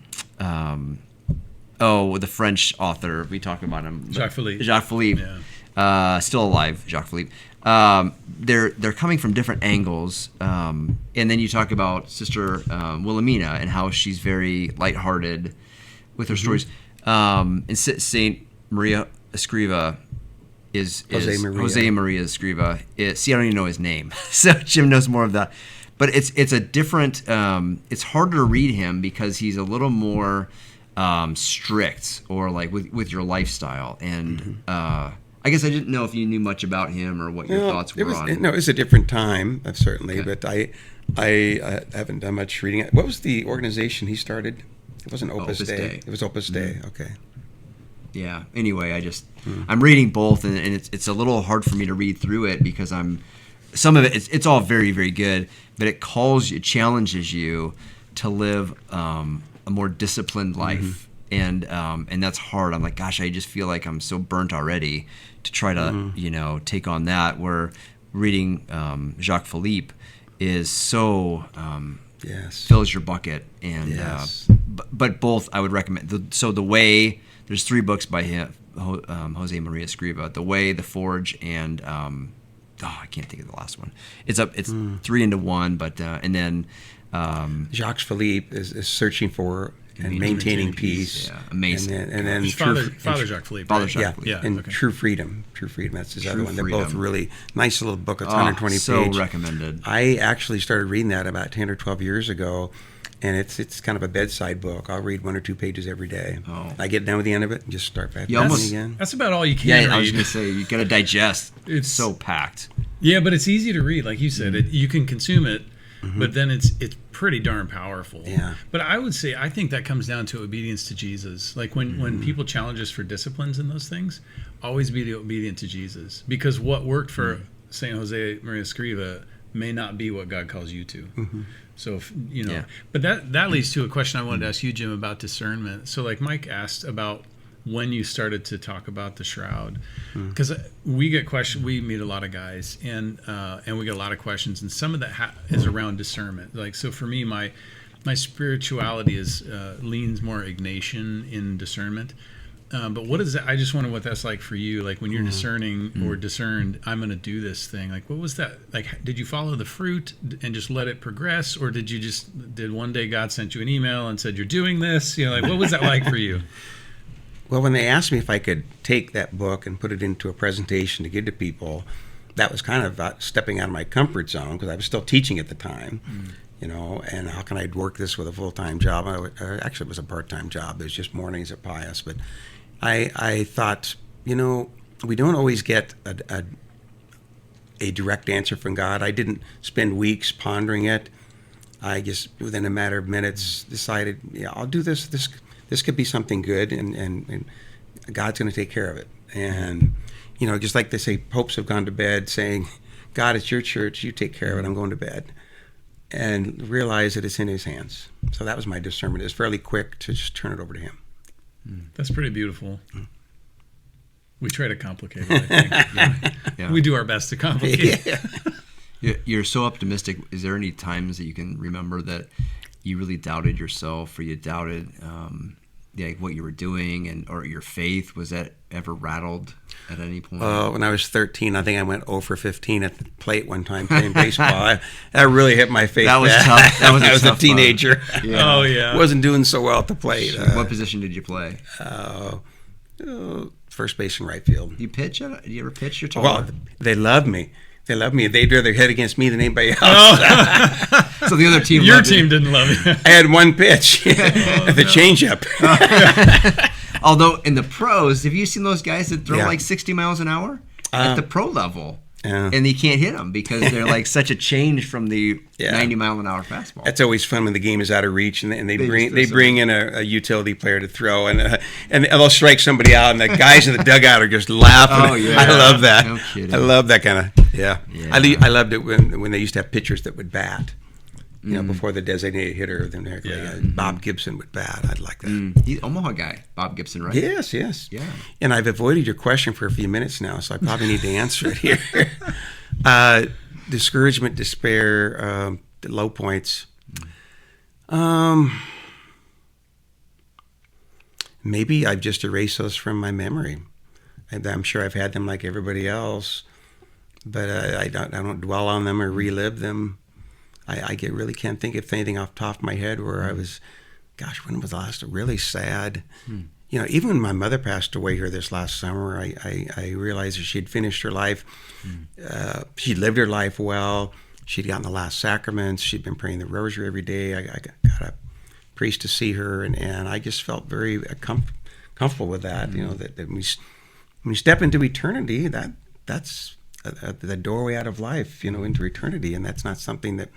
French author, we talk about him. Jacques Philippe. Yeah. Still alive, Jacques Philippe. They're coming from different angles. And then you talk about Sister Wilhelmina and how she's very lighthearted with her stories. And Saint Maria Escriva is Jose Maria Escriva. See, I don't even know his name. So Jim knows more of that. But it's a different. It's harder to read him because he's a little more strict, or like with your lifestyle. And I guess I didn't know if you knew much about him or what your thoughts were on. No, it was a different time, certainly. Okay. But I haven't done much reading. What was the organization he started? It wasn't Opus Dei. It was Opus Dei. Okay. Yeah. Anyway, I'm reading both, and it's a little hard for me to read through it because some of it, it's all very, very good, but it challenges you to live a more disciplined life, and that's hard. I'm like, gosh, I just feel like I'm so burnt already to try to take on that. Where reading Jacques Philippe is so fills your bucket, and but both I would recommend. The Way, there's 3 books by him, Jose Maria Escriva: The Way, The Forge, and I can't think of the last one. It's 3 into 1, but and then Jacques Philippe is searching for and maintaining peace. Yeah, amazing. And then Father Jacques Philippe. Father Jacques Philippe. Yeah, and True Freedom. That's his other one. They're both really nice little book. It's 120 pages. So recommended. I actually started reading that about 10 or 12 years ago. And it's kind of a bedside book. I'll read 1 or 2 pages every day. Oh. I get down with the end of it and just start back reading again. That's about all you can read. Yeah, I was going to say, you got to digest. It's so packed. Yeah, but it's easy to read. Like you said, you can consume it, but then it's pretty darn powerful. Yeah. But I would say, I think that comes down to obedience to Jesus. Like when people challenge us for disciplines and those things, always be obedient to Jesus. Because what worked for St. Jose Maria Escriva may not be what God calls you to. So, but that leads to a question I wanted to ask you, Jim, about discernment. So like Mike asked about when you started to talk about the shroud, because we get questions, we meet a lot of guys, and we get a lot of questions, and some of that is around discernment. Like, so for me, my spirituality leans more Ignatian in discernment. But what is that? I just wonder what that's like for you. Like when you're discerning or discerned, I'm going to do this thing. Like, what was that? Like, did you follow the fruit and just let it progress? Or did one day God sent you an email and said, you're doing this? Like, what was that like for you? Well, when they asked me if I could take that book and put it into a presentation to give to people, that was kind of stepping out of my comfort zone because I was still teaching at the time. And how can I work this with a full-time job? Actually, it was a part-time job. It was just mornings at Pius. But I thought, we don't always get a direct answer from God. I didn't spend weeks pondering it. I just, within a matter of minutes, decided, I'll do this. This could be something good, and God's going to take care of it. And, just like they say, popes have gone to bed saying, God, it's your church. You take care of it. I'm going to bed. And realize that it's in his hands. So that was my discernment. It was fairly quick to just turn it over to him. That's pretty beautiful. We try to complicate it, I think. Yeah. We do our best to complicate it. You're so optimistic. Is there any times that you can remember that you really doubted yourself, or you doubted what you were doing, or your faith? Was that ever rattled at any point? When I was 13, I think I went 0 for 15 at the plate one time playing baseball. That really hit my faith. That was tough. That was I was a tough teenager. Yeah. Oh, yeah. Wasn't doing so well at the plate. What position did you play? First base and right field. You pitch? Do you ever pitch your time? Well, they loved me. They loved me. They'd rather hit against me than anybody else. So the other team Your loved team you. didn't love you. I had one pitch, the changeup. Although in the pros, have you seen those guys that throw Yeah. like 60 miles an hour at the pro level? Yeah. And you can't hit them because they're like such a change from the Yeah. 90 mile an hour fastball. That's always fun when the game is out of reach, and they just bring in a utility player to throw, and they'll strike somebody out, and the guys in the dugout are just laughing. Oh, yeah. I love that. No kidding. I love that kind of yeah. I loved it when they used to have pitchers that would bat. Before the designated hitter, then Bob Gibson would bat. I'd like that. He's Omaha guy, Bob Gibson, right? Yes. Yeah. And I've avoided your question for a few minutes now, so I probably need to answer it here. Discouragement, despair, the low points. Maybe I've just erased those from my memory. I'm sure I've had them like everybody else, but I don't dwell on them or relive them. I really can't think of anything off the top of my head where I was, gosh, when was the last really sad? Even when my mother passed away here this last summer, I realized that she'd finished her life. She'd lived her life well. She'd gotten the last sacraments. She'd been praying the rosary every day. I got a priest to see her, and I just felt very comfortable with that. That when you step into eternity, that's the doorway out of life, into eternity, and that's not something that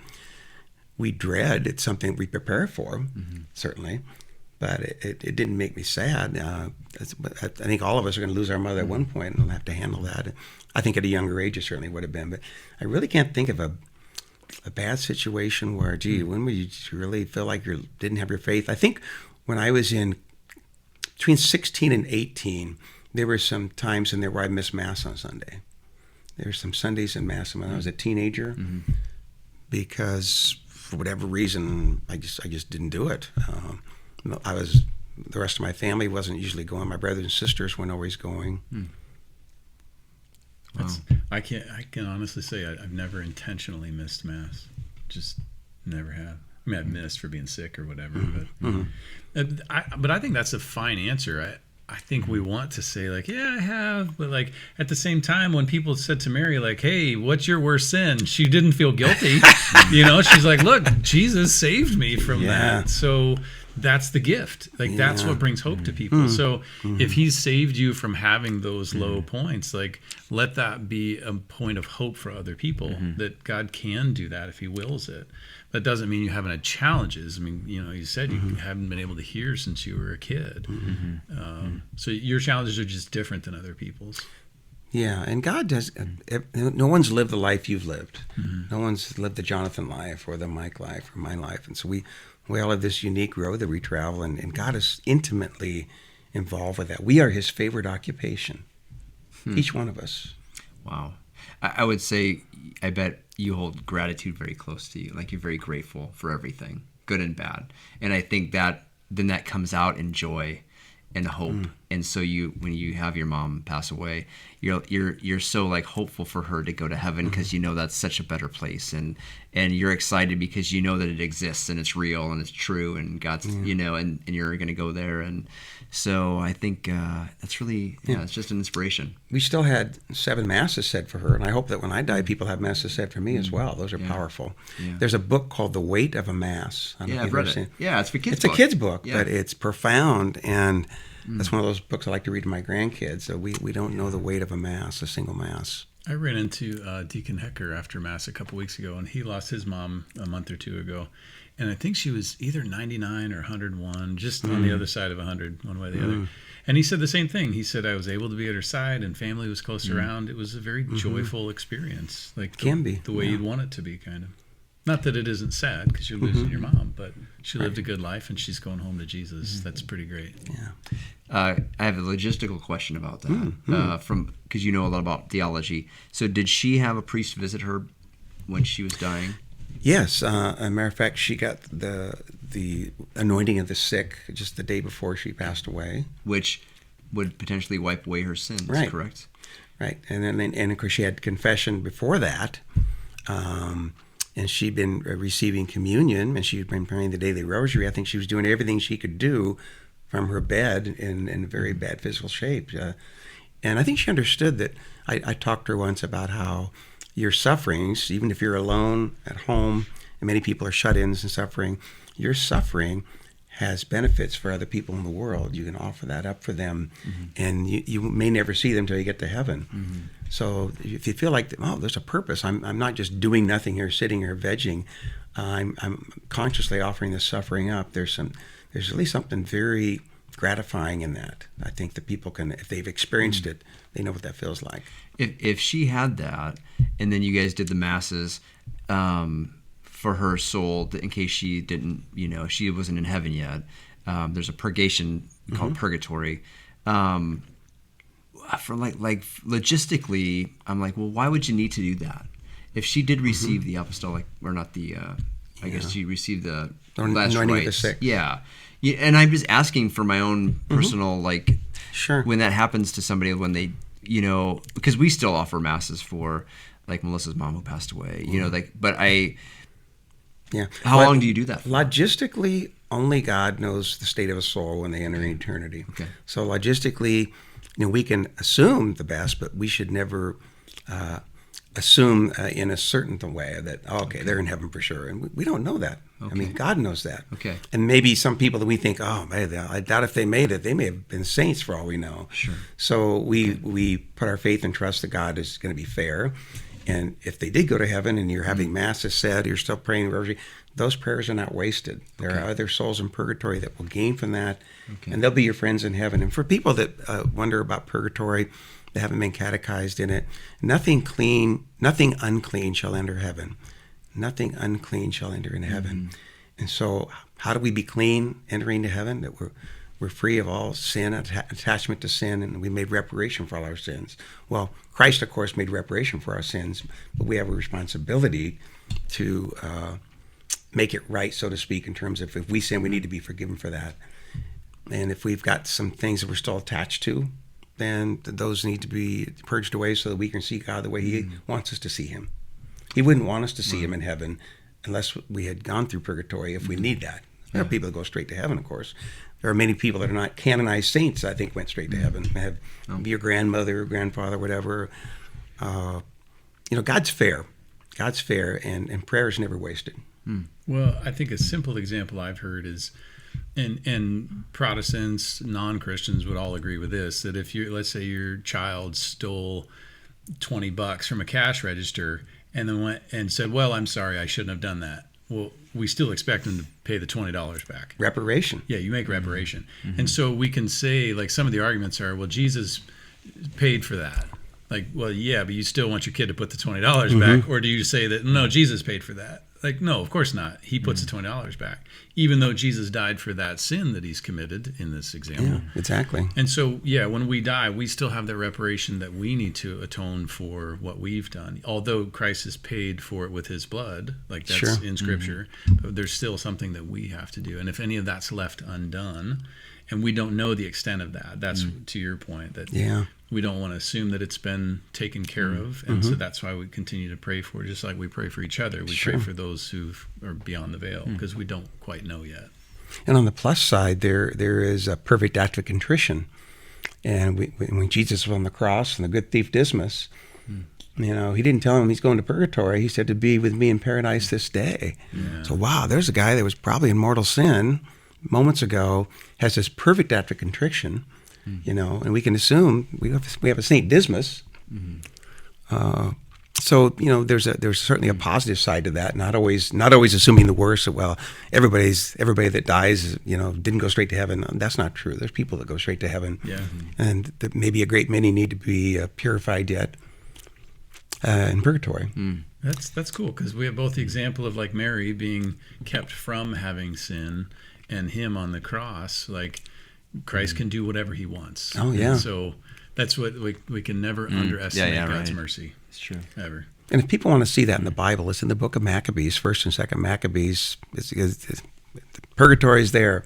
we dread. It's something we prepare for, certainly, but it didn't make me sad. I think all of us are going to lose our mother at one point, and we'll have to handle that. I think at a younger age it certainly would have been, but I really can't think of a bad situation where, when would you really feel like you didn't have your faith? I think when I was in between 16 and 18, there were some times in there where I missed Mass on Sunday. There were some Sundays in Mass when I was a teenager because for whatever reason I just didn't do it. The rest of my family wasn't usually going. My brothers and sisters weren't always going. Wow. I can honestly say I've never intentionally missed Mass. Just never have. I mean, I've missed for being sick or whatever, but I think that's a fine answer. I think we want to say like, yeah, I have, but like at the same time, when people said to Mary like, hey, what's your worst sin? She didn't feel guilty. She's like, look, Jesus saved me from that. So that's the gift. Like that's what brings hope to people. So if he's saved you from having those low points, like let that be a point of hope for other people that God can do that if he wills it. That doesn't mean you haven't had challenges. I mean, you said you haven't been able to hear since you were a kid. So your challenges are just different than other people's. Yeah, and God does. No one's lived the life you've lived. No one's lived the Jonathan life or the Mike life or my life. And so we all have this unique road that we travel, and God is intimately involved with that. We are his favorite occupation, each one of us. Wow. I would say, I bet you hold gratitude very close to you. Like you're very grateful for everything, good and bad. And I think that comes out in joy and hope. And so when you have your mom pass away, you're so like hopeful for her to go to heaven because that's such a better place, and you're excited because you know that it exists and it's real and it's true and God's and you're going to go there. And so I think that's really it's just an inspiration. We still had 7 masses said for her, and I hope that when I die, people have masses said for me as well. Those are powerful. Yeah. There's a book called The Weight of a Mass. I've read it. Yeah, it's for kids. It's a kid's book, but it's profound, and that's one of those books I like to read to my grandkids. So we don't know the weight of a mass, a single mass. I ran into Deacon Hecker after Mass a couple weeks ago, and he lost his mom a month or two ago. And I think she was either 99 or 101, just on the other side of 100, one way or the other. And he said the same thing. He said, I was able to be at her side, and family was close around. It was a very joyful experience. Like Can be. The way you'd want it to be, kind of. Not that it isn't sad because you're losing your mom, but she lived a good life and she's going home to Jesus. That's pretty great. Yeah. I have a logistical question about that because you know a lot about theology. So did she have a priest visit her when she was dying? Yes. As a matter of fact, she got the anointing of the sick just the day before she passed away. Which would potentially wipe away her sins, Right. correct? Right. And of course she had confession before that. And she'd been receiving communion, and she'd been praying the daily rosary. I think she was doing everything she could do from her bed in very bad physical shape. And I think she understood that. I talked to her once about how your sufferings, even if you're alone at home, and many people are shut-ins and suffering, your suffering has benefits for other people in the world. You can offer that up for them, and you may never see them until you get to heaven. So if you feel like, oh, there's a purpose, I'm not just doing nothing here, sitting here vegging, I'm consciously offering this suffering up. There's at least something very gratifying in that. I think that people can, if they've experienced it, they know what that feels like. If she had that, and then you guys did the masses for her soul, in case she didn't, she wasn't in heaven yet. There's a purgation called purgatory. For like logistically, I'm like, well, why would you need to do that? If she did receive the apostolic, or not the, I guess she received the last anointing of the rites. sick. Yeah. And I'm just asking for my own personal, Sure. when that happens to somebody, when they, because we still offer masses for, like, Melissa's mom who passed away, but Yeah. How long do you do that for? Logistically, only God knows the state of a soul when they enter eternity. Okay. So logistically, we can assume the best, but we should never assume in a certain way that, they're in heaven for sure. And we don't know that. Okay. I mean, God knows that. Okay. And maybe some people that we think, I doubt if they made it. They may have been saints for all we know. Sure. So we put our faith and trust that God is going to be fair. And if they did go to heaven and you're having masses said, you're still praying the rosary, those prayers are not wasted. There are other souls in purgatory that will gain from that, and they'll be your friends in heaven. And for people that wonder about purgatory, that haven't been catechized in it, nothing unclean shall enter heaven. Nothing unclean shall enter into heaven. And so how do we be clean entering into heaven? That we're free of all sin, attachment to sin, and we made reparation for all our sins. Well, Christ, of course, made reparation for our sins, but we have a responsibility to make it right, so to speak, in terms of if we sin, we need to be forgiven for that. And if we've got some things that we're still attached to, then those need to be purged away so that we can see God the way He wants us to see Him. He wouldn't want us to see Him in heaven unless we had gone through purgatory, if we need that. There are people that go straight to heaven, of course. There are many people that are not canonized saints, I think, went straight to heaven. They have your grandmother or grandfather, whatever. God's fair. God's fair, and prayer is never wasted. Well, I think a simple example I've heard is, and Protestants, non-Christians would all agree with this, that if let's say your child stole $20 from a cash register and then went and said, well, I'm sorry, I shouldn't have done that. Well, we still expect them to pay the $20 back. Reparation. Yeah, you make reparation. And so we can say, like, some of the arguments are, well, Jesus paid for that. Like, well, yeah, but you still want your kid to put the $20 back? Or do you say that, no, Jesus paid for that? Like, no, of course not. He puts the $20 back, even though Jesus died for that sin that he's committed in this example. Yeah, exactly. And so, when we die, we still have that reparation that we need to atone for what we've done. Although Christ has paid for it with his blood, like that's in Scripture, but there's still something that we have to do. And if any of that's left undone, and we don't know the extent of that, that's to your point, that we don't want to assume that it's been taken care of. And so that's why we continue to pray for it, just like we pray for each other. We pray for those who are beyond the veil, because we don't quite know yet. And on the plus side, there is a perfect act of contrition. And when Jesus was on the cross and the good thief Dismas, he didn't tell him he's going to purgatory. He said to be with me in paradise this day. Yeah. So, wow, there's a guy that was probably in mortal sin moments ago, has this perfect act of contrition, and we can assume we have a Saint Dismas. So there's certainly a positive side to that. Not always assuming the worst. Well, everybody that dies, didn't go straight to heaven. That's not true. There's people that go straight to heaven, and maybe a great many need to be purified yet in purgatory. That's cool, because we have both the example of like Mary being kept from having sin, and him on the cross. Like Christ can do whatever he wants. Oh, yeah. And so that's what we can never underestimate God's mercy. It's true. Ever. And if people want to see that in the Bible, it's in the book of Maccabees, 1st and 2nd Maccabees. It's purgatory is there.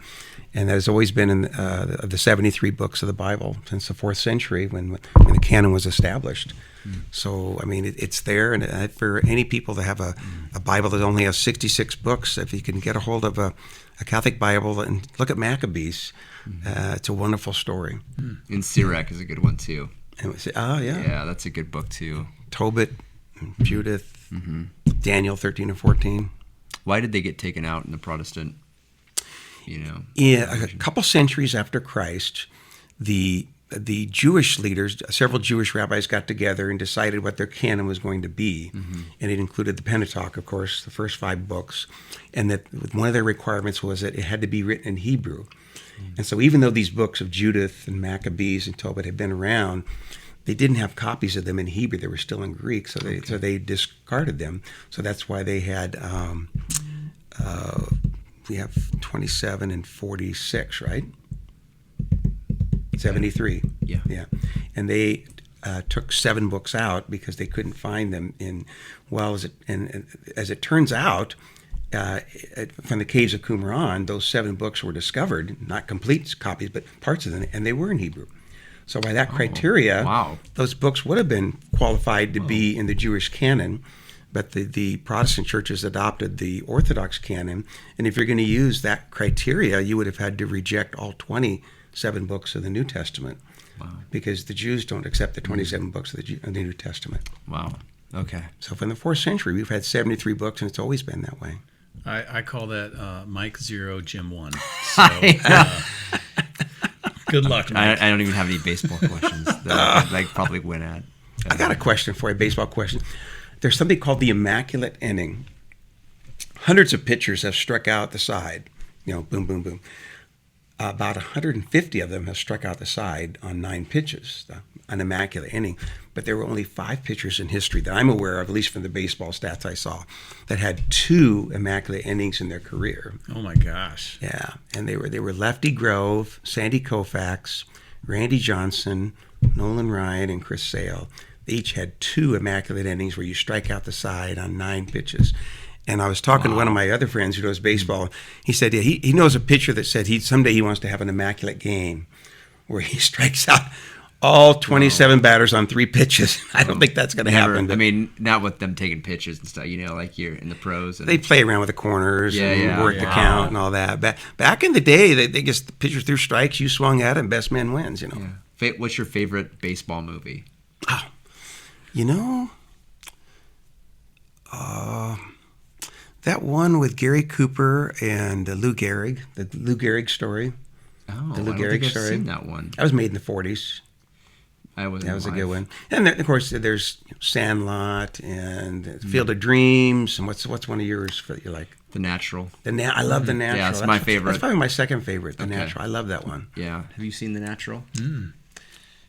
And that has always been in the 73 books of the Bible since the 4th century when the canon was established. So, I mean, it's there. And for any people to have a Bible that only has 66 books, if you can get a hold of a Catholic Bible and look at Maccabees, it's a wonderful story. And Sirach is a good one, too. And we say, yeah. Yeah, that's a good book, too. Tobit, Judith, Daniel 13 and 14. Why did they get taken out in the Protestant, Yeah, a couple centuries after Christ, the Jewish leaders, several Jewish rabbis got together and decided what their canon was going to be. And it included the Pentateuch, of course, the first 5 books. And that one of their requirements was that it had to be written in Hebrew. And so even though these books of Judith and Maccabees and Tobit had been around, they didn't have copies of them in Hebrew. They were still in Greek, so they discarded them. So that's why they had we have 27 and 46, right? 73. Yeah. And they took 7 books out because they couldn't find them as it turns out, from the caves of Qumran, those 7 books were discovered, not complete copies, but parts of them, and they were in Hebrew. So by that criteria, those books would have been qualified to be in the Jewish canon, but the Protestant churches adopted the Orthodox canon, and if you're going to use that criteria, you would have had to reject all 27 books of the New Testament, because the Jews don't accept the 27 books of the New Testament. Wow. Okay. So from the 4th century, we've had 73 books, and it's always been that way. I call that Mike 0, Jim 1. So, good luck, Mike. I don't even have any baseball questions that I probably win at. I got a question for you, a baseball question. There's something called the Immaculate Inning. Hundreds of pitchers have struck out the side, boom, boom, boom. About 150 of them have struck out the side on 9 pitches, an Immaculate Inning. But there were only 5 pitchers in history that I'm aware of, at least from the baseball stats I saw, that had 2 Immaculate Innings in their career. Oh my gosh! Yeah, and they were Lefty Grove, Sandy Koufax, Randy Johnson, Nolan Ryan, and Chris Sale. They each had 2 Immaculate Innings where you strike out the side on 9 pitches. And I was talking to one of my other friends who knows baseball. He said he knows a pitcher that said someday he wants to have an Immaculate Game where he strikes out all 27 batters on 3 pitches. I don't think that's going to happen. I mean, not with them taking pitches and stuff, like you're in the pros. And they play around with the corners and work the count and all that. Back in the day, they just the pitcher threw strikes, you swung at it, and best man wins, Yeah. What's your favorite baseball movie? That one with Gary Cooper and Lou Gehrig, the Lou Gehrig story. Oh, the Lou I don't think Gehrig I've story. seen that one. That was made in the 40s. That was a good one. And then, of course, there's Sandlot and Field of Dreams. And what's one of yours that you like? The Natural. I love The Natural. Yeah, it's my favorite. That's probably my second favorite, The Natural. I love that one. Yeah. Have you seen The Natural? The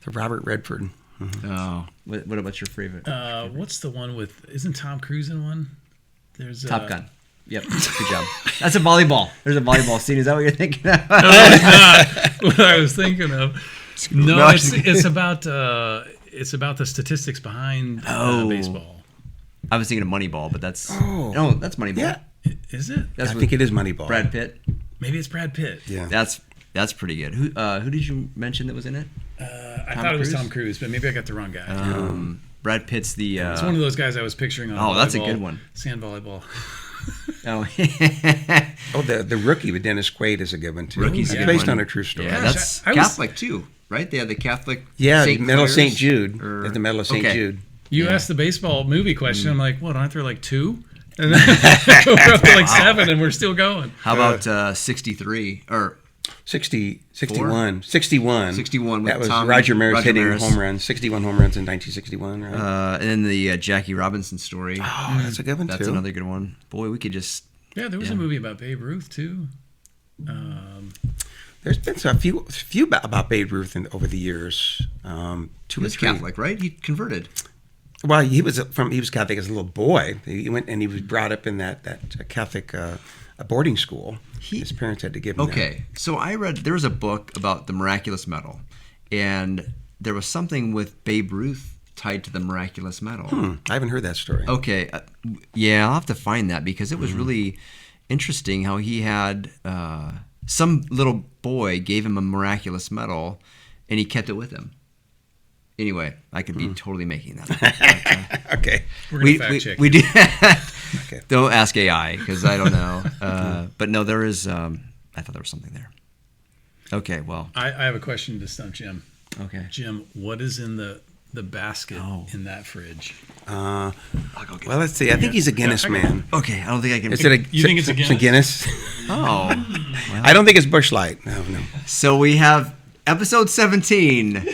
Robert Redford. Oh. What's your favorite? What's the one with? Isn't Tom Cruise in one? There's Top Gun. Yep. Good job. That's a volleyball. There's a volleyball scene. Is that what you're thinking of? No, that's not what I was thinking of. No, it's about the statistics behind baseball. I was thinking of Moneyball, but that's that's Moneyball. Yeah. Is it? I think it is Moneyball. Brad Pitt. Maybe it's Brad Pitt. Yeah. That's pretty good. Who did you mention that was in it? I thought it was Tom Cruise, but maybe I got the wrong guy. Brad Pitt's the. It's one of those guys I was picturing on. That's a good one. Sand volleyball. The Rookie with Dennis Quaid is a good one too. Rookie's it's based on a true story. Yeah, that's Catholic too, right? They had the Catholic. Medal of St. Jude. The Medal of St. Jude. You asked the baseball movie question. I'm like, what? Aren't there like 2? And then we're up to like 7, and we're still going. How about 63 or 61 61 that was Tommy, Roger Maris hitting home runs, 61 home runs in 1961, right? And then the Jackie Robinson story. That's a good one. That's another good one. Boy, we could just there was a movie about Babe Ruth too. There's been a few about Babe Ruth over the years. 2 or 3. Catholic, right? He converted. Well, he was Catholic as a little boy. He went and he was brought up in that Catholic boarding school. His parents had to give him that. Okay, so I read there was a book about the miraculous medal, and there was something with Babe Ruth tied to the miraculous medal. I haven't heard that story. Okay, yeah, I'll have to find that because it was really interesting how he had some little boy gave him a miraculous medal, and he kept it with him. Anyway, I could be totally making that up. Okay. We're going to fact check. We do. Okay. Don't ask AI because I don't know. But no, there is. I thought there was something there. Okay, well. I have a question to stump Jim. Okay. Jim, what is in the basket in that fridge? Well, let's see. I think he's a Guinness man. Okay, I don't think I can. You think it's a Guinness? Guinness? Oh. Well. I don't think it's Busch Light. No. So we have episode 17.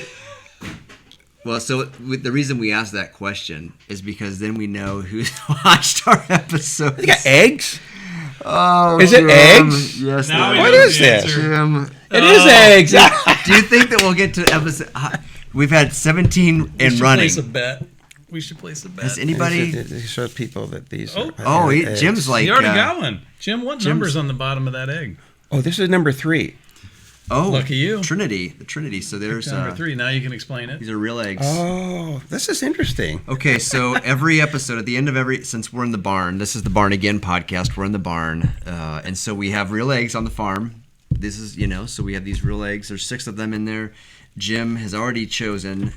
Well, so the reason we asked that question is because then we know who's watched our episodes. They got eggs? Oh, is it Jim. eggs? Yes. Now What is this? Jim. It is eggs. Do you think that we'll get to episode? We've had 17 and running. We should place a bet. Has anybody? They show people that these. Oh, eggs. Jim's like. You already got one. Jim, what number's on the bottom of that egg? Oh, this is number 3. Oh, lucky you. Trinity. The Trinity. So there's number 3. Now you can explain it. These are real eggs. Oh, this is interesting. Okay, so every episode, at the end of since we're in the barn, this is the Barn Again podcast. We're in the barn, and so we have real eggs on the farm. This is, so we have these real eggs. There's 6 of them in there. Jim has already chosen.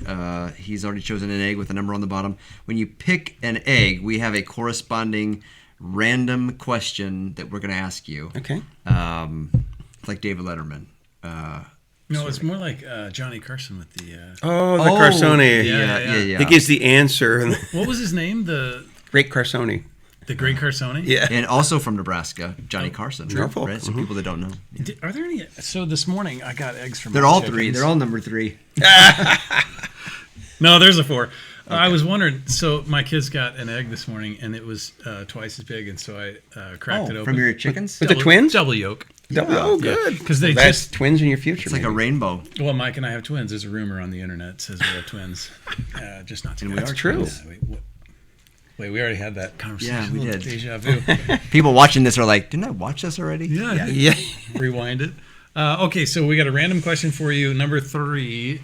He's already chosen an egg with a number on the bottom. When you pick an egg, we have a corresponding random question that we're going to ask you. Okay. Like David Letterman. No, it's more like Johnny Carson with the. The Carsoni. Yeah. He gives the answer. What was his name? The Great Carsoni. The Great Carsoni? Yeah. And also from Nebraska, Johnny Carson. Norfolk. Right? Some people that don't know. Yeah. Are there any? So this morning I got eggs from. They're all 3. They're all number 3. No, there's a 4. Okay. I was wondering. So my kids got an egg this morning, and it was twice as big, and so I cracked it open. From your chickens? With the twins? Double yolk. Oh, good. Because they that's twins in your future. It's like a rainbow. Well, Mike and I have twins. There's a rumor on the internet that says we have twins. Just not together. That's true. Wait, we already had that conversation. Yeah, we did. Deja vu. People watching this are like, didn't I watch this already? Yeah. Rewind it. Okay, so we got a random question for you. Number 3.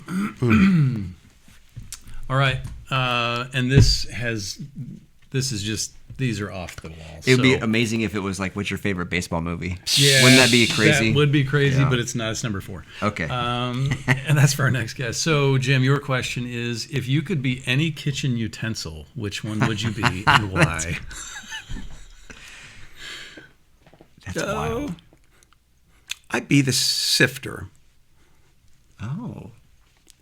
All right. And this is just, these are off the wall. It would be amazing if it was like, what's your favorite baseball movie? Yeah. Wouldn't that be crazy? That would be crazy, but it's not. It's number 4. Okay. And that's for our next guest. So, Jim, your question is, if you could be any kitchen utensil, which one would you be and why? That's wild. I'd be the sifter. Oh.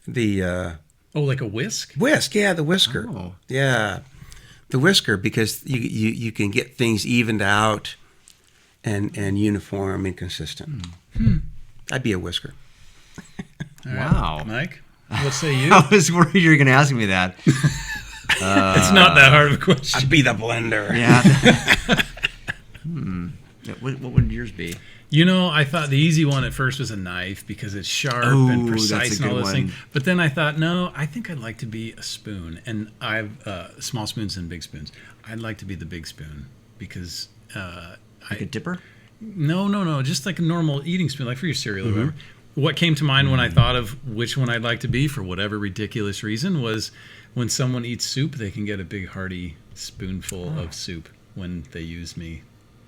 The... like a whisk? Whisk, yeah, the whisker. Oh. Yeah. The whisker, because you can get things evened out and uniform and consistent. I'd be a whisker. Wow. Mike, what say you? I was worried you were going to ask me that. It's not that hard of a question. I'd be the blender. Yeah. What would yours be? I thought the easy one at first was a knife because it's sharp and precise and all those things. But then I thought, no, I think I'd like to be a spoon. And I've small spoons and big spoons. I'd like to be the big spoon because... like a dipper? No. Just like a normal eating spoon, like for your cereal or whatever. What came to mind when I thought of which one I'd like to be for whatever ridiculous reason was when someone eats soup, they can get a big hearty spoonful of soup when they use me.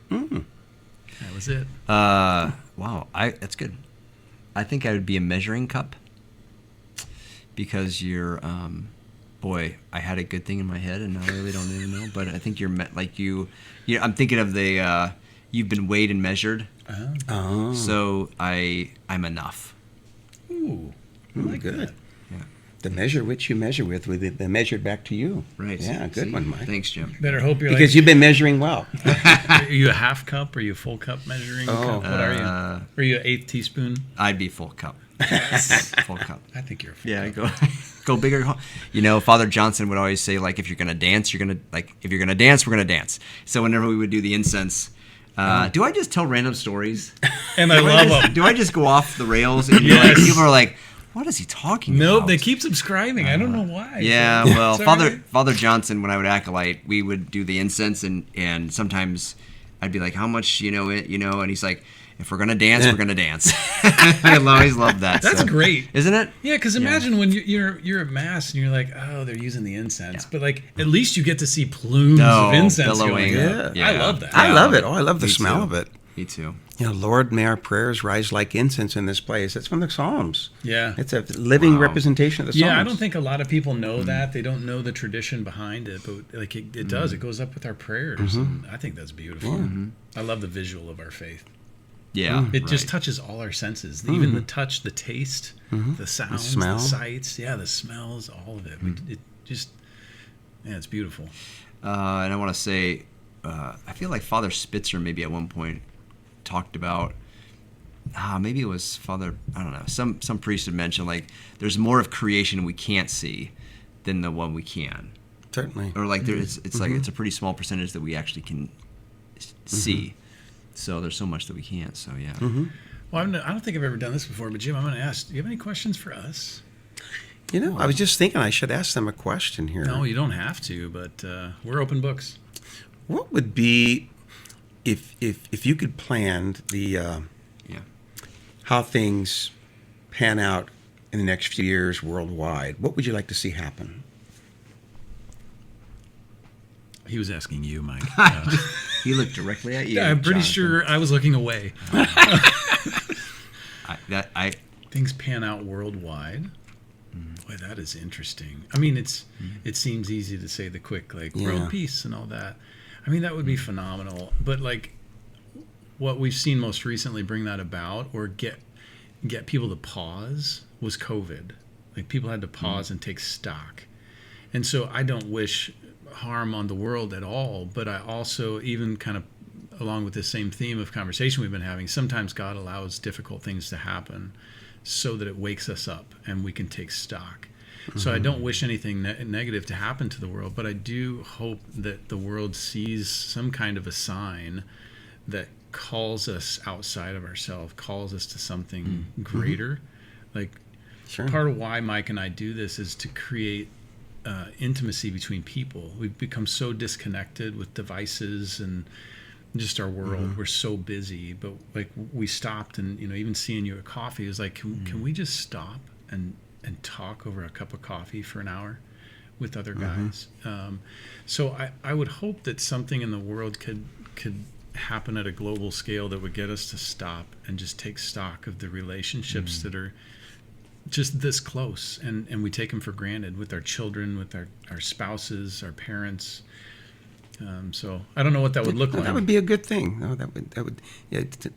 That was it. Wow, that's good. I think I would be a measuring cup because you're, boy, I had a good thing in my head and I really don't even know. But I think you're like you. I'm thinking of the you've been weighed and measured. Oh. So I'm enough. Ooh, I like good. that. Yeah. The measure which you measure with will be measured back to you. Right. Yeah, good one, Mike. Thanks, Jim. Better hope you're because you've been measuring well. Are you a half cup? Or are you a full cup measuring cup? What are you? Are you an 1/8 teaspoon? I'd be full cup. Full cup. I think you're a full Yeah, cup. go bigger. Father Johnson would always say, like, if you're gonna dance, if you're gonna dance, we're gonna dance. So whenever we would do the incense, do I just tell random stories? And I love them. Do I just go off the rails? And people are like, what is he talking about? Nope, they keep subscribing. I don't know why. Yeah, well, It's all right. Father Johnson, when I would acolyte, we would do the incense, and sometimes I'd be like, how much, and he's like, if we're going to dance, we're going to dance. I always loved that. That's great. Isn't it? Yeah, because imagine when you're at mass and you're like, oh, they're using the incense, but like at least you get to see plumes of incense billowing. going up. Yeah. I love that. I love it. Oh, I love the Me smell too. of it. Me too. Lord, may our prayers rise like incense in this place. That's from the Psalms. Yeah. It's a living representation of the Psalms. Yeah, I don't think a lot of people know that. They don't know the tradition behind it, but like it does. It goes up with our prayers, and I think that's beautiful. I love the visual of our faith. Yeah. It just touches all our senses, even the touch, the taste, the sounds, the smell. sights, the smells, all of it. It just, it's beautiful. And I want to say, I feel like Father Spitzer maybe at one point talked about, maybe it was Father, I don't know, some priest had mentioned like there's more of creation we can't see than the one we can. Certainly. Or like it's like it's a pretty small percentage that we actually can see. So there's so much that we can't. So yeah. Well, I don't think I've ever done this before, but Jim, I'm going to ask, do you have any questions for us? I was just thinking I should ask them a question here. No, you don't have to, but we're open books. What would be if you could plan the how things pan out in the next few years worldwide? What would you like to see happen? He was asking you, Mike. He looked directly at you. I'm pretty Jonathan. sure I was looking away. I Things pan out worldwide. Boy, that is interesting. I mean, it seems easy to say the quick, like world peace and all that. I mean, that would be phenomenal. But like what we've seen most recently bring that about or get people to pause was COVID. Like people had to pause and take stock. And so I don't wish harm on the world at all, but I also, even kind of along with the same theme of conversation we've been having, sometimes God allows difficult things to happen so that it wakes us up and we can take stock. So I don't wish anything negative to happen to the world, but I do hope that the world sees some kind of a sign that calls us outside of ourselves, calls us to something greater. Like part of why Mike and I do this is to create intimacy between people. We've become so disconnected with devices and just our world. We're so busy, but like we stopped and even seeing you at coffee is like, can we just stop and talk over a cup of coffee for an hour with other guys? So I would hope that something in the world could happen at a global scale that would get us to stop and just take stock of the relationships that are just this close, and we take them for granted with our children, with our spouses, our parents. So I don't know what that would look like. That would be a good thing. No, that would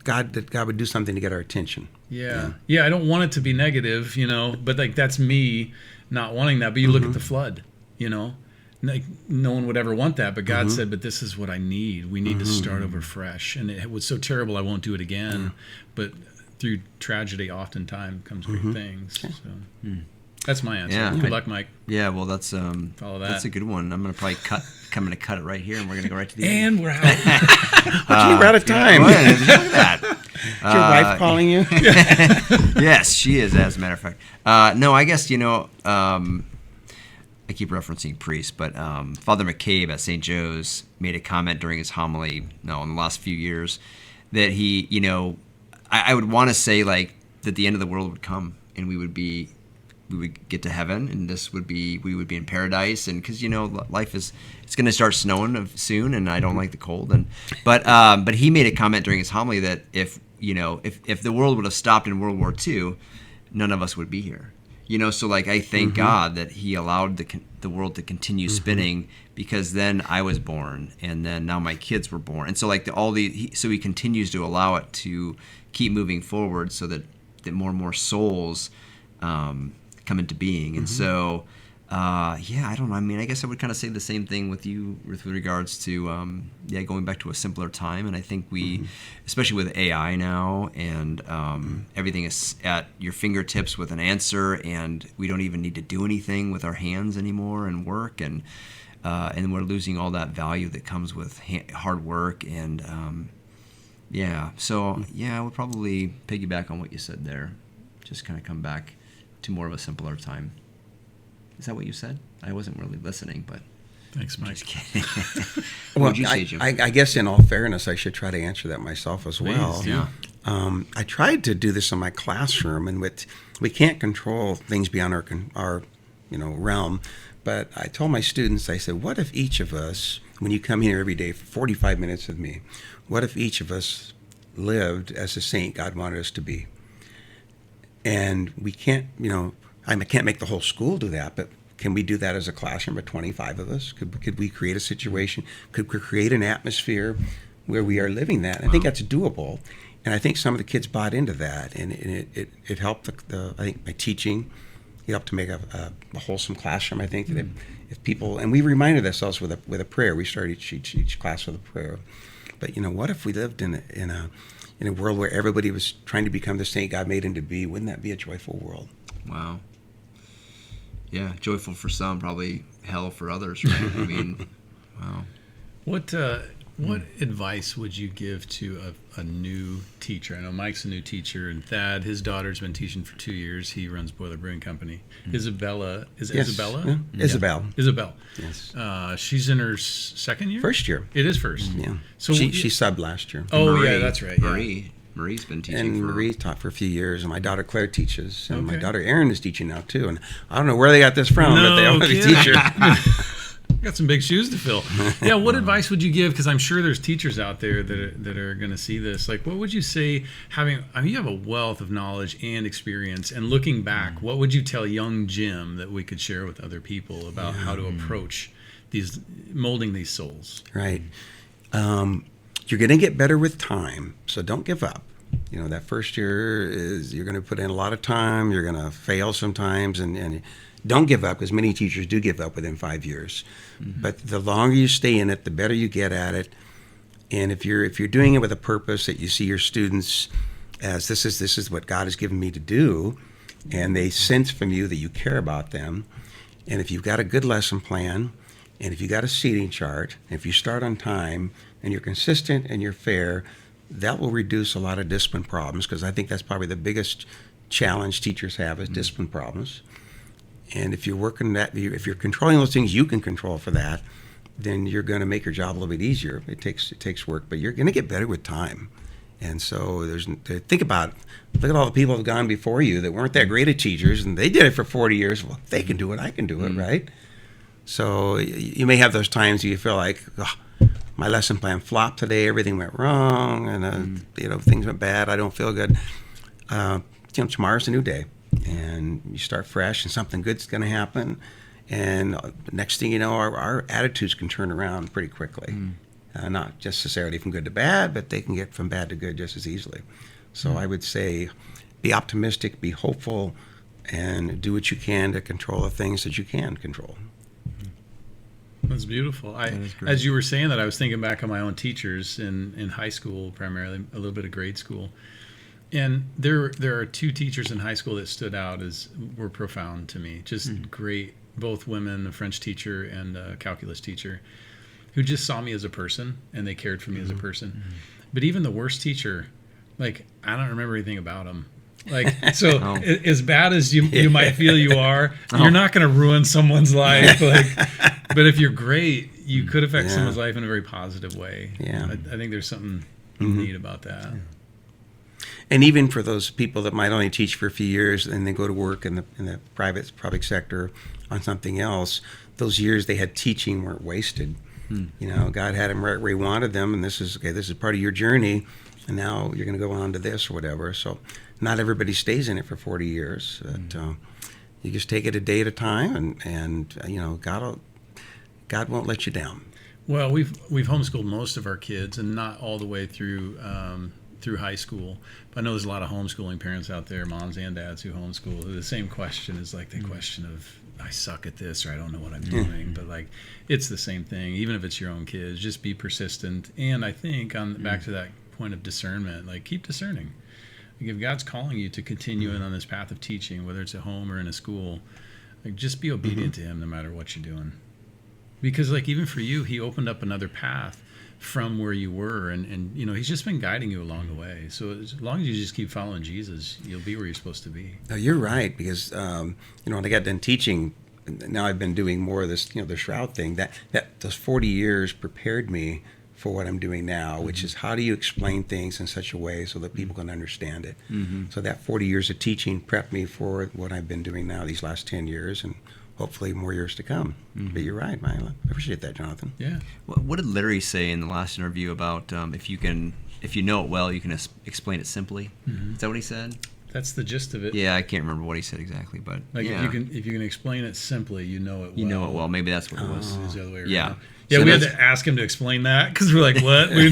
God would do something to get our attention. Yeah. I don't want it to be negative, but like that's me not wanting that. But you look at the flood, like no one would ever want that, but God said, "But this is what I need. We need to start over fresh." And it was so terrible, I won't do it again. But through tragedy, oftentimes comes great things. So that's my answer. Yeah. Good luck, Mike. Yeah, well, that's Follow that. that's a good one. I'm gonna probably cut it right here, and we're gonna go right to the And we're out. We're out of time. Look at that. Is your wife calling you? Yes, she is, as a matter of fact. No, I guess, I keep referencing priests, but Father McCabe at St. Joe's made a comment during his homily, in the last few years, that he, I would want to say, like, that the end of the world would come, and we would get to heaven, and we would be in paradise, and because, life it's going to start snowing soon, and I don't like the cold, but he made a comment during his homily that if the world would have stopped in World War II, none of us would be here. So like I thank God that He allowed the world to continue spinning, because then I was born, and then now my kids were born, and so like so He continues to allow it to keep moving forward, so that more and more souls come into being, and so I don't know. I mean, I guess I would kind of say the same thing with you with regards to going back to a simpler time, and I think we, especially with AI now, and everything is at your fingertips with an answer, and we don't even need to do anything with our hands anymore and work, and we're losing all that value that comes with hard work, and I would probably piggyback on what you said there, just kind of come back to more of a simpler time. Is that what you said? I wasn't really listening, but Thanks, Mike. just kidding. What Well, would you say, Jim? I guess in all fairness, I should try to answer that myself as well. Please do. Yeah. I tried to do this in my classroom, and we can't control things beyond our realm. But I told my students, I said, what if each of us, when you come here every day for 45 minutes with me, what if each of us lived as a saint God wanted us to be? And we can't, I can't make the whole school do that, but can we do that as a classroom of 25 of us? Could we create a situation? Could we create an atmosphere where we are living that? I think that's doable. And I think some of the kids bought into that, and it helped I think my teaching. It helped to make a wholesome classroom. I think that if people, and we reminded ourselves with a prayer. We started each class with a prayer. But what if we lived in a world where everybody was trying to become the saint God made him to be? Wouldn't that be a joyful world? Wow. Yeah, joyful for some, probably hell for others, right? I mean, wow. What advice would you give to a new teacher? I know Mike's a new teacher, and Thad, his daughter's been teaching for 2 years. He runs Boiler Brewing Company. Isabella, is it Yes. Isabella? Yeah. Isabel. Isabel. Yes. She's in her second year? First year. It is first. Yeah. So she subbed last year. Oh, Marie, yeah, that's right. Yeah. Marie's been teaching And for... Marie taught for a few years, and my daughter Claire teaches, and my Okay. daughter Erin is teaching now too. And I don't know where they got this from, but they all have a kidding. teacher. Got some big shoes to fill. Yeah, what advice would you give? Because I'm sure there's teachers out there that are going to see this. Like, what would you say? You have a wealth of knowledge and experience. And looking back, what would you tell young Jim that we could share with other people about how to approach molding these souls? Right. You're going to get better with time, so don't give up. That first year you're going to put in a lot of time. You're going to fail sometimes, and don't give up, because many teachers do give up within 5 years. Mm-hmm. But the longer you stay in it, the better you get at it. And if you're doing it with a purpose that you see your students as this is what God has given me to do, and they sense from you that you care about them, and if you've got a good lesson plan, and if you've got a seating chart, and if you start on time, and you're consistent and you're fair, that will reduce a lot of discipline problems, because I think that's probably the biggest challenge teachers have is discipline problems. And if you're working that, if you're controlling those things you can control for that, then you're going to make your job a little bit easier. It takes work, but you're going to get better with time. And so think about it. Look at all the people who have gone before you that weren't that great at teachers, and they did it for 40 years. Well, if they can do it, I can do it, right? So you may have those times where you feel like, my lesson plan flopped today, everything went wrong, and things went bad, I don't feel good. Tomorrow's a new day, and you start fresh, and something good's going to happen, and next thing you know, our attitudes can turn around pretty quickly. Not necessarily from good to bad, but they can get from bad to good just as easily. So I would say be optimistic, be hopeful, and do what you can to control the things that you can control. That's beautiful. As you were saying that, I was thinking back on my own teachers in high school, primarily a little bit of grade school. And there are two teachers in high school that stood out were profound to me. Just great, both women, a French teacher and a calculus teacher, who just saw me as a person, and they cared for me as a person. But even the worst teacher, I don't remember anything about him. As bad as you might feel you are, you're not going to ruin someone's life. But if you're great, you could affect someone's life in a very positive way. Yeah. I think there's something neat about that. And even for those people that might only teach for a few years and then go to work in the public sector on something else, those years they had teaching weren't wasted. God had them right where He wanted them, and this is part of your journey, and now you're going to go on to this or whatever. So not everybody stays in it for 40 years. But, you just take it a day at a time, and God won't let you down. Well, we've homeschooled most of our kids, and not all the way through high school. But I know there's a lot of homeschooling parents out there, moms and dads who homeschool. The same question is the question of, I suck at this, or I don't know what I'm doing. But it's the same thing. Even if it's your own kids, just be persistent. And I think back to that point of discernment, keep discerning. If God's calling you to continue on this path of teaching, whether it's at home or in a school, just be obedient to Him no matter what you're doing. Because even for you, He opened up another path from where you were, and he's just been guiding you along the way. So as long as you just keep following Jesus, you'll be where you're supposed to be. No, you're right, because when I got done teaching, now I've been doing more of this, the Shroud thing. That those 40 years prepared me for what I'm doing now, which is how do you explain things in such a way so that people can understand it. So that 40 years of teaching prepped me for what I've been doing now these last 10 years, and hopefully more years to come. But you're right, I appreciate that, Jonathan. Yeah. What did Larry say in the last interview about if you know it well, you can explain it simply? Is that what he said? That's the gist of it. Yeah, I can't remember what he said exactly, but if you can explain it simply, you know it well. You know it well. Maybe that's what it was. Is the other way around. Yeah. Yeah, So we had to ask him to explain that because we're like, what? We're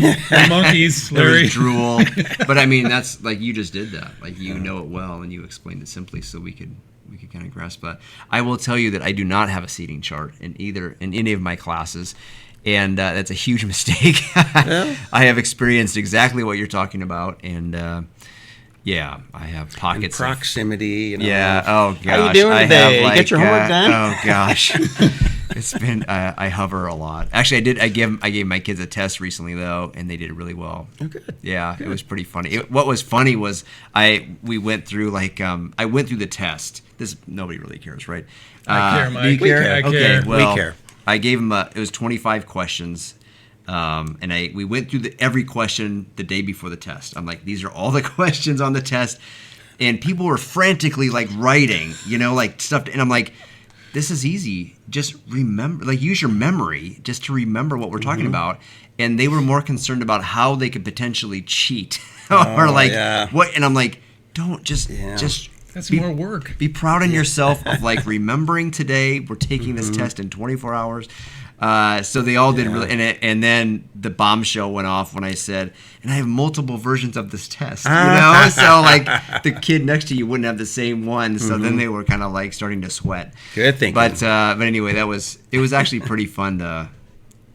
monkeys, There Larry. was drool. But I mean, that's like you just did that. Like you know it well, and you explained it simply, so we could kind of grasp that. I will tell you that I do not have a seating chart in any of my classes, and that's a huge mistake. Yeah. I have experienced exactly what you're talking about, and yeah, I have pockets And proximity. yeah. Oh gosh. How you doing today? Get your homework done? Oh gosh. It's been I hover a lot. Actually, I gave my kids a test recently though, and they did really well. Oh, good. Yeah, good. It was pretty funny. What was funny was we went through I went through the test. This nobody really cares, right? I care, Mike. we care. I Okay, care. well, We care. I gave them it was 25 questions. And we went through every question the day before the test. I'm like, these are all the questions on the test, and people were frantically writing, stuff. And I'm like, this is easy. Just remember, use your memory just to remember what we're talking about. And they were more concerned about how they could potentially cheat or yeah. what. And I'm like, don't just That's more work. be proud in yourself of remembering today. We're taking this test in 24 hours. So they all did really, and then the bombshell went off when I said, and I have multiple versions of this test, so the kid next to you wouldn't have the same one. So then they were kind of starting to sweat. Good thinking. But anyway, it was actually pretty fun to,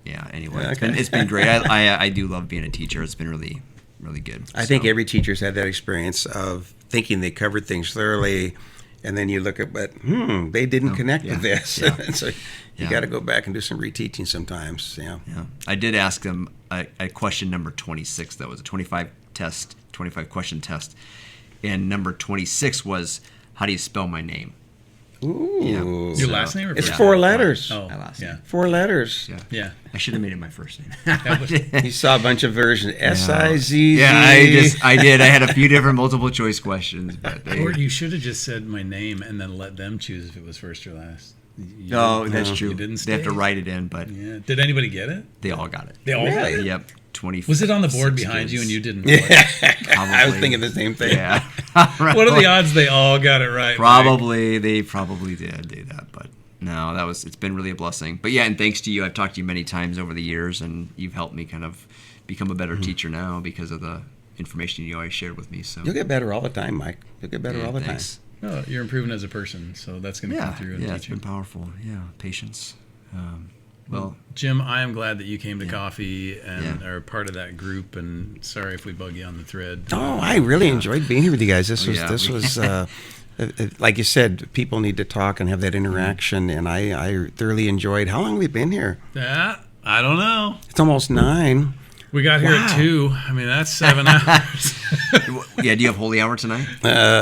anyway, it's been great. I do love being a teacher. It's been really, really good. I think every teacher's had that experience of thinking they covered things thoroughly, and then you look at, but they didn't connect with this. Yeah. So you got to go back and do some reteaching sometimes. Yeah. I did ask them a question number 26. That was a 25 question test, and number 26 was, how do you spell my name? Ooh. Yeah. Your last name? Or It's first 4 name? letters. Oh, My last yeah. name. 4 letters. Yeah. I should have made it my first name. That was- You saw a bunch of versions. S-I-Z-Z. Yeah, I did. I had a few different multiple choice questions, but Or you should have just said my name and then let them choose if it was first or last. no, that's true. You didn't They have to stay. wright it in, but Yeah. Did anybody get it? they all got it. They all got Really? it? Yep, 20. Was it on the board behind you and you didn't know Yeah. it? I was thinking the same thing. Yeah. What are the odds they all got it right? Mike? Probably they probably did do that, but no, it's been really a blessing. But yeah, and thanks to you, I've talked to you many times over the years, and you've helped me kind of become a better teacher now because of the information you always shared with me. So You'll get better all the time, Mike. You'll get better all the thanks. No, you're improving as a person, so that's going to come through in Yeah, it's teaching. been powerful. Yeah, patience. Well, Jim, I am glad that you came to coffee and Yeah. are part of that group. And sorry if we bug you on the thread. time. Oh, I really enjoyed being here with you guys. This yeah. was like you said, people need to talk and have that interaction, and I thoroughly enjoyed. How long have we been here? Yeah, I don't know. It's almost 9. We got here at 2. I mean, that's 7 hours. yeah. Do you have holy hour tonight?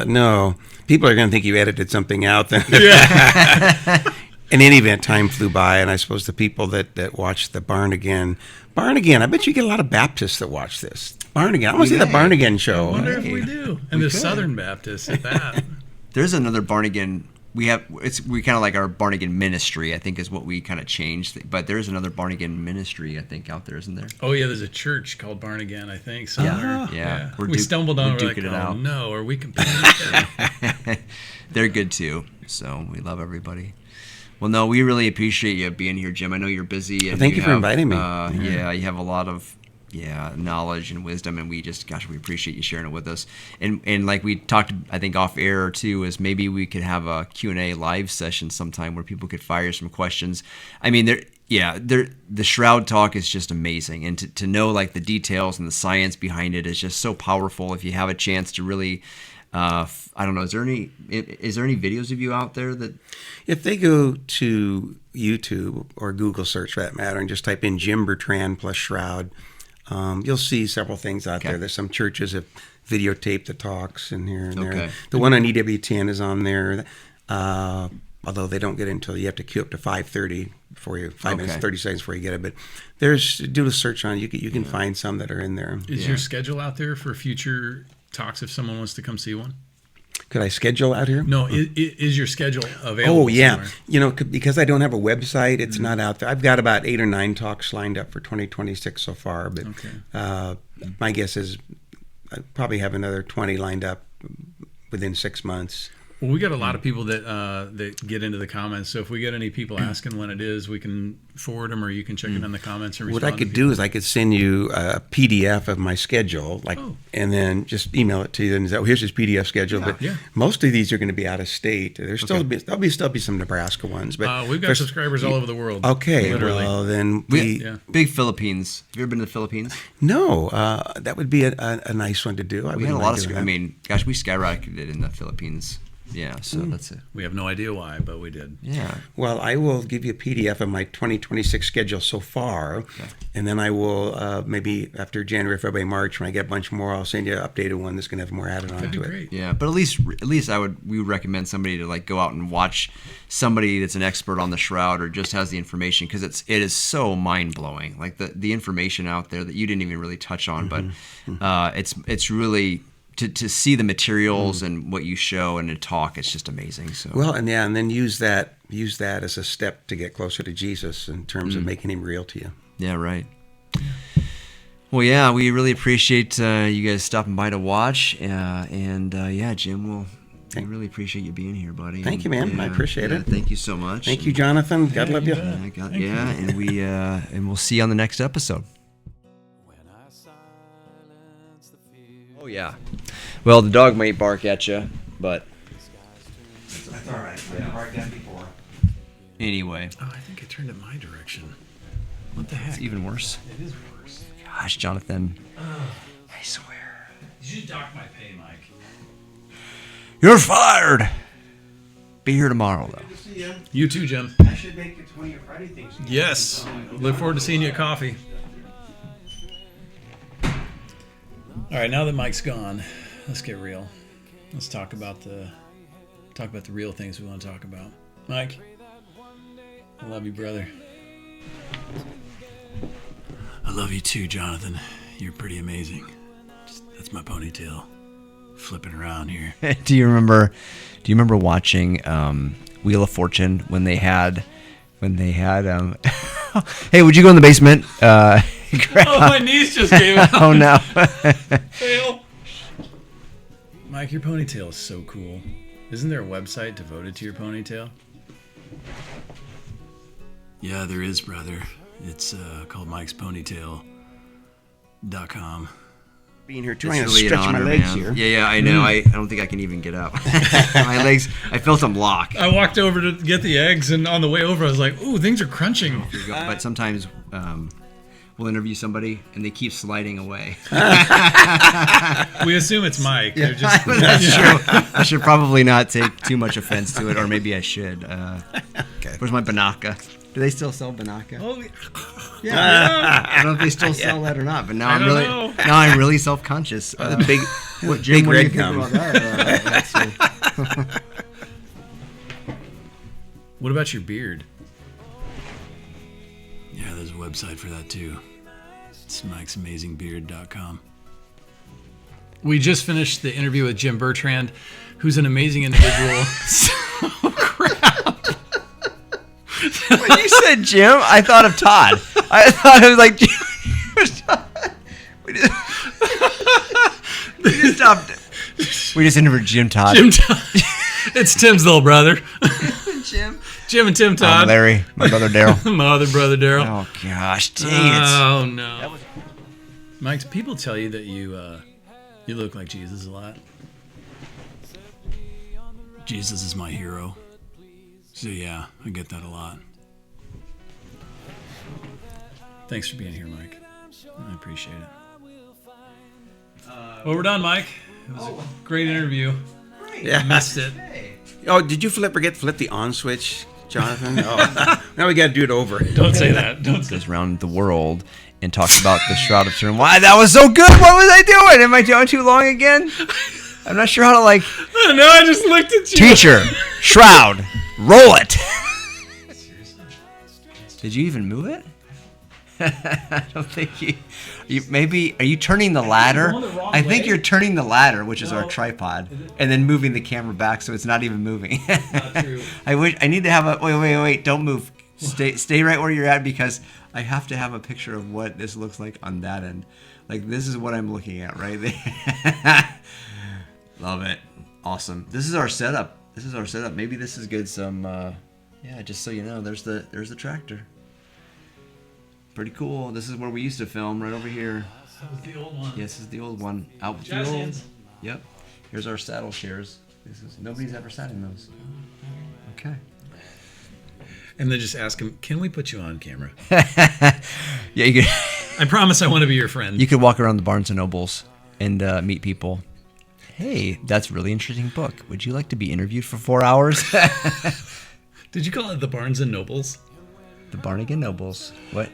No, people are going to think you edited something out. Then, Yeah. in any event, time flew by, and I suppose the people that watch the Barn Again, I bet you get a lot of Baptists that watch this. Barn Again. I want to see the Barn Again I show. wonder if we do. And the Southern Baptists at that. There's another Barn Again. We kind of like our Barn Again ministry, I think, is what we kind of changed. But there's another Barn Again ministry, I think, out there, isn't there? Oh, yeah, there's a church called Barn Again, I think, somewhere. Yeah. We stumbled on it. We're like, duking it oh, out. no, are we competing with them? They're good too. So we love everybody. Well, no, we really appreciate you being here, Jim. I know you're busy. And Thank you for inviting me. Yeah, you have a lot of knowledge and wisdom, and we appreciate you sharing it with us. And like we talked, I think off air too, is maybe we could have a Q&A live session sometime where people could fire some questions. I mean, the Shroud talk is just amazing, and to know like the details and the science behind it is just so powerful. If you have a chance to really I don't know. Is there any videos of you out there that? If they go to YouTube or Google search for that matter and just type in Jim Bertrand plus Shroud, you'll see several things out there. There's some churches that videotape the talks and here and there. The one on EWTN is on there. Although they don't get it until you have to queue up to 5:30 before you 5 minutes 30 seconds before you get it. But there's do a search on it. You can find some that are in there. Is your schedule out there for future talks if someone wants to come see one? Could I schedule out here? No, is your schedule available? Oh yeah, somewhere? Because I don't have a website, it's not out there. I've got about 8 or 9 talks lined up for 2026 so far, but my guess is I probably have another 20 lined up within 6 months. Well, we got a lot of people that get into the comments. So if we get any people asking when it is, we can forward them, or you can check it in the comments and respond. What I could do is I could send you a PDF of my schedule, and then just email it to you. And say, here's this PDF schedule. But most of these are going to be out of state. There'll still be some Nebraska ones. But we've got subscribers all over the world. Okay, literally. well then big Philippines. Have you ever been to the Philippines? No, that would be a nice one to do. We had a lot of. I mean, gosh, we skyrocketed in the Philippines. Yeah, so that's it. We have no idea why, but we did. Yeah. Well, I will give you a PDF of my 2026 schedule so far, and then I will maybe after January, February, March, when I get a bunch more, I'll send you an updated one that's going to have more added on to it. Great. Yeah, but at least we would recommend somebody to go out and watch somebody that's an expert on the Shroud or just has the information, because it is so mind blowing. Like the information out there that you didn't even really touch on, but it's really. To see the materials and what you show and to talk, it's just amazing. So and then use that as a step to get closer to Jesus in terms of making him real to you. Yeah, right. Well, we really appreciate you guys stopping by to watch, Jim, we really appreciate you being here, buddy. Thank you, man. I appreciate it. Thank you so much. Thank you, Jonathan. God love you. And we'll see you on the next episode. Oh yeah. Well, the dog might bark at you, but that's all right. I've barked at before. Anyway. Oh, I think it turned in my direction. What the heck? It's even worse. It is worse. Gosh, Jonathan. I swear. You should dock my pay, Mike. You're fired. Be here tomorrow, though. Good to see you. You too, Jim. I should make it to one of your Friday things. Yes. Look forward to seeing you at coffee. All right, now that Mike's gone, let's get real. Let's talk about the real things we want to talk about. Mike, I love you, brother. I love you too, Jonathan. You're pretty amazing. That's my ponytail flipping around here. Do you remember watching Wheel of Fortune when they had hey, would you go in the basement? My knees just gave out. Oh no. Fail. Mike, your ponytail is so cool. Isn't there a website devoted to your ponytail? Yeah, there is, brother. It's called Mike'sPonytail.com. Being here, It's trying to really stretch an honor, my legs man. here. Yeah, I know. I don't think I can even get up. My legs, I felt them lock. I walked over to get the eggs, and on the way over, I was like, ooh, things are crunching. But sometimes we'll interview somebody, and they keep sliding away. We assume it's Mike. They're just, That's true. I should probably not take too much offense to it, or maybe I should. Where's my Banaka? Do they still sell Banaka? Oh, yeah. I don't know if they still sell that or not, but now I'm really self-conscious. Big Jim, what do you red think gum. about that? what about your beard? Yeah, there's a website for that too. It's Mike'sAmazingBeard.com. We just finished the interview with Jim Bertrand, who's an amazing individual. So crap. When you said Jim, I thought of Todd. I thought it was like we just interviewed Jim Todd. Jim Todd. It's Tim's little brother. Jim and Tim Todd. Larry, my brother Daryl. My other brother Daryl. Oh gosh, dang it. Oh no. Mike, do people tell you that you look like Jesus a lot? Jesus is my hero. So yeah, I get that a lot. Thanks for being here, Mike. I appreciate it. Well, we're done, Mike. It was a great interview. Yeah. Missed it. Oh, did you forget to flip the on switch, Jonathan? Oh, now we got to do it over. Don't say that. Don't say Goes around the world and talks about the Shroud of Turin. Why, that was so good. What was I doing? Am I going too long again? I'm not sure how to No, I just looked at you. Teacher, Shroud, roll it. Did you even move it? I don't think you maybe, are you turning the ladder? going the wrong I think way? you're turning the ladder, which is our No. tripod, and then moving the camera back so it's not even moving. Not true. I need to have a, wait, don't move. Stay right where you're at, because I have to have a picture of what this looks like on that end. Like, this is what I'm looking at right there. Love it. Awesome. This is our setup. Maybe this is good. Just so you know, there's the tractor. Pretty cool. This is where we used to film, right over here. That was the old one. Yes, this is the old one. Out with the Jazz old. hands. Yep. Here's our saddle shares. Nobody's ever sat in those. Okay. And then just ask him, can we put you on camera? Yeah, you could. I promise I want to be your friend. You could walk around the Barnes and Nobles and meet people. Hey, that's a really interesting book. Would you like to be interviewed for 4 hours? Did you call it the Barnes and Nobles? The Barnigan Nobles. What?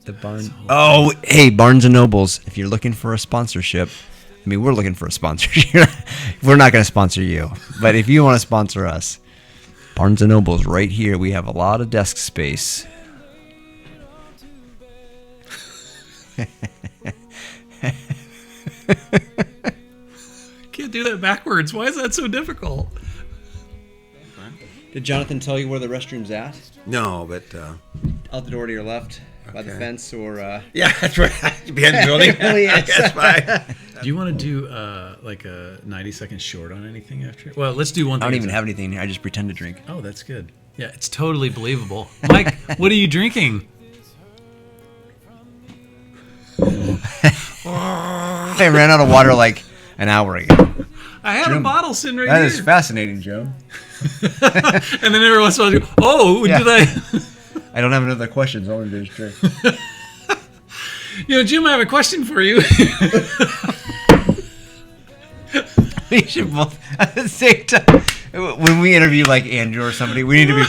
The Barn. Oh, hey, Barnes and Nobles. If you're looking for a sponsorship, I mean, we're looking for a sponsorship. We're not going to sponsor you, but if you want to sponsor us, Barnes and Nobles right here. We have a lot of desk space. Can't do that backwards. Why is that so difficult? Did Jonathan tell you where the restroom's at? No, but Out the door to your left, by the Okay. fence, or yeah, that's right. Behind the building. It really is. That's fine. Do you want to do like a 90-second short on anything after? Well, let's do one I thing. don't even have anything here. I just pretend to drink. Oh, that's good. Yeah, it's totally believable. Mike, what are you drinking? I ran out of water like an hour ago. I had a bottle sitting right That here. is fascinating, Joe. And then every once in a while, I go, oh, Yeah. did I? I don't have any other questions. All I do is drink. You know, Jim, I have a question for you. We should both at the same time. When we interview like Andrew or somebody, we need to be.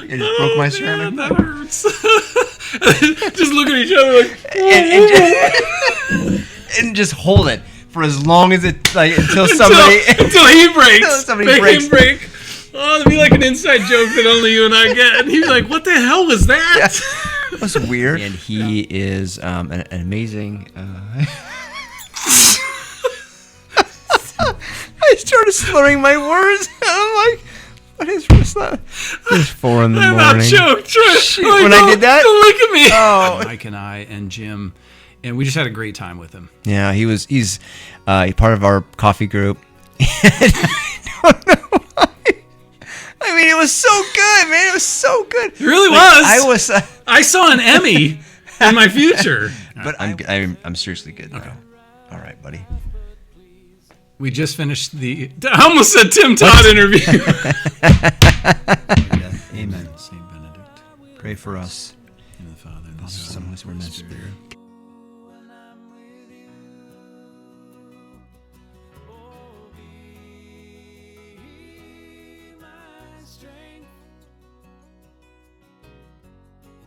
I just broke my ceramic Man, mug. that hurts. Just look at each other like, and just hold it for as long as it like until somebody until he breaks. Until somebody Make breaks. him break. Oh, it'd be like an inside joke that only you and I get. And he's like, what the hell was that? That was weird. And he is an amazing. I started slurring my words. I'm like, what's that? It's 4 in the I'm morning. not choked. Shit, when I did that? Don't look at me. Oh. Mike and I and Jim, and we just had a great time with him. Yeah, he's part of our coffee group. I don't know why. I mean, it was so good, man. It was so good. It really Like, was. I was, I saw an Emmy in my future. but I'm seriously good now. Okay. All right, buddy. We just finished the. I almost said Tim Todd interview. Amen. Saint Benedict, Pray for us. in the Father, and the Son, Son, Holy and the Spirit. Spirit.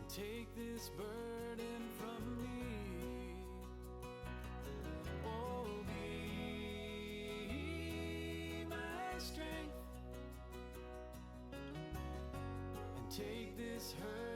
Take this burden from me. Oh, be my strength. And take this hurt.